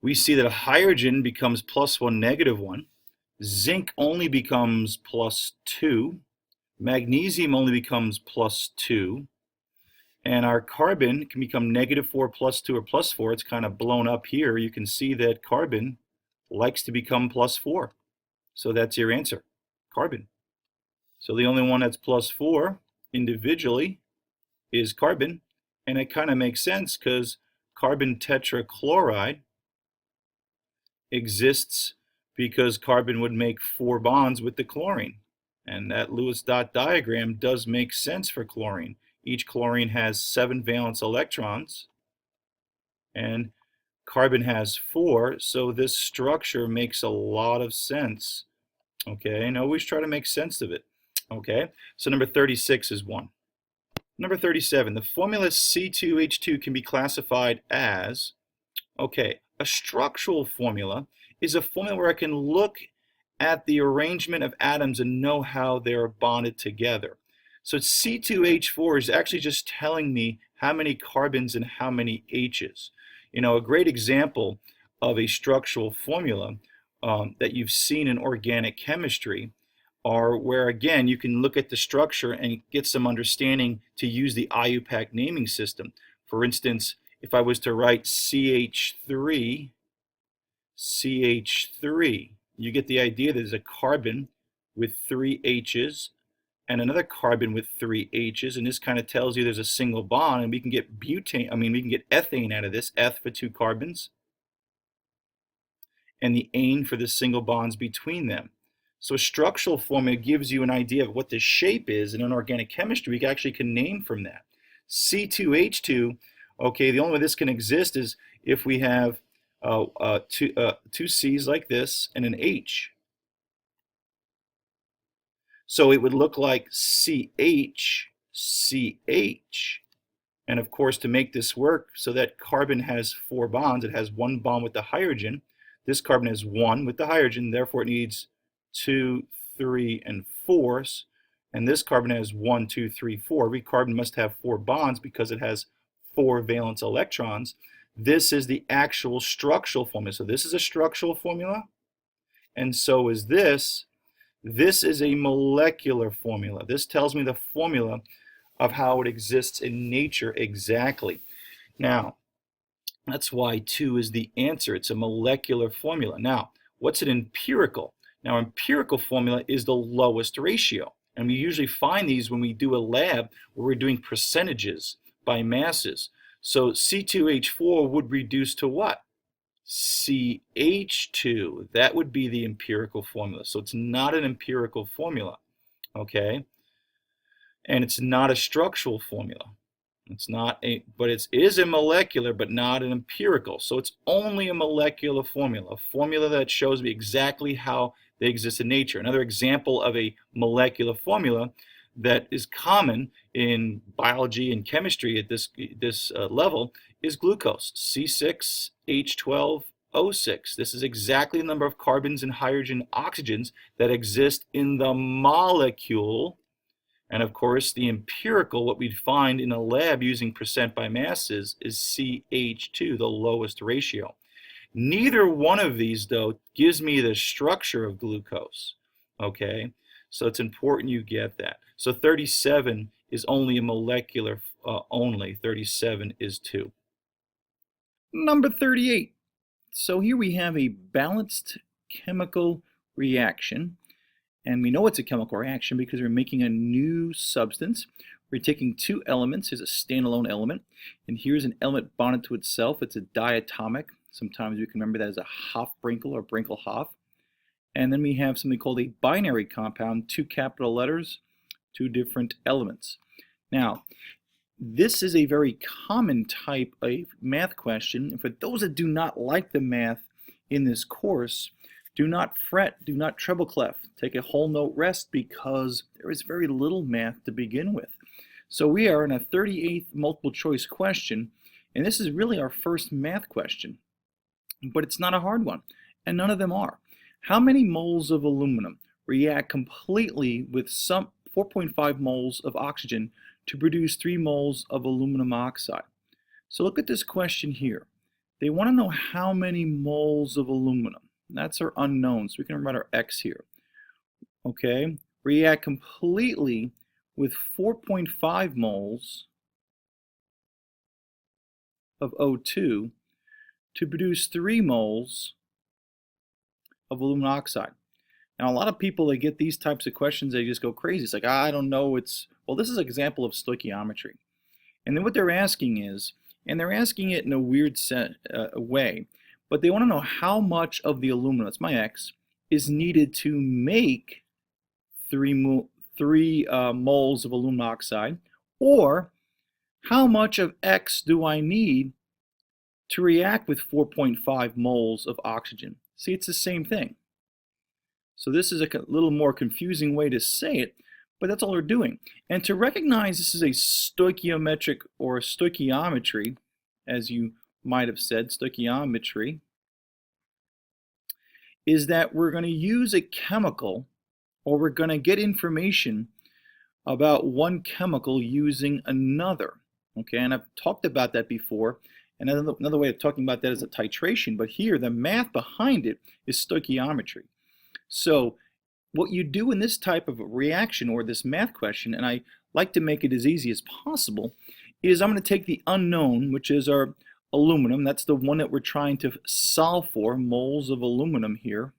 we see that hydrogen becomes +1, -1. Zinc only becomes +2. Magnesium only becomes +2. And our carbon can become -4, +2, or +4. It's kind of blown up here. You can see that carbon likes to become +4. So that's your answer, carbon. So the only one that's +4 individually is carbon. And it kind of makes sense because carbon tetrachloride exists because carbon would make 4 bonds with the chlorine. And that Lewis dot diagram does make sense for chlorine. Each chlorine has 7 valence electrons, and carbon has 4, so this structure makes a lot of sense. Okay, and always try to make sense of it. Okay, so number 36 is 1. Number 37, the formula C2H2 can be classified as, okay, a structural formula is a formula where I can look at the arrangement of atoms and know how they're bonded together. So C2H4 is actually just telling me how many carbons and how many H's. You know, a great example of a structural formula that you've seen in organic chemistry are where, again, you can look at the structure and get some understanding to use the IUPAC naming system. For instance, if I was to write CH3, you get the idea there's a carbon with 3 H's and another carbon with 3 H's, and this kind of tells you there's a single bond, and we can get butane, we can get ethane out of this, eth for 2 carbons, and the ane for the single bonds between them. So a structural formula gives you an idea of what the shape is, and in organic chemistry, we actually can name from that. C2H2, okay, the only way this can exist is if we have two C's like this and an H. So it would look like CH, CH. And of course, to make this work, so that carbon has 4 bonds, it has 1 bond with the hydrogen. This carbon has 1 with the hydrogen, therefore it needs 2, 3, and 4. And this carbon has 1, 2, 3, 4. Every carbon must have 4 bonds because it has 4 valence electrons. This is the actual structural formula. So this is a structural formula, and so is this. This is a molecular formula. This tells me the formula of how it exists in nature exactly. Now, that's why 2 is the answer. It's a molecular formula. Now, what's an empirical? Now, empirical formula is the lowest ratio. And we usually find these when we do a lab where we're doing percentages by masses. So C2H4 would reduce to what? CH2. That would be the empirical formula. So it's not an empirical formula, okay? And it's not a structural formula. It's not a, but it is a molecular, but not an empirical. So it's only a molecular formula, a formula that shows me exactly how they exist in nature. Another example of a molecular formula that is common in biology and chemistry at this level is glucose, C6H12O6. This is exactly the number of carbons and hydrogen oxygens that exist in the molecule. And of course, the empirical, what we'd find in a lab using percent by masses, is CH2, the lowest ratio. Neither one of these, though, gives me the structure of glucose, okay? So it's important you get that. So 37 is only a molecular only. 37 is 2. Number 38. So here we have a balanced chemical reaction. And we know it's a chemical reaction because we're making a new substance. We're taking 2 elements. Here's a standalone element. And here's an element bonded to itself. It's a diatomic. Sometimes we can remember that as a Hofbrinkel or Brinkel-Hof. And then we have something called a binary compound, 2 capital letters, 2 different elements. Now, this is a very common type of math question. And for those that do not like the math in this course, do not fret, do not treble clef. Take a whole note rest because there is very little math to begin with. So we are in a 38th multiple choice question, and this is really our first math question. But it's not a hard one, and none of them are. How many moles of aluminum react completely with some 4.5 moles of oxygen to produce 3 moles of aluminum oxide? So look at this question here. They want to know how many moles of aluminum. That's our unknown, so we can write our X here. Okay, react completely with 4.5 moles of O2 to produce 3 moles of aluminum oxide. Now, a lot of people, they get these types of questions, they just go crazy. It's like, I don't know, well, this is an example of stoichiometry. And then what they're asking is, and they're asking it in a weird way, but they want to know how much of the aluminum, that's my X, is needed to make 3 moles of aluminum oxide, or how much of X do I need to react with 4.5 moles of oxygen? See, it's the same thing. So this is a little more confusing way to say it, but that's all they're doing. And to recognize this is a stoichiometric or stoichiometry, as you might have said, stoichiometry, is that we're going to use a chemical, or we're going to get information about one chemical using another. Okay, and I've talked about that before. And another way of talking about that is a titration, but here the math behind it is stoichiometry. So what you do in this type of reaction or this math question, and I like to make it as easy as possible, is I'm going to take the unknown, which is our aluminum. That's the one that we're trying to solve for, moles of aluminum here.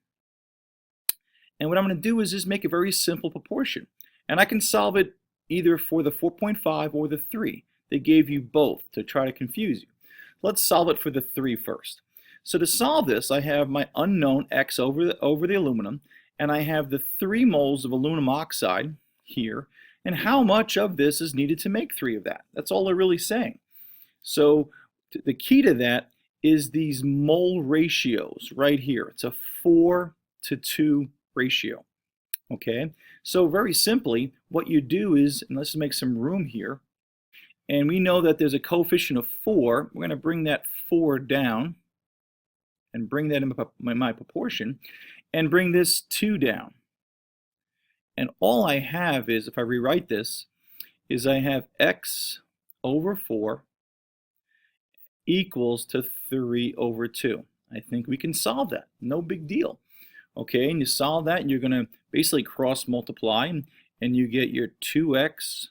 And what I'm going to do is just make a very simple proportion. And I can solve it either for the 4.5 or the 3. They gave you both to try to confuse you. Let's solve it for the 3 first. So to solve this, I have my unknown X over the aluminum, and I have the 3 moles of aluminum oxide here, and how much of this is needed to make 3 of that. That's all they're really saying. So the key to that is these mole ratios right here. It's a 4 to 2 ratio. Okay, so very simply, what you do is, and let's make some room here, and we know that there's a coefficient of 4. We're going to bring that 4 down and bring that in my proportion, and bring this 2 down. And all I have is, if I rewrite this, is I have x over 4 equals to 3 over 2. I think we can solve that. No big deal. Okay, and you solve that, and you're going to basically cross multiply, and you get your 2x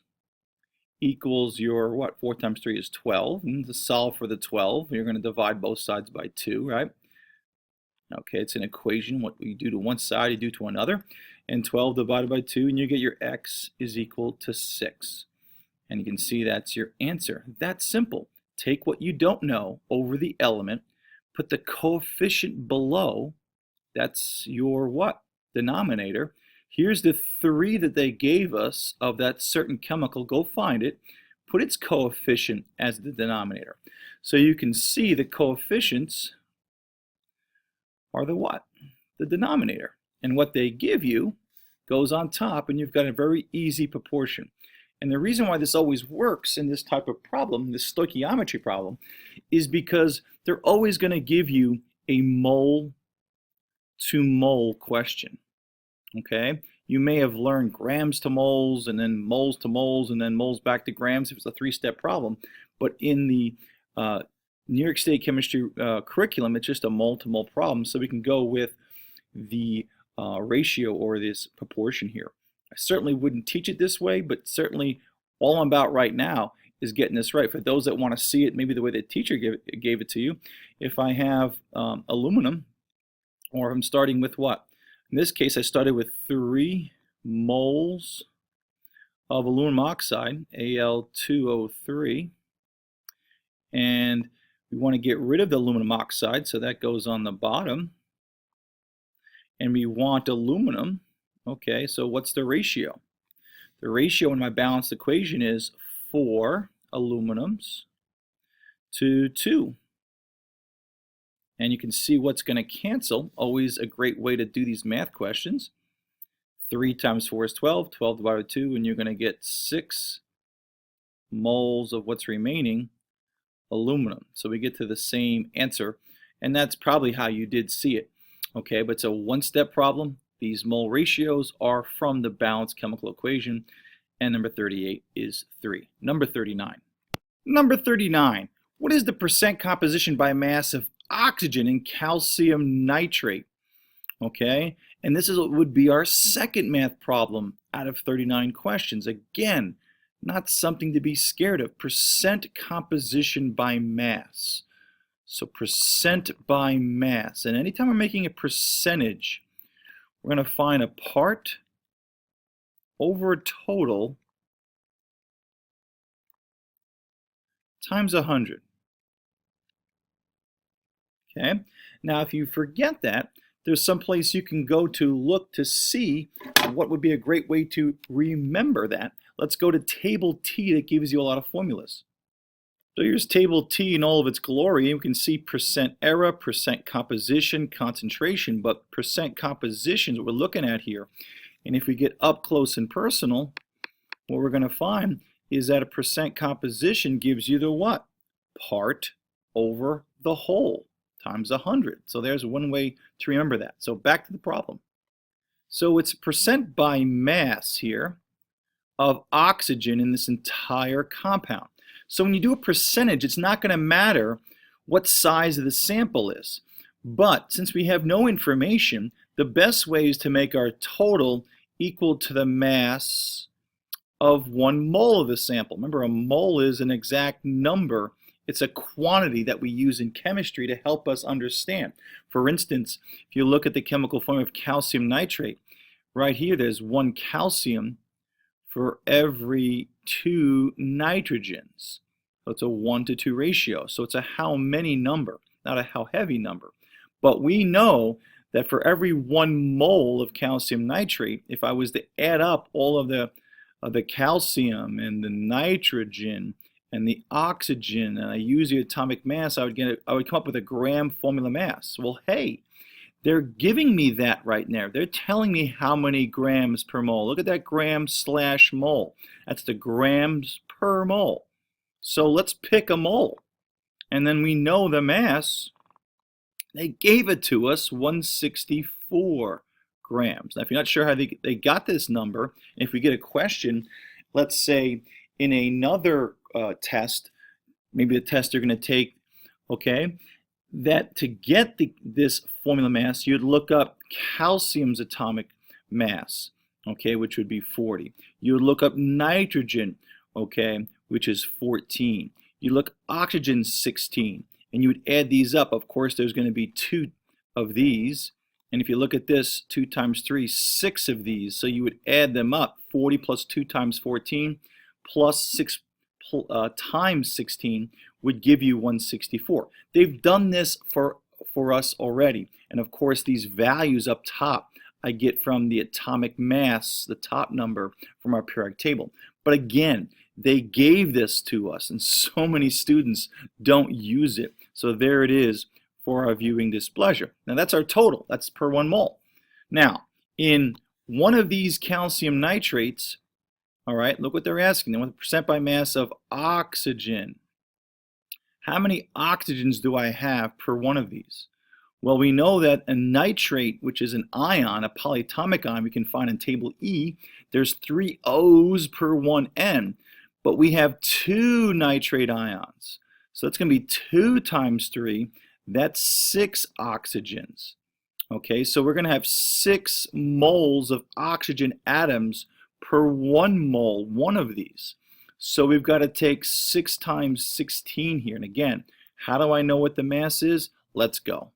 equals your, what, 4 times 3 is 12. And to solve for the 12, you're going to divide both sides by 2, right? Okay, it's an equation. What you do to one side, you do to another. And 12 divided by 2, and you get your x is equal to 6. And you can see that's your answer. That's simple. Take what you don't know over the element, put the coefficient below, that's your what? Denominator. Here's the 3 that they gave us of that certain chemical. Go find it. Put its coefficient as the denominator. So you can see the coefficients are the what? The denominator. And what they give you goes on top, and you've got a very easy proportion. And the reason why this always works in this type of problem, this stoichiometry problem, is because they're always going to give you a mole to mole question. Okay? You may have learned grams to moles, and then moles to moles, and then moles back to grams if it's a 3-step problem. But in the New York State chemistry curriculum, it's just a mole to mole problem, so we can go with the ratio or this proportion here. I certainly wouldn't teach it this way, but certainly all I'm about right now is getting this right. For those that want to see it maybe the way the teacher gave it to you, if I have aluminum, or I'm starting with what? In this case, I started with 3 moles of aluminum oxide, Al2O3, and we want to get rid of the aluminum oxide, so that goes on the bottom. And we want aluminum. Okay, so what's the ratio? The ratio in my balanced equation is 4 aluminums to 2. And you can see what's going to cancel. Always a great way to do these math questions. 3 times 4 is 12. 12 divided by 2, and you're going to get 6 moles of what's remaining, aluminum. So we get to the same answer, and that's probably how you did see it. Okay, but it's a one-step problem. These mole ratios are from the balanced chemical equation, and number 38 is 3. Number 39. Number 39. What is the percent composition by mass of oxygen in calcium nitrate? Okay, and this would be our second math problem out of 39 questions. Again, not something to be scared of. Percent composition by mass. So percent by mass. And anytime we're making a percentage, we're going to find a part over a total times 100. Okay? Now, if you forget that, there's some place you can go to look to see what would be a great way to remember that. Let's go to Table T that gives you a lot of formulas. So here's Table T in all of its glory. You can see percent error, percent composition, concentration, but percent composition is what we're looking at here. And if we get up close and personal, what we're going to find is that a percent composition gives you the what? Part over the whole times 100. So there's one way to remember that. So back to the problem. So it's percent by mass here of oxygen in this entire compound. So when you do a percentage, it's not going to matter what size of the sample is. But since we have no information, the best way is to make our total equal to the mass of 1 mole of the sample. Remember, a mole is an exact number. It's a quantity that we use in chemistry to help us understand. For instance, if you look at the chemical formula of calcium nitrate, right here there's 1 calcium for every 2 nitrogens. So it's a 1-to-2 ratio. So it's a how many number, not a how heavy number. But we know that for every 1 mole of calcium nitrate, if I was to add up all of the calcium and the nitrogen and the oxygen, and I use the atomic mass, I would come up with a gram formula mass. Well, hey, They're giving me that right now. They're telling me how many grams per mole. Look at that gram/mole. That's the grams per mole. So let's pick a mole. And then we know the mass. They gave it to us, 164 grams. Now, if you're not sure how they got this number, if we get a question, let's say in another test, maybe the test they're going to take, okay, that to get this formula mass, you'd look up calcium's atomic mass, okay, which would be 40. You would look up nitrogen, okay, which is 14. You look oxygen, 16, and you would add these up. Of course, there's going to be 2 of these, and if you look at this, 2 times 3, 6 of these, so you would add them up. 40 plus 2 times 14 plus 6 times 16 would give you 164. They've done this for us already. And of course, these values up top I get from the atomic mass, the top number from our periodic table. But again, they gave this to us, and so many students don't use it. So there it is for our viewing displeasure. Now that's our total. That's per 1 mole. Now, in one of these calcium nitrates, all right, look what they're asking. They want the percent by mass of oxygen. How many oxygens do I have per one of these? Well, we know that a nitrate, which is an ion, a polyatomic ion we can find in table E, there's 3 O's per 1 N, but we have 2 nitrate ions. So it's going to be 2 times 3, that's 6 oxygens. Okay, so we're going to have 6 moles of oxygen atoms per 1 mole, one of these. So we've got to take 6 times 16 here. And again, how do I know what the mass is? Let's go.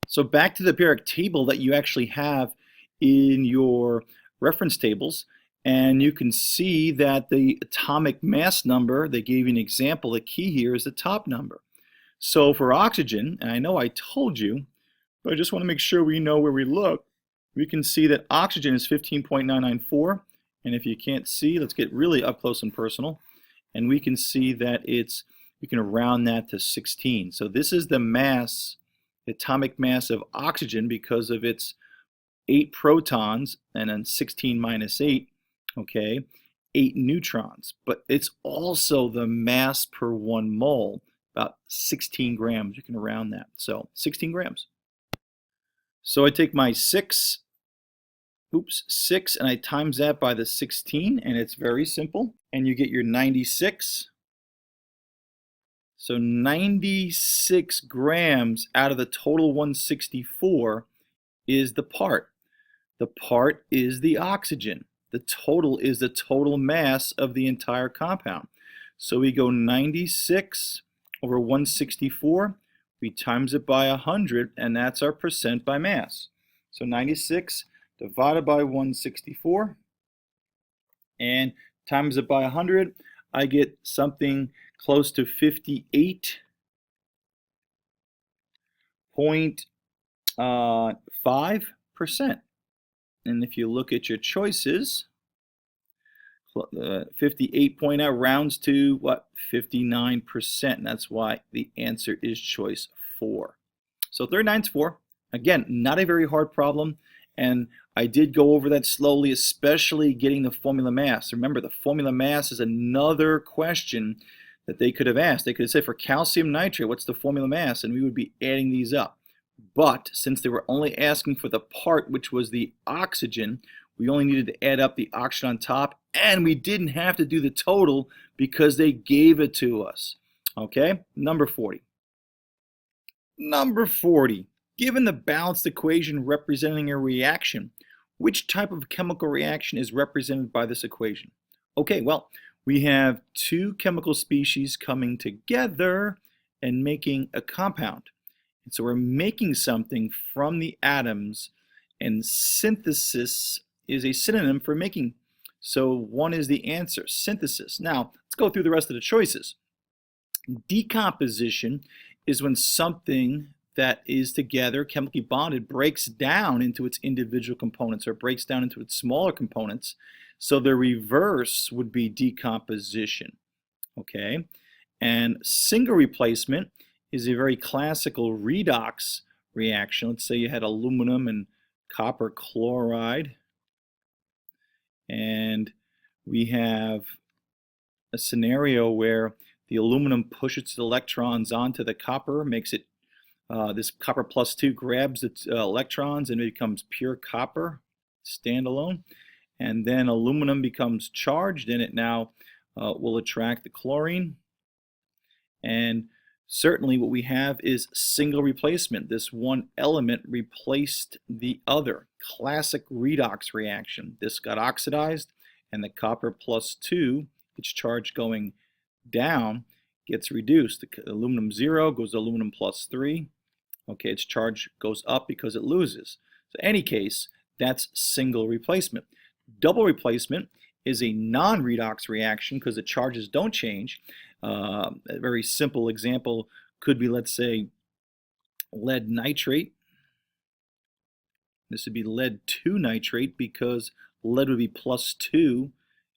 So back to the periodic table that you actually have in your reference tables, and you can see that the atomic mass number, they gave you an example, the key here is the top number. So for oxygen, and I know I told you, but I just want to make sure we know where we look, we can see that oxygen is 15.994, and if you can't see, let's get really up close and personal, and we can see that we can round that to 16. So this is the mass, the atomic mass of oxygen because of its 8 protons and then 16 minus 8, okay, 8 neutrons. But it's also the mass per 1 mole, about 16 grams. You can round that. So 16 grams. So I take my 6, and I times that by the 16, and it's very simple. And you get your 96. So 96 grams out of the total 164 is the part. The part is the oxygen. The total is the total mass of the entire compound. So we go 96 over 164. We times it by 100, and that's our percent by mass. So 96 divided by 164, and times it by 100, I get something close to 58.5%. And if you look at your choices, 58.0 rounds to what? 59%. And that's why the answer is choice 4. So 39 is 4. Again, not a very hard problem. And I did go over that slowly, especially getting the formula mass. Remember, the formula mass is another question that they could have asked. They could have said, for calcium nitrate, what's the formula mass? And we would be adding these up. But since they were only asking for the part, which was the oxygen, we only needed to add up the oxygen on top, and we didn't have to do the total because they gave it to us. Okay, number 40. Number 40. Given the balanced equation representing a reaction, which type of chemical reaction is represented by this equation? Okay, well, we have 2 chemical species coming together and making a compound. And so we're making something from the atoms, and synthesis is a synonym for making. So 1 is the answer, synthesis. Now, let's go through the rest of the choices. Decomposition is when something that is together, chemically bonded, breaks down into its individual components or breaks down into its smaller components. So the reverse would be decomposition. Okay? And single replacement is a very classical redox reaction. Let's say you had aluminum and copper chloride, and we have a scenario where the aluminum pushes its electrons onto the copper, makes it this copper plus 2 grabs its electrons and it becomes pure copper standalone, and then aluminum becomes charged and it now will attract the chlorine. And certainly what we have is single replacement. This one element replaced the other. Classic redox reaction. This got oxidized and the copper plus 2, its charge going down, gets reduced. The aluminum 0 goes to aluminum plus 3. Okay, its charge goes up because it loses. So in any case, that's single replacement. Double replacement is a non-redox reaction because the charges don't change. A very simple example could be, let's say, lead nitrate. This would be lead 2 nitrate because lead would be plus 2.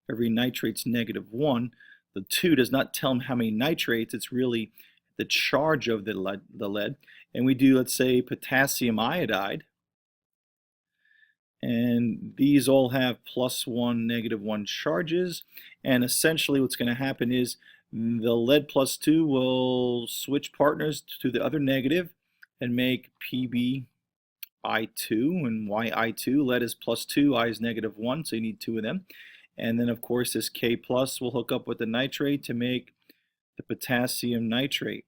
Every nitrate's -1. The 2 does not tell them how many nitrates. It's really the charge of the lead. And we do, let's say, potassium iodide. And these all have +1, -1 charges. And essentially what's going to happen is the lead plus 2 will switch partners to the other negative and make PbI2 and YI2. Lead is +2, I is -1, so you need 2 of them. And then of course this K plus will hook up with the nitrate to make the potassium nitrate.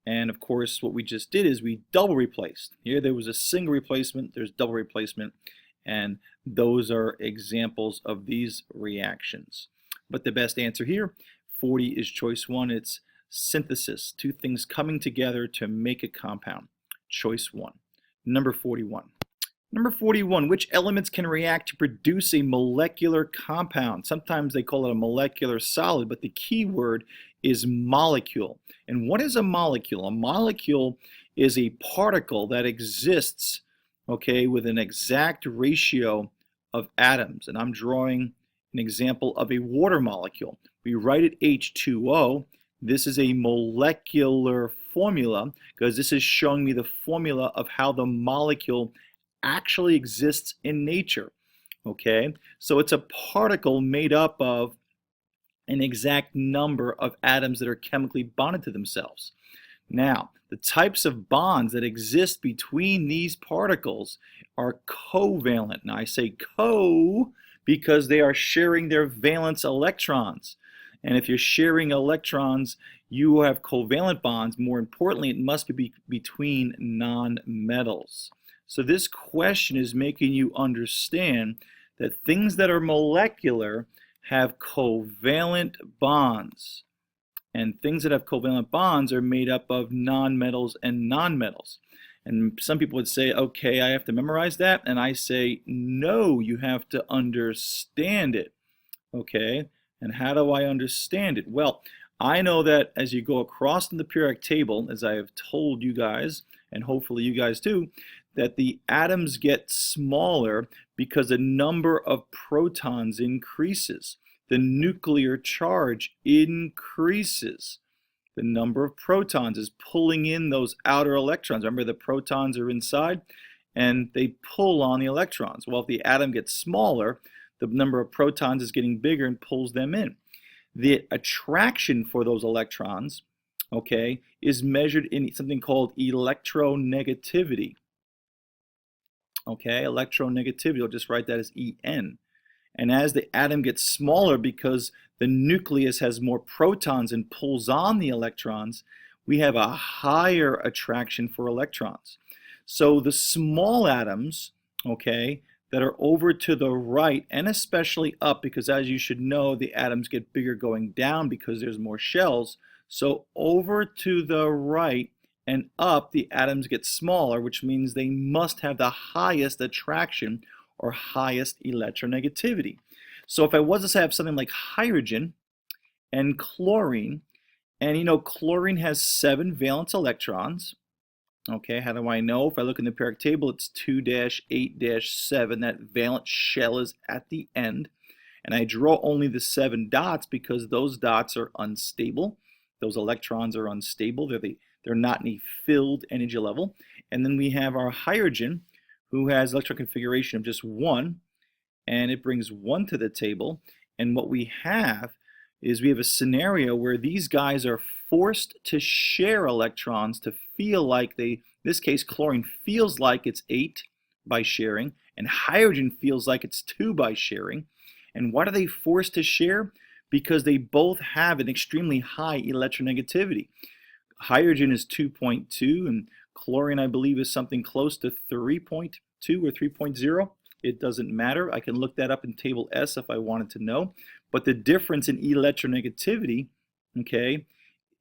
And of course what we just did is we double replaced. Here there was a single replacement, there's double replacement, and those are examples of these reactions. But the best answer here, 40, is choice 1. It's synthesis, 2 things coming together to make a compound. Choice 1. Number 41. Number 41, which elements can react to produce a molecular compound? Sometimes they call it a molecular solid, but the key word is molecule. And what is a molecule? A molecule is a particle that exists, okay, with an exact ratio of atoms. And I'm drawing an example of a water molecule. We write it H2O. This is a molecular formula because this is showing me the formula of how the molecule actually exists in nature. Okay, so it's a particle made up of an exact number of atoms that are chemically bonded to themselves. Now, the types of bonds that exist between these particles are covalent. Now, I say co because they are sharing their valence electrons. And if you're sharing electrons, you have covalent bonds. More importantly, it must be between nonmetals. So this question is making you understand that things that are molecular have covalent bonds. And things that have covalent bonds are made up of nonmetals and nonmetals. And some people would say, okay, I have to memorize that. And I say, no, you have to understand it. Okay, and how do I understand it? Well, I know that as you go across in the periodic table, as I have told you guys, and hopefully you guys too, that the atoms get smaller because the number of protons increases. The nuclear charge increases. The number of protons is pulling in those outer electrons. Remember, the protons are inside and they pull on the electrons. Well, if the atom gets smaller, the number of protons is getting bigger and pulls them in. The attraction for those electrons, okay, is measured in something called electronegativity. Okay, electronegativity, I'll just write that as En. And as the atom gets smaller because the nucleus has more protons and pulls on the electrons, we have a higher attraction for electrons. So the small atoms, okay, that are over to the right and especially up, because as you should know, the atoms get bigger going down because there's more shells. So over to the right and up, the atoms get smaller, which means they must have the highest attraction or highest electronegativity. So if I was to have something like hydrogen and chlorine, and you know chlorine has 7 valence electrons. Okay, how do I know? If I look in the periodic table, it's 2-8-7. That valence shell is at the end. And I draw only the 7 dots because those dots are unstable. Those electrons are unstable. They're not in a filled energy level. And then we have our hydrogen, who has electron configuration of just 1, and it brings 1 to the table. And what we have is we have a scenario where these guys are forced to share electrons to feel like in this case, chlorine feels like it's 8 by sharing, and hydrogen feels like it's 2 by sharing. And why are they forced to share? Because they both have an extremely high electronegativity. Hydrogen is 2.2, and chlorine, I believe, is something close to 3.2 or 3.0. It doesn't matter. I can look that up in table S if I wanted to know. But the difference in electronegativity, okay,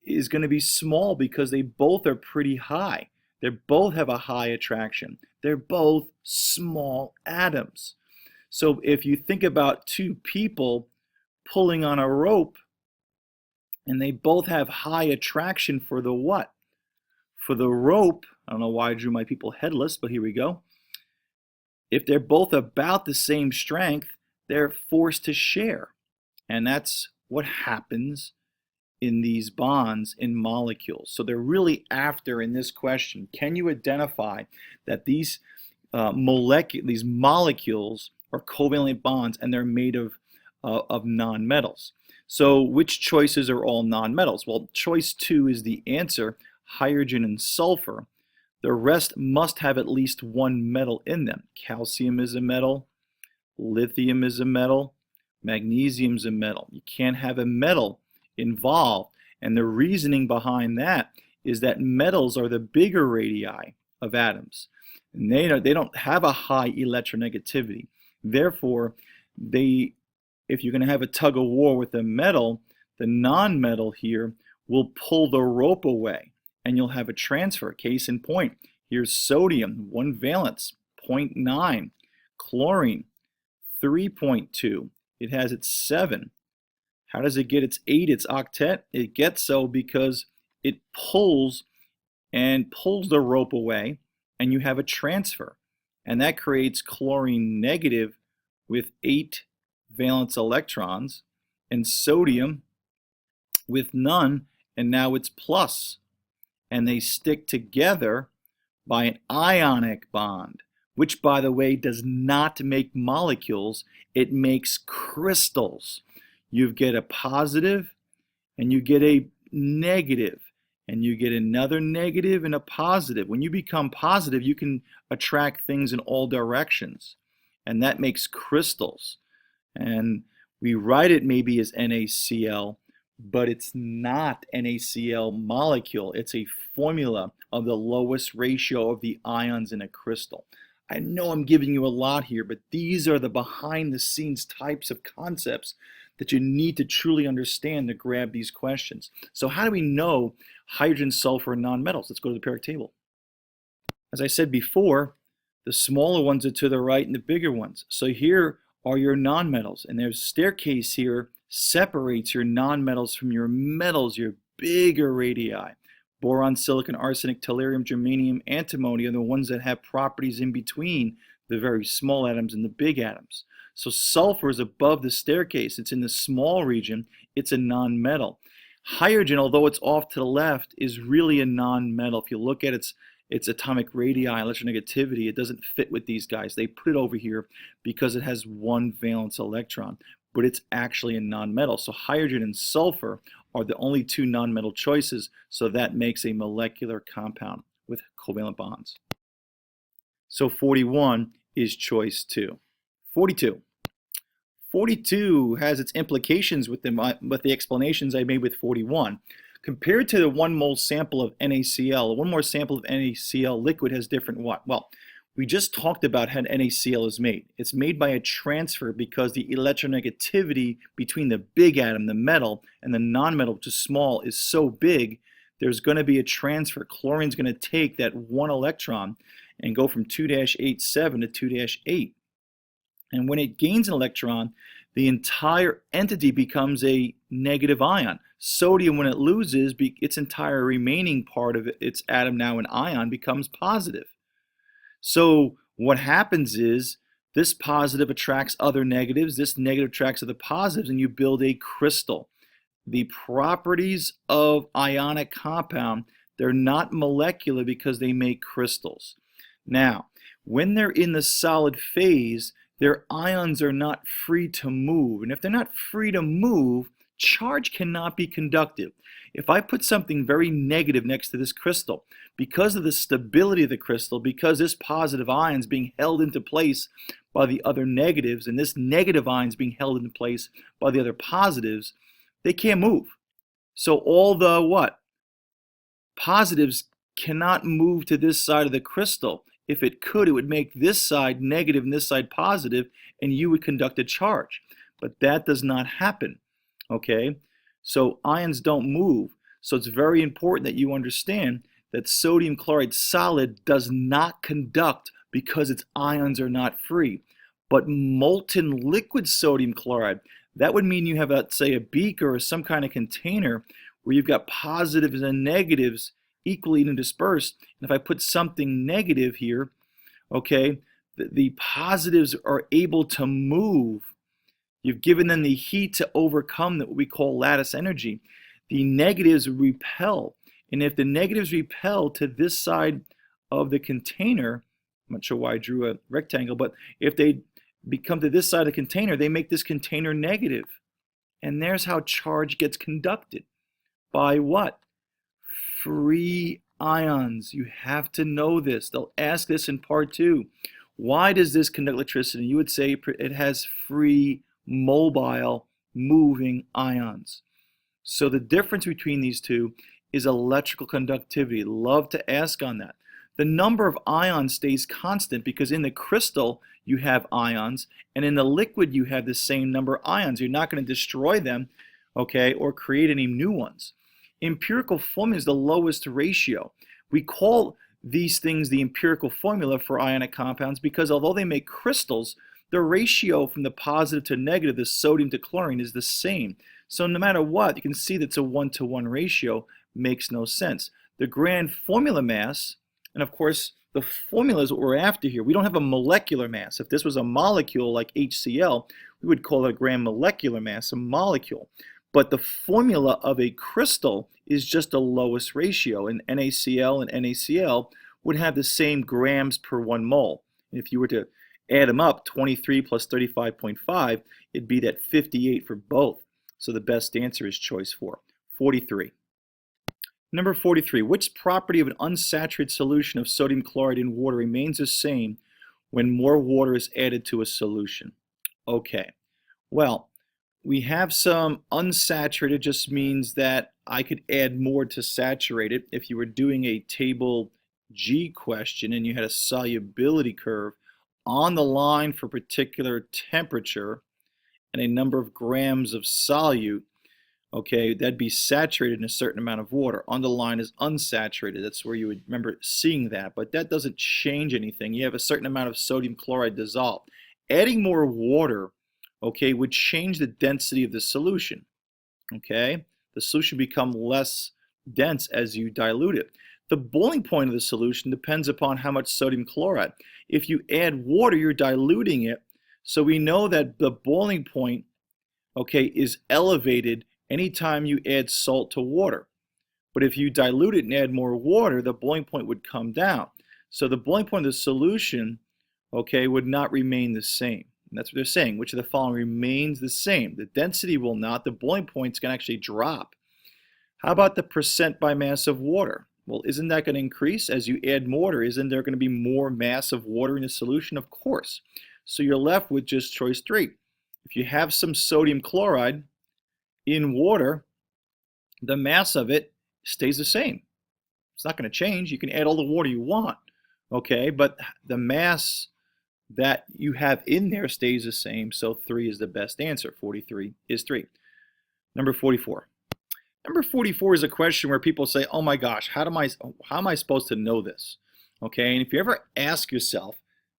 is going to be small because they both are pretty high. They both have a high attraction. They're both small atoms. So if you think about two people pulling on a rope, and they both have high attraction for the what? For the rope. I don't know why I drew my people headless, but here we go. If they're both about the same strength, they're forced to share. And that's what happens in these bonds in molecules. So they're really after, in this question, can you identify that these molecules are covalent bonds and they're made of nonmetals? So which choices are all nonmetals? Well, choice 2 is the answer, hydrogen and sulfur. The rest must have at least one metal in them. Calcium is a metal, lithium is a metal, magnesium is a metal. You can't have a metal involved, and the reasoning behind that is that metals are the bigger radii of atoms, and they don't have a high electronegativity. Therefore, if you're going to have a tug of war with a metal, the non-metal here will pull the rope away, and you'll have a transfer. Case in point, here's sodium, 1 valence, 0.9, chlorine, 3.2. It has its 7. How does it get its 8, its octet? It gets so because it pulls the rope away, and you have a transfer. And that creates chlorine negative with 8 valence electrons, and sodium with none, and now it's plus. And they stick together by an ionic bond, which, by the way, does not make molecules. It makes crystals. You get a positive, and you get a negative, and you get another negative and a positive. When you become positive, you can attract things in all directions, and that makes crystals. And we write it maybe as NaCl, but it's not NaCl molecule. It's a formula of the lowest ratio of the ions in a crystal. I know I'm giving you a lot here, but these are the behind the scenes types of concepts that you need to truly understand to grab these questions. So how do we know hydrogen, sulfur, and nonmetals? Let's go to the periodic table. As I said before, the smaller ones are to the right and the bigger ones. So here are your nonmetals, and there's a staircase here separates your nonmetals from your metals, your bigger radii. Boron, silicon, arsenic, tellurium, germanium, antimony are the ones that have properties in between the very small atoms and the big atoms. So sulfur is above the staircase. It's in the small region. It's a nonmetal. Hydrogen, although it's off to the left, is really a nonmetal. If you look at its atomic radii, electronegativity, it doesn't fit with these guys. They put it over here because it has 1 valence electron, but it's actually a nonmetal. So hydrogen and sulfur are the only 2 nonmetal choices, so that makes a molecular compound with covalent bonds. So 41 is choice 2. 42. 42 has its implications with the explanations I made with 41. Compared to the 1 mole sample of NaCl, 1 more sample of NaCl liquid has different what? Well, we just talked about how NaCl is made. It's made by a transfer because the electronegativity between the big atom, the metal, and the nonmetal, which is small, is so big, there's going to be a transfer. Chlorine's going to take that 1 electron and go from 2-87 to 2-8. And when it gains an electron, the entire entity becomes a negative ion. Sodium, when it loses, its entire remaining part of its atom, now an ion, becomes positive. So what happens is this positive attracts other negatives, this negative attracts other positives, and you build a crystal. The properties of ionic compound They're not molecular because they make crystals. Now, when they're in the solid phase, their ions are not free to move. And if they're not free to move, charge cannot be conductive. If I put something very negative next to this crystal, because of the stability of the crystal, because this positive ion is being held into place by the other negatives, and this negative ion is being held into place by the other positives, they can't move. So all the what? Positives cannot move to this side of the crystal. If it could, it would make this side negative and this side positive, and you would conduct a charge. But that does not happen, okay? So ions don't move. So it's very important that you understand that sodium chloride solid does not conduct because its ions are not free. But molten liquid sodium chloride, that would mean you have, let's say, a beaker or some kind of container where you've got positives and negatives equally dispersed. And if I put something negative here, okay, the positives are able to move. You've given them the heat to overcome what we call lattice energy. The negatives repel. And if the negatives repel to this side of the container, I'm not sure why I drew a rectangle, but if they become to this side of the container, they make this container negative. And there's how charge gets conducted. By what? Free ions. You have to know this. They'll ask this in part 2. Why does this conduct electricity? You would say it has free, mobile, moving ions. So the difference between these two is electrical conductivity. Love to ask on that. The number of ions stays constant because in the crystal you have ions, and in the liquid you have the same number of ions. You're not going to destroy them, okay, or create any new ones. Empirical formula is the lowest ratio. We call these things the empirical formula for ionic compounds because although they make crystals, the ratio from the positive to negative, the sodium to chlorine, is the same. So no matter what, you can see that's a 1-to-1 ratio. Makes no sense. The grand formula mass, and of course the formula is what we're after here. We don't have a molecular mass. If this was a molecule like HCl, we would call it a grand molecular mass, a molecule. But the formula of a crystal is just the lowest ratio, and NaCl and NaCl would have the same grams per 1 mole. And if you were to add them up, 23 plus 35.5, it'd be that 58 for both. So the best answer is choice 4, 43. Number 43, which property of an unsaturated solution of sodium chloride in water remains the same when more water is added to a solution? Okay, well, we have some unsaturated, just means that I could add more to saturated. If you were doing a table G question and you had a solubility curve on the line for a particular temperature and a number of grams of solute, okay, that'd be saturated in a certain amount of water. On the line is unsaturated. That's where you would remember seeing that, but that doesn't change anything. You have a certain amount of sodium chloride dissolved. Adding more water, okay, would change the density of the solution, okay? The solution become less dense as you dilute it. The boiling point of the solution depends upon how much sodium chloride. If you add water, you're diluting it, so we know that the boiling point, okay, is elevated anytime you add salt to water. But if you dilute it and add more water, the boiling point would come down. So the boiling point of the solution, okay, would not remain the same. And that's what they're saying. Which of the following remains the same? The density will not. The boiling point is going to actually drop. How about the percent by mass of water? Well, isn't that going to increase as you add water? Isn't there going to be more mass of water in the solution? Of course. So you're left with just choice 3. If you have some sodium chloride in water, the mass of it stays the same. It's not going to change. You can add all the water you want, okay? But the mass that you have in there stays the same, so 3 is the best answer. 43 is 3. Number 44. Number 44 is a question where people say, oh my gosh, how am I supposed to know this? Okay, and if you ever ask yourself,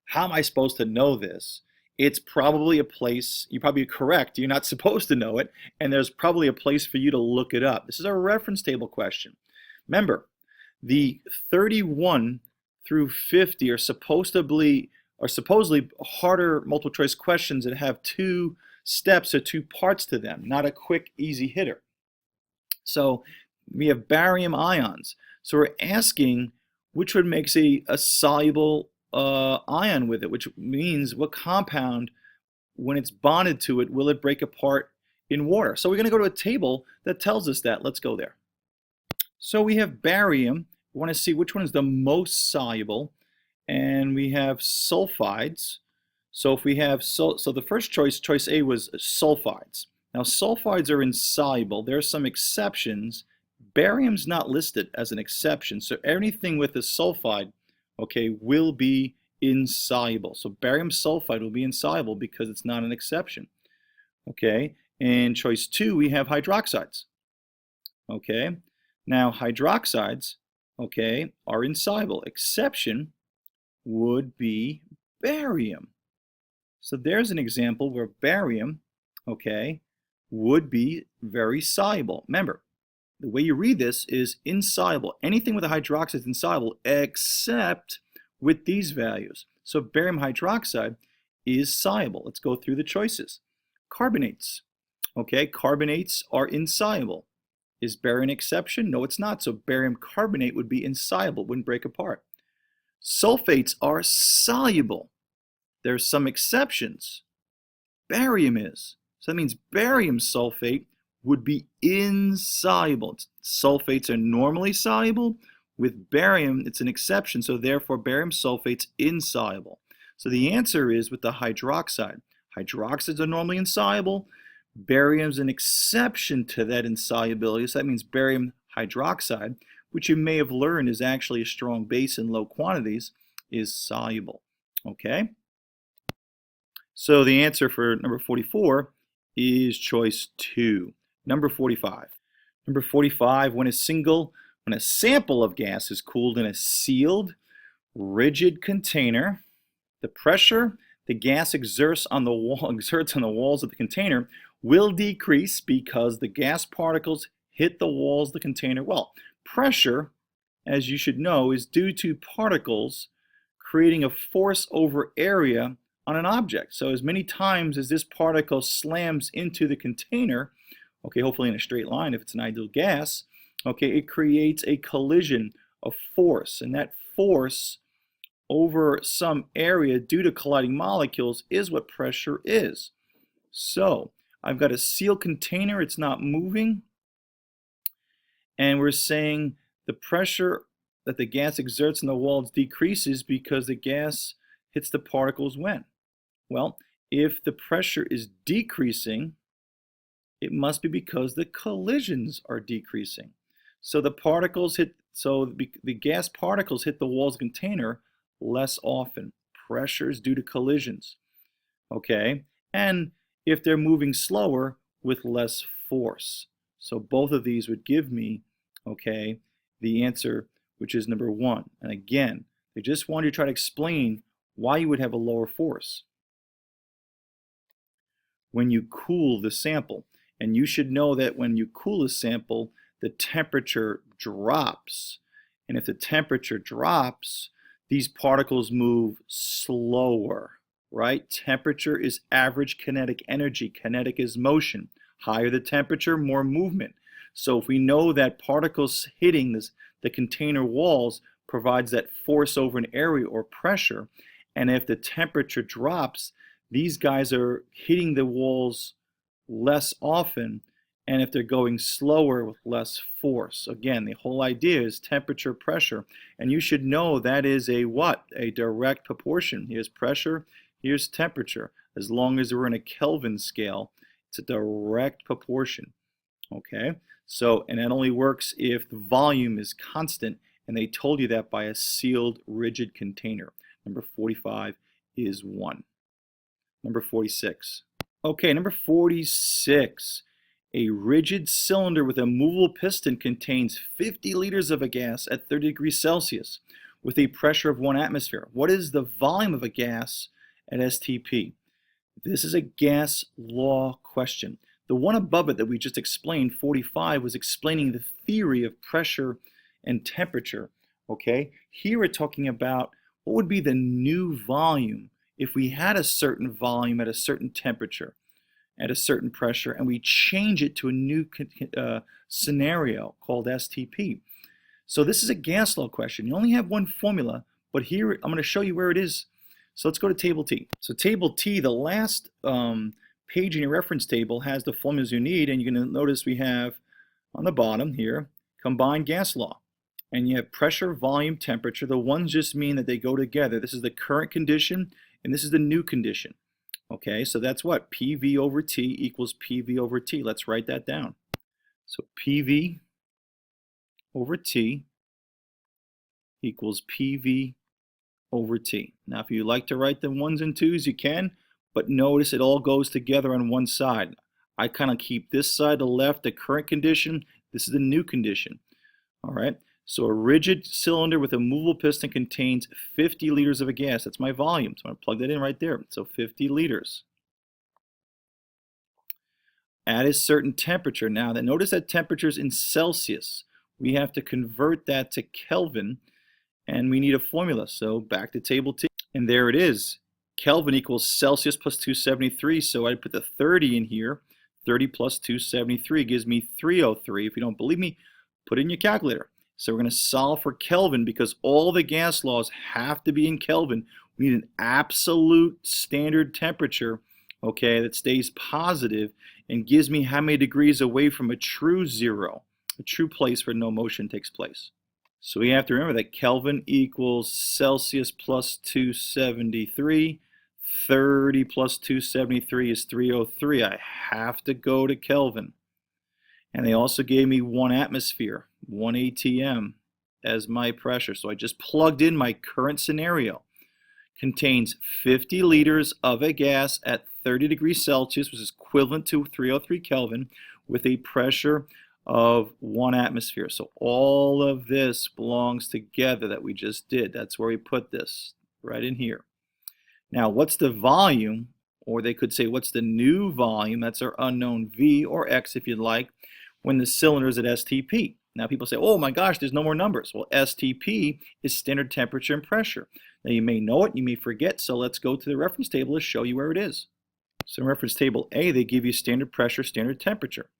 how am I supposed to know this? It's probably a place, you're probably correct, you're not supposed to know it, and there's probably a place for you to look it up. This is a reference table question. Remember, the 31 through 50 are supposedly harder multiple choice questions that have 2 steps or 2 parts to them, not a quick, easy hitter. So We have barium ions. So we're asking which one makes a soluble ion with it, which means what compound, when it's bonded to it, will it break apart in water? So we're going to go to a table that tells us that. Let's go there. So we have barium. We want to see which one is the most soluble. And we have sulfides. So if we have, so the first choice, choice A, was sulfides. Now sulfides are insoluble. There are some exceptions. Barium's not listed as an exception. So anything with a sulfide, okay, will be insoluble. So barium sulfide will be insoluble because it's not an exception. Okay, and choice 2, we have hydroxides. Okay, now hydroxides, okay, are insoluble. Exception would be barium. So there's an example where barium, okay, would be very soluble. Remember, the way you read this is insoluble. Anything with a hydroxide is insoluble except with these values. So barium hydroxide is soluble. Let's go through the choices. Carbonates. Okay, carbonates are insoluble. Is barium an exception? No, it's not. So barium carbonate would be insoluble, wouldn't break apart. Sulfates are soluble. There's some exceptions. Barium is. So that means barium sulfate would be insoluble. Sulfates are normally soluble. With barium, it's an exception, so therefore barium sulfate's insoluble. So the answer is with the hydroxide. Hydroxides are normally insoluble. Barium's an exception to that insolubility, so that means barium hydroxide, which you may have learned is actually a strong base in low quantities, is soluble. Okay? So the answer for number 44 is choice 2. Number 45. Number 45, when a sample of gas is cooled in a sealed, rigid container, the pressure the gas exerts on the walls of the container will decrease because the gas particles hit the walls of the container. Well, pressure, as you should know, is due to particles creating a force over area on an object. So as many times as this particle slams into the container, okay, hopefully in a straight line if it's an ideal gas, okay, it creates a collision of force, and that force over some area due to colliding molecules is what pressure is. So I've got a sealed container, it's not moving, and we're saying the pressure that the gas exerts in the walls decreases because the gas hits the particles when? Well, if the pressure is decreasing, it must be because the collisions are decreasing. So the gas particles hit the walls of the container less often. Pressure is due to collisions. Okay? And if they're moving slower, with less force. So both of these would give me, okay, the answer, which is number 1. And again, they just want you to try to explain why you would have a lower force when you cool the sample. And you should know that when you cool a sample, the temperature drops. And if the temperature drops, these particles move slower, right? Temperature is average kinetic energy. Kinetic is motion. Higher the temperature, more movement. So if we know that particles hitting the container walls provides that force over an area or pressure, and if the temperature drops, these guys are hitting the walls less often, and if they're going slower with less force. Again, the whole idea is temperature, pressure, and you should know that is a what? A direct proportion. Here's pressure, here's temperature. As long as we're in a Kelvin scale, it's a direct proportion. Okay, so, and that only works if the volume is constant, and they told you that by a sealed, rigid container. Number 45 is 1. Number 46. Okay, number 46. A rigid cylinder with a movable piston contains 50 liters of a gas at 30 degrees Celsius with a pressure of 1 atmosphere. What is the volume of a gas at STP? This is a gas law question. The one above it that we just explained, 45, was explaining the theory of pressure and temperature. Okay, here we're talking about what would be the new volume if we had a certain volume at a certain temperature. at a certain pressure, and we change it to a new scenario called STP. So this is a gas law question. You only have one formula, but here I'm going to show you where it is. So let's go to table T. So table T, the last page in your reference table has the formulas you need, and you're going to notice we have on the bottom here combined gas law. And you have pressure, volume, temperature. The ones just mean that they go together. This is the current condition, and this is the new condition. Okay, so that's what? PV over T equals PV over T. Let's write that down. So PV over T equals PV over T. Now, if you like to write the ones and twos, you can, but notice it all goes together on one side. I kind of keep this side to the left, the current condition. This is the new condition. All right, so a rigid cylinder with a movable piston contains 50 liters of a gas. That's my volume. So I'm going to plug that in right there. So 50 liters. At a certain temperature. Now, notice that temperature is in Celsius. We have to convert that to Kelvin, and we need a formula. So back to table T, and there it is. Kelvin equals Celsius plus 273, so I put the 30 in here. 30 plus 273 gives me 303. If you don't believe me, put it in your calculator. So we're going to solve for Kelvin because all the gas laws have to be in Kelvin. We need an absolute standard temperature, okay, that stays positive and gives me how many degrees away from a true zero, a true place where no motion takes place. So we have to remember that Kelvin equals Celsius plus 273. 30 plus 273 is 303. I have to go to Kelvin. And they also gave me 1 atmosphere, 1 ATM as my pressure. So I just plugged in my current scenario. Contains 50 liters of a gas at 30 degrees Celsius, which is equivalent to 303 Kelvin, with a pressure of 1 atmosphere. So all of this belongs together that we just did. That's where we put this, right in here. Now, what's the volume? Or they could say, what's the new volume? That's our unknown V or X, if you'd like, when the cylinder is at STP. Now, people say, oh my gosh, there's no more numbers. Well, STP is standard temperature and pressure. Now, you may know it, you may forget, so let's go to the reference table to show you where it is. So in reference table A, they give you standard pressure, standard temperature.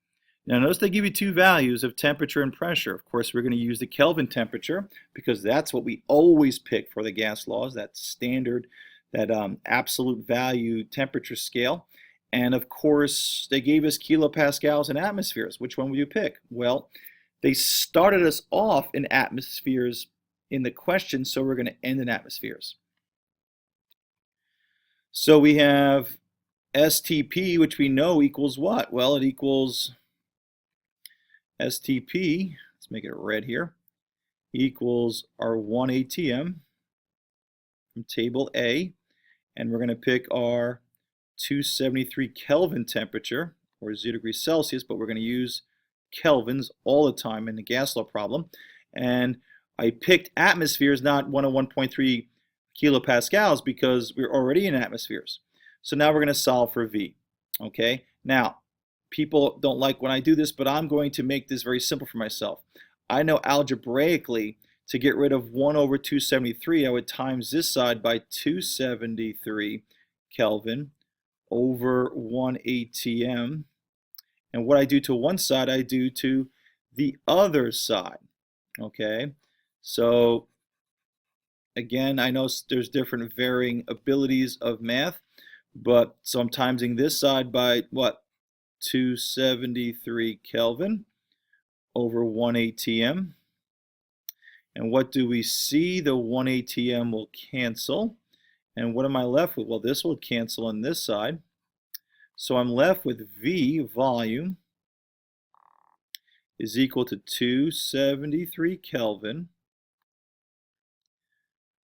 Now, notice they give you two values of temperature and pressure. Of course, we're going to use the Kelvin temperature because that's what we always pick for the gas laws, that standard, that absolute value temperature scale. And of course, they gave us kilopascals and atmospheres. Which one would you pick? Well, they started us off in atmospheres in the question, so we're going to end in atmospheres. So we have STP, which we know equals what? Well, it equals STP, let's make it red here, equals our 1 ATM from table A, and we're going to pick our 273 Kelvin temperature, or 0 degrees Celsius, but we're going to use kelvins all the time in the gas law problem. And I picked atmospheres, not 101.3 kilopascals, because we're already in atmospheres. So now we're going to solve for V. Okay, now people don't like when I do this, but I'm going to make this very simple for myself. I know algebraically to get rid of 1 over 273, I would times this side by 273 Kelvin over 1 ATM. And what I do to one side, I do to the other side. Okay, so again, I know there's different varying abilities of math, but so I'm timesing this side by what? 273 Kelvin over 1 ATM. And what do we see? The 1 ATM will cancel. And what am I left with? Well, this will cancel on this side. So I'm left with V, volume, is equal to 273 Kelvin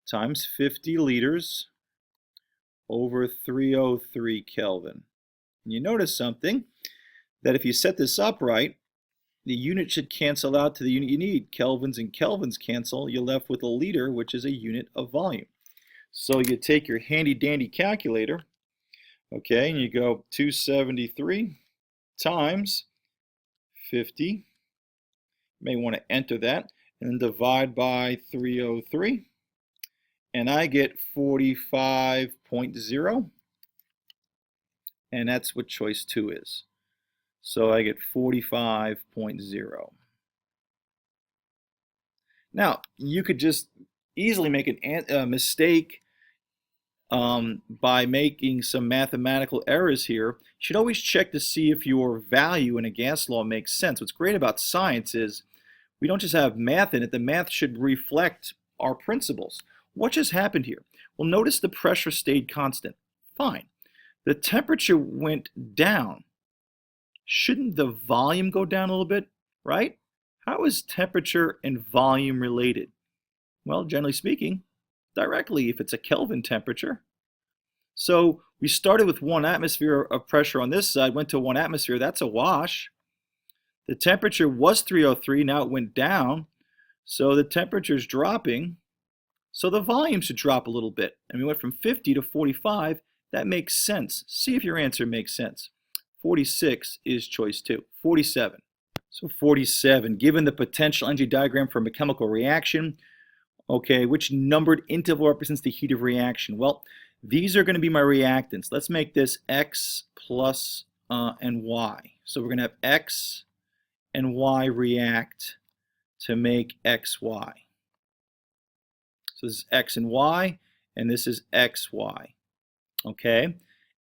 times 50 liters over 303 Kelvin. And you notice something, that if you set this up right, the unit should cancel out to the unit you need. Kelvins and kelvins cancel. You're left with a liter, which is a unit of volume. So you take your handy dandy calculator, okay, and you go 273 times 50. You may want to enter that and then divide by 303. And I get 45.0. and that's what choice 2 is. So I get 45.0. Now, you could just easily make a mistake by making some mathematical errors here. You should always check to see if your value in a gas law makes sense. What's great about science is we don't just have math in it. The math should reflect our principles. What just happened here? Well, notice the pressure stayed constant. Fine. The temperature went down. Shouldn't the volume go down a little bit, right? How is temperature and volume related? Well, generally speaking, directly if it's a Kelvin temperature. So we started with 1 atmosphere of pressure on this side, went to 1 atmosphere. That's a wash. The temperature was 303. Now it went down. So the temperature is dropping. So the volume should drop a little bit. And we went from 50 to 45. That makes sense. See if your answer makes sense. 46 is choice 2. 47. So 47, given the potential energy diagram from a chemical reaction, okay, which numbered interval represents the heat of reaction? Well, these are going to be my reactants. Let's make this X plus and Y. So we're going to have X and Y react to make XY. So this is X and Y, and this is XY. Okay,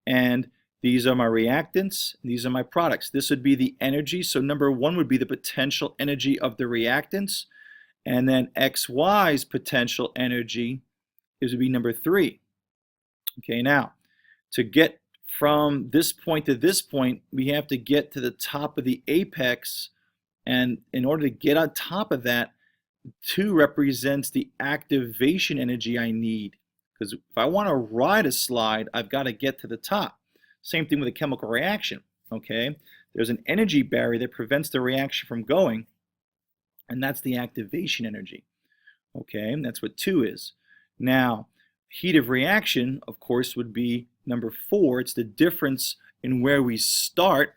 and these are my reactants, and these are my products. This would be the energy. So number 1 would be the potential energy of the reactants, and then XY's potential energy would be number 3. Okay, now to get from this point to this point, we have to get to the top of the apex, and in order to get on top of that, 2 represents the activation energy I need. Because if I want to ride a slide, I've got to get to the top. Same thing with a chemical reaction, okay? There's an energy barrier that prevents the reaction from going, and that's the activation energy, okay? And that's what 2 is. Now, heat of reaction, of course, would be number 4. It's the difference in where we start,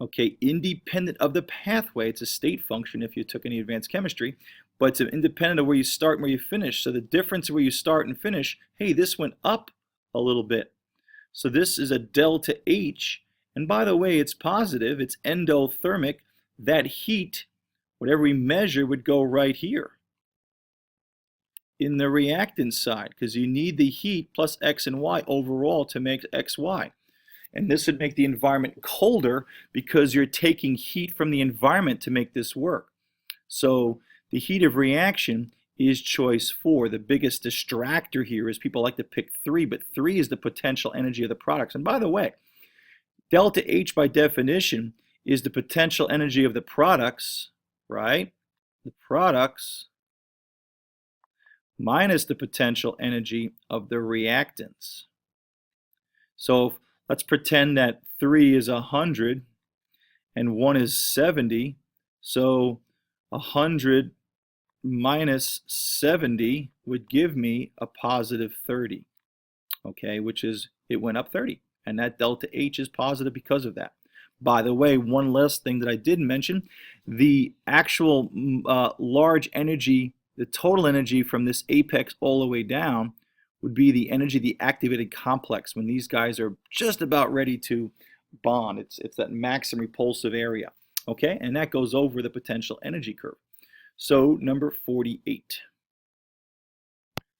okay, independent of the pathway. It's a state function if you took any advanced chemistry, but it's independent of where you start and where you finish. So the difference where you start and finish, hey, this went up a little bit. So this is a delta H, and by the way, it's positive, it's endothermic. That heat, whatever we measure, would go right here in the reactant side, because you need the heat plus X and Y overall to make XY. And this would make the environment colder because you're taking heat from the environment to make this work. So the heat of reaction is choice 4. The biggest distractor here is people like to pick 3, but 3 is the potential energy of the products. And by the way, delta H by definition is the potential energy of the products, right? The products minus the potential energy of the reactants. So let's pretend that 3 is 100 and 1 is 70. So 100 minus 70 would give me a positive 30, okay, which is, it went up 30, and that delta H is positive because of that. By the way, one last thing that I didn't mention, the actual large energy, the total energy from this apex all the way down would be the energy of the activated complex when these guys are just about ready to bond. It's that maximum repulsive area, okay, and that goes over the potential energy curve. So number 48.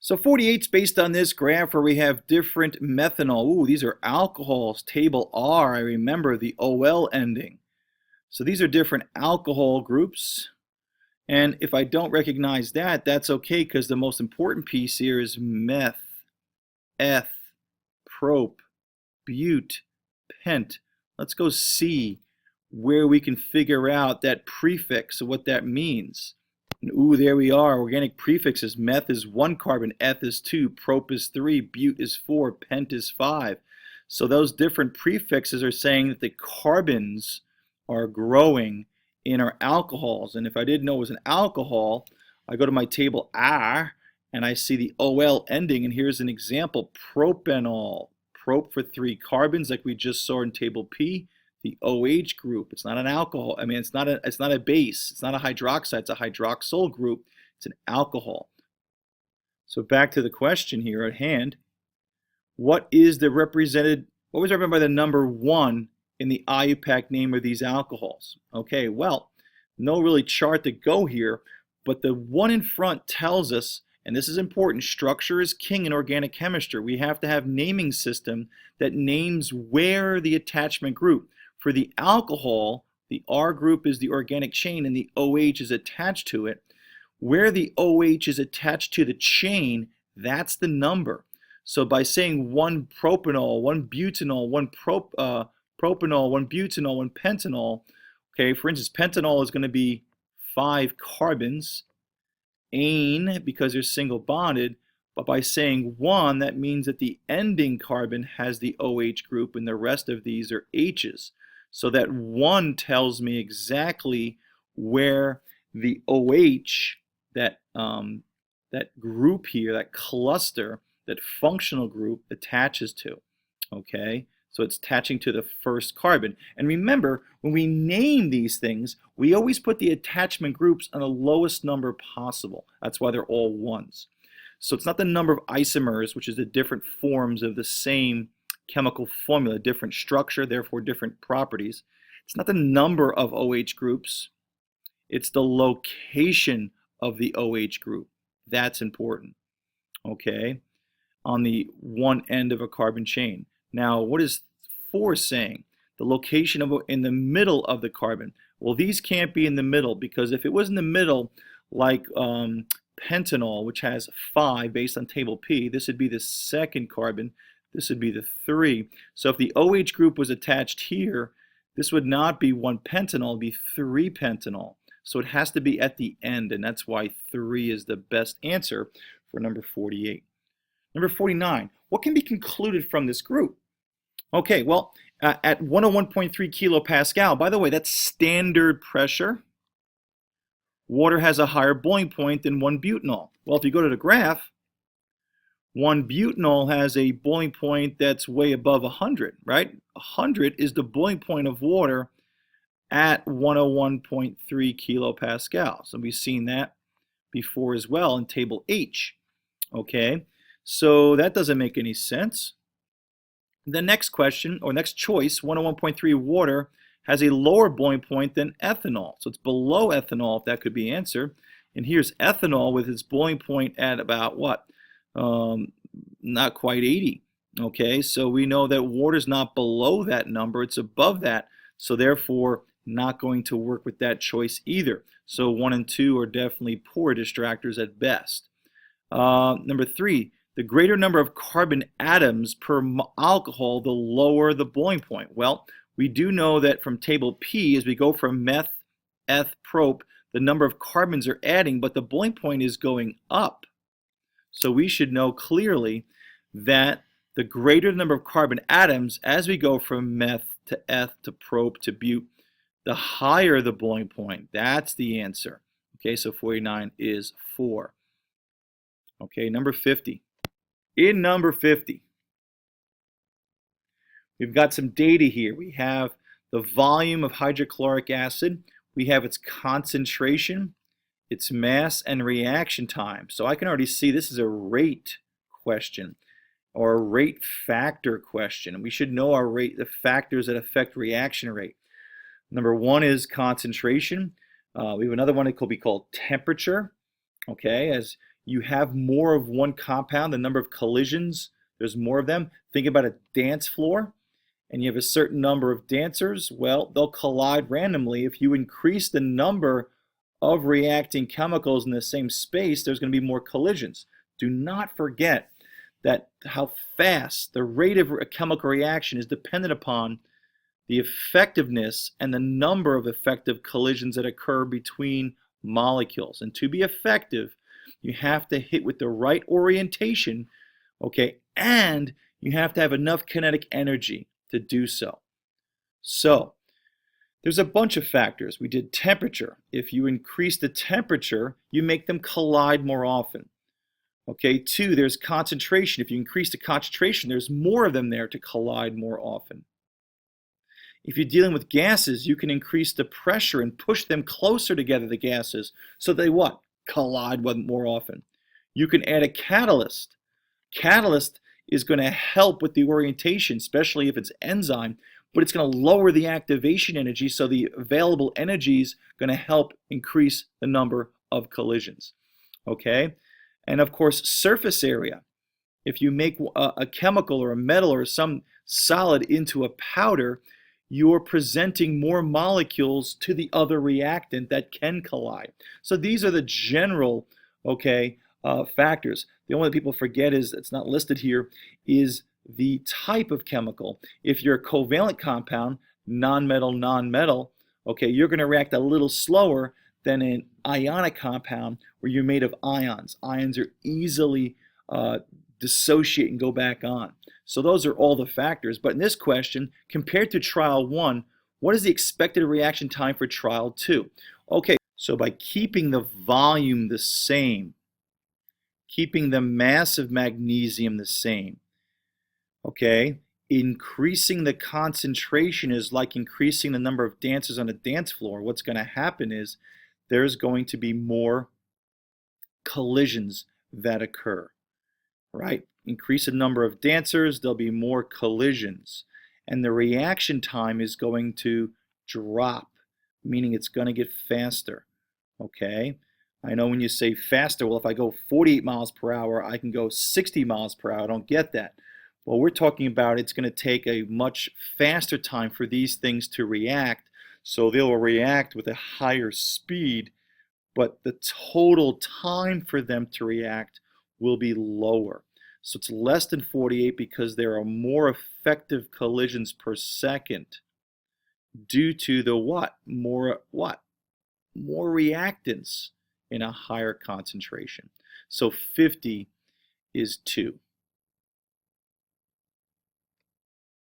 So 48 is based on this graph where we have different methanol. Ooh, these are alcohols. Table R, I remember the OL ending. So these are different alcohol groups. And if I don't recognize that, that's okay, because the most important piece here is meth, eth, prop, bute, pent. Let's go see where we can figure out that prefix of what that means. And ooh, there we are, organic prefixes. Meth is 1 carbon, eth is 2, prop is 3, bute is 4, pent is 5. So those different prefixes are saying that the carbons are growing in our alcohols. And if I didn't know it was an alcohol, I go to my table R and I see the OL ending, and here's an example, propanol. Prop for 3 carbons like we just saw in table P. The OH group, it's not an alcohol. I mean, it's not a base. It's not a hydroxide. It's a hydroxyl group. It's an alcohol. So back to the question here at hand. What is the What was represented by the number 1 in the IUPAC name of these alcohols? Okay, well, no really chart to go here, but the one in front tells us, and this is important, structure is king in organic chemistry. We have to have naming system that names where the attachment group. For the alcohol, the R group is the organic chain and the OH is attached to it. Where the OH is attached to the chain, that's the number. So by saying 1 propanol, 1 butanol, 1 propanol, 1 butanol, 1 pentanol, okay, for instance, pentanol is going to be 5 carbons, ane because they're single bonded, but by saying 1, that means that the ending carbon has the OH group and the rest of these are H's. So that 1 tells me exactly where the OH, that group here, that cluster, that functional group attaches to, okay? So it's attaching to the first carbon. And remember, when we name these things, we always put the attachment groups on the lowest number possible. That's why they're all 1s. So it's not the number of isomers, which is the different forms of the same chemical formula, different structure, therefore different properties. It's not the number of OH groups. It's the location of the OH group. That's important, okay, on the one end of a carbon chain. Now, what is 4 saying? The location of in the middle of the carbon. Well, these can't be in the middle, because if it was in the middle, like pentanol, which has 5 based on table P, this would be the second carbon, this would be the 3. So if the OH group was attached here, this would not be 1 pentanol, it would be 3 pentanol. So it has to be at the end, and that's why 3 is the best answer for number 48. Number 49, what can be concluded from this group? Okay, well, at 101.3 kilopascal, by the way, that's standard pressure. Water has a higher boiling point than 1 butanol. Well, if you go to the graph, 1 butanol has a boiling point that's way above 100, right? 100 is the boiling point of water at 101.3 kilopascal. So we've seen that before as well in table H. Okay, so that doesn't make any sense. The next question, or next choice, 101.3 water has a lower boiling point than ethanol. So it's below ethanol, if that could be answered. And here's ethanol with its boiling point at about what? Not quite 80. Okay, so we know that water's not below that number, it's above that. So therefore, not going to work with that choice either. So 1 and 2 are definitely poor distractors at best. Number 3, the greater number of carbon atoms per alcohol, the lower the boiling point. Well, we do know that from table P, as we go from meth, eth, prop, the number of carbons are adding, but the boiling point is going up. So we should know clearly that the greater the number of carbon atoms as we go from meth to eth to prop to but, the higher the boiling point. That's the answer. Okay, so 49 is 4. Okay, number 50. In number 50, we've got some data here. We have the volume of hydrochloric acid. We have its concentration, its mass, and reaction time. So I can already see this is a rate question or a rate factor question. And we should know our rate, the factors that affect reaction rate. Number 1 is concentration. We have another one that could be called temperature. Okay, as you have more of one compound, the number of collisions, there's more of them. Think about a dance floor, and you have a certain number of dancers. Well, they'll collide randomly. If you increase the number of reacting chemicals in the same space, there's going to be more collisions. Do not forget that how fast the rate of a chemical reaction is dependent upon the effectiveness and the number of effective collisions that occur between molecules. And to be effective, you have to hit with the right orientation, okay, and you have to have enough kinetic energy to do so. So there's a bunch of factors. We did temperature. If you increase the temperature, you make them collide more often. Okay, 2, there's concentration. If you increase the concentration, there's more of them there to collide more often. If you're dealing with gases, you can increase the pressure and push them closer together, the gases, so they what? Collide more often. You can add a catalyst. Catalyst is going to help with the orientation, especially if it's enzyme, but it's going to lower the activation energy, so the available energy is going to help increase the number of collisions. Okay? And of course, surface area. If you make a chemical or a metal or some solid into a powder, you're presenting more molecules to the other reactant that can collide. So these are the general, okay, factors. The only thing people forget is, it's not listed here, is the type of chemical. If you're a covalent compound, non-metal, okay, you're going to react a little slower than an ionic compound where you're made of ions. Ions are easily dissociate and go back on. So those are all the factors. But in this question, compared to trial 1, what is the expected reaction time for trial 2? Okay, so by keeping the volume the same, keeping the mass of magnesium the same, okay, increasing the concentration is like increasing the number of dancers on a dance floor. What's going to happen is there's going to be more collisions that occur, right? Increase the number of dancers, there'll be more collisions. And the reaction time is going to drop, meaning it's going to get faster, okay? I know when you say faster, well, if I go 48 miles per hour, I can go 60 miles per hour. I don't get that. Well, we're talking about it's going to take a much faster time for these things to react, so they'll react with a higher speed, but the total time for them to react will be lower. So it's less than 48 because there are more effective collisions per second due to the what? More reactants in a higher concentration. So 50 is 2.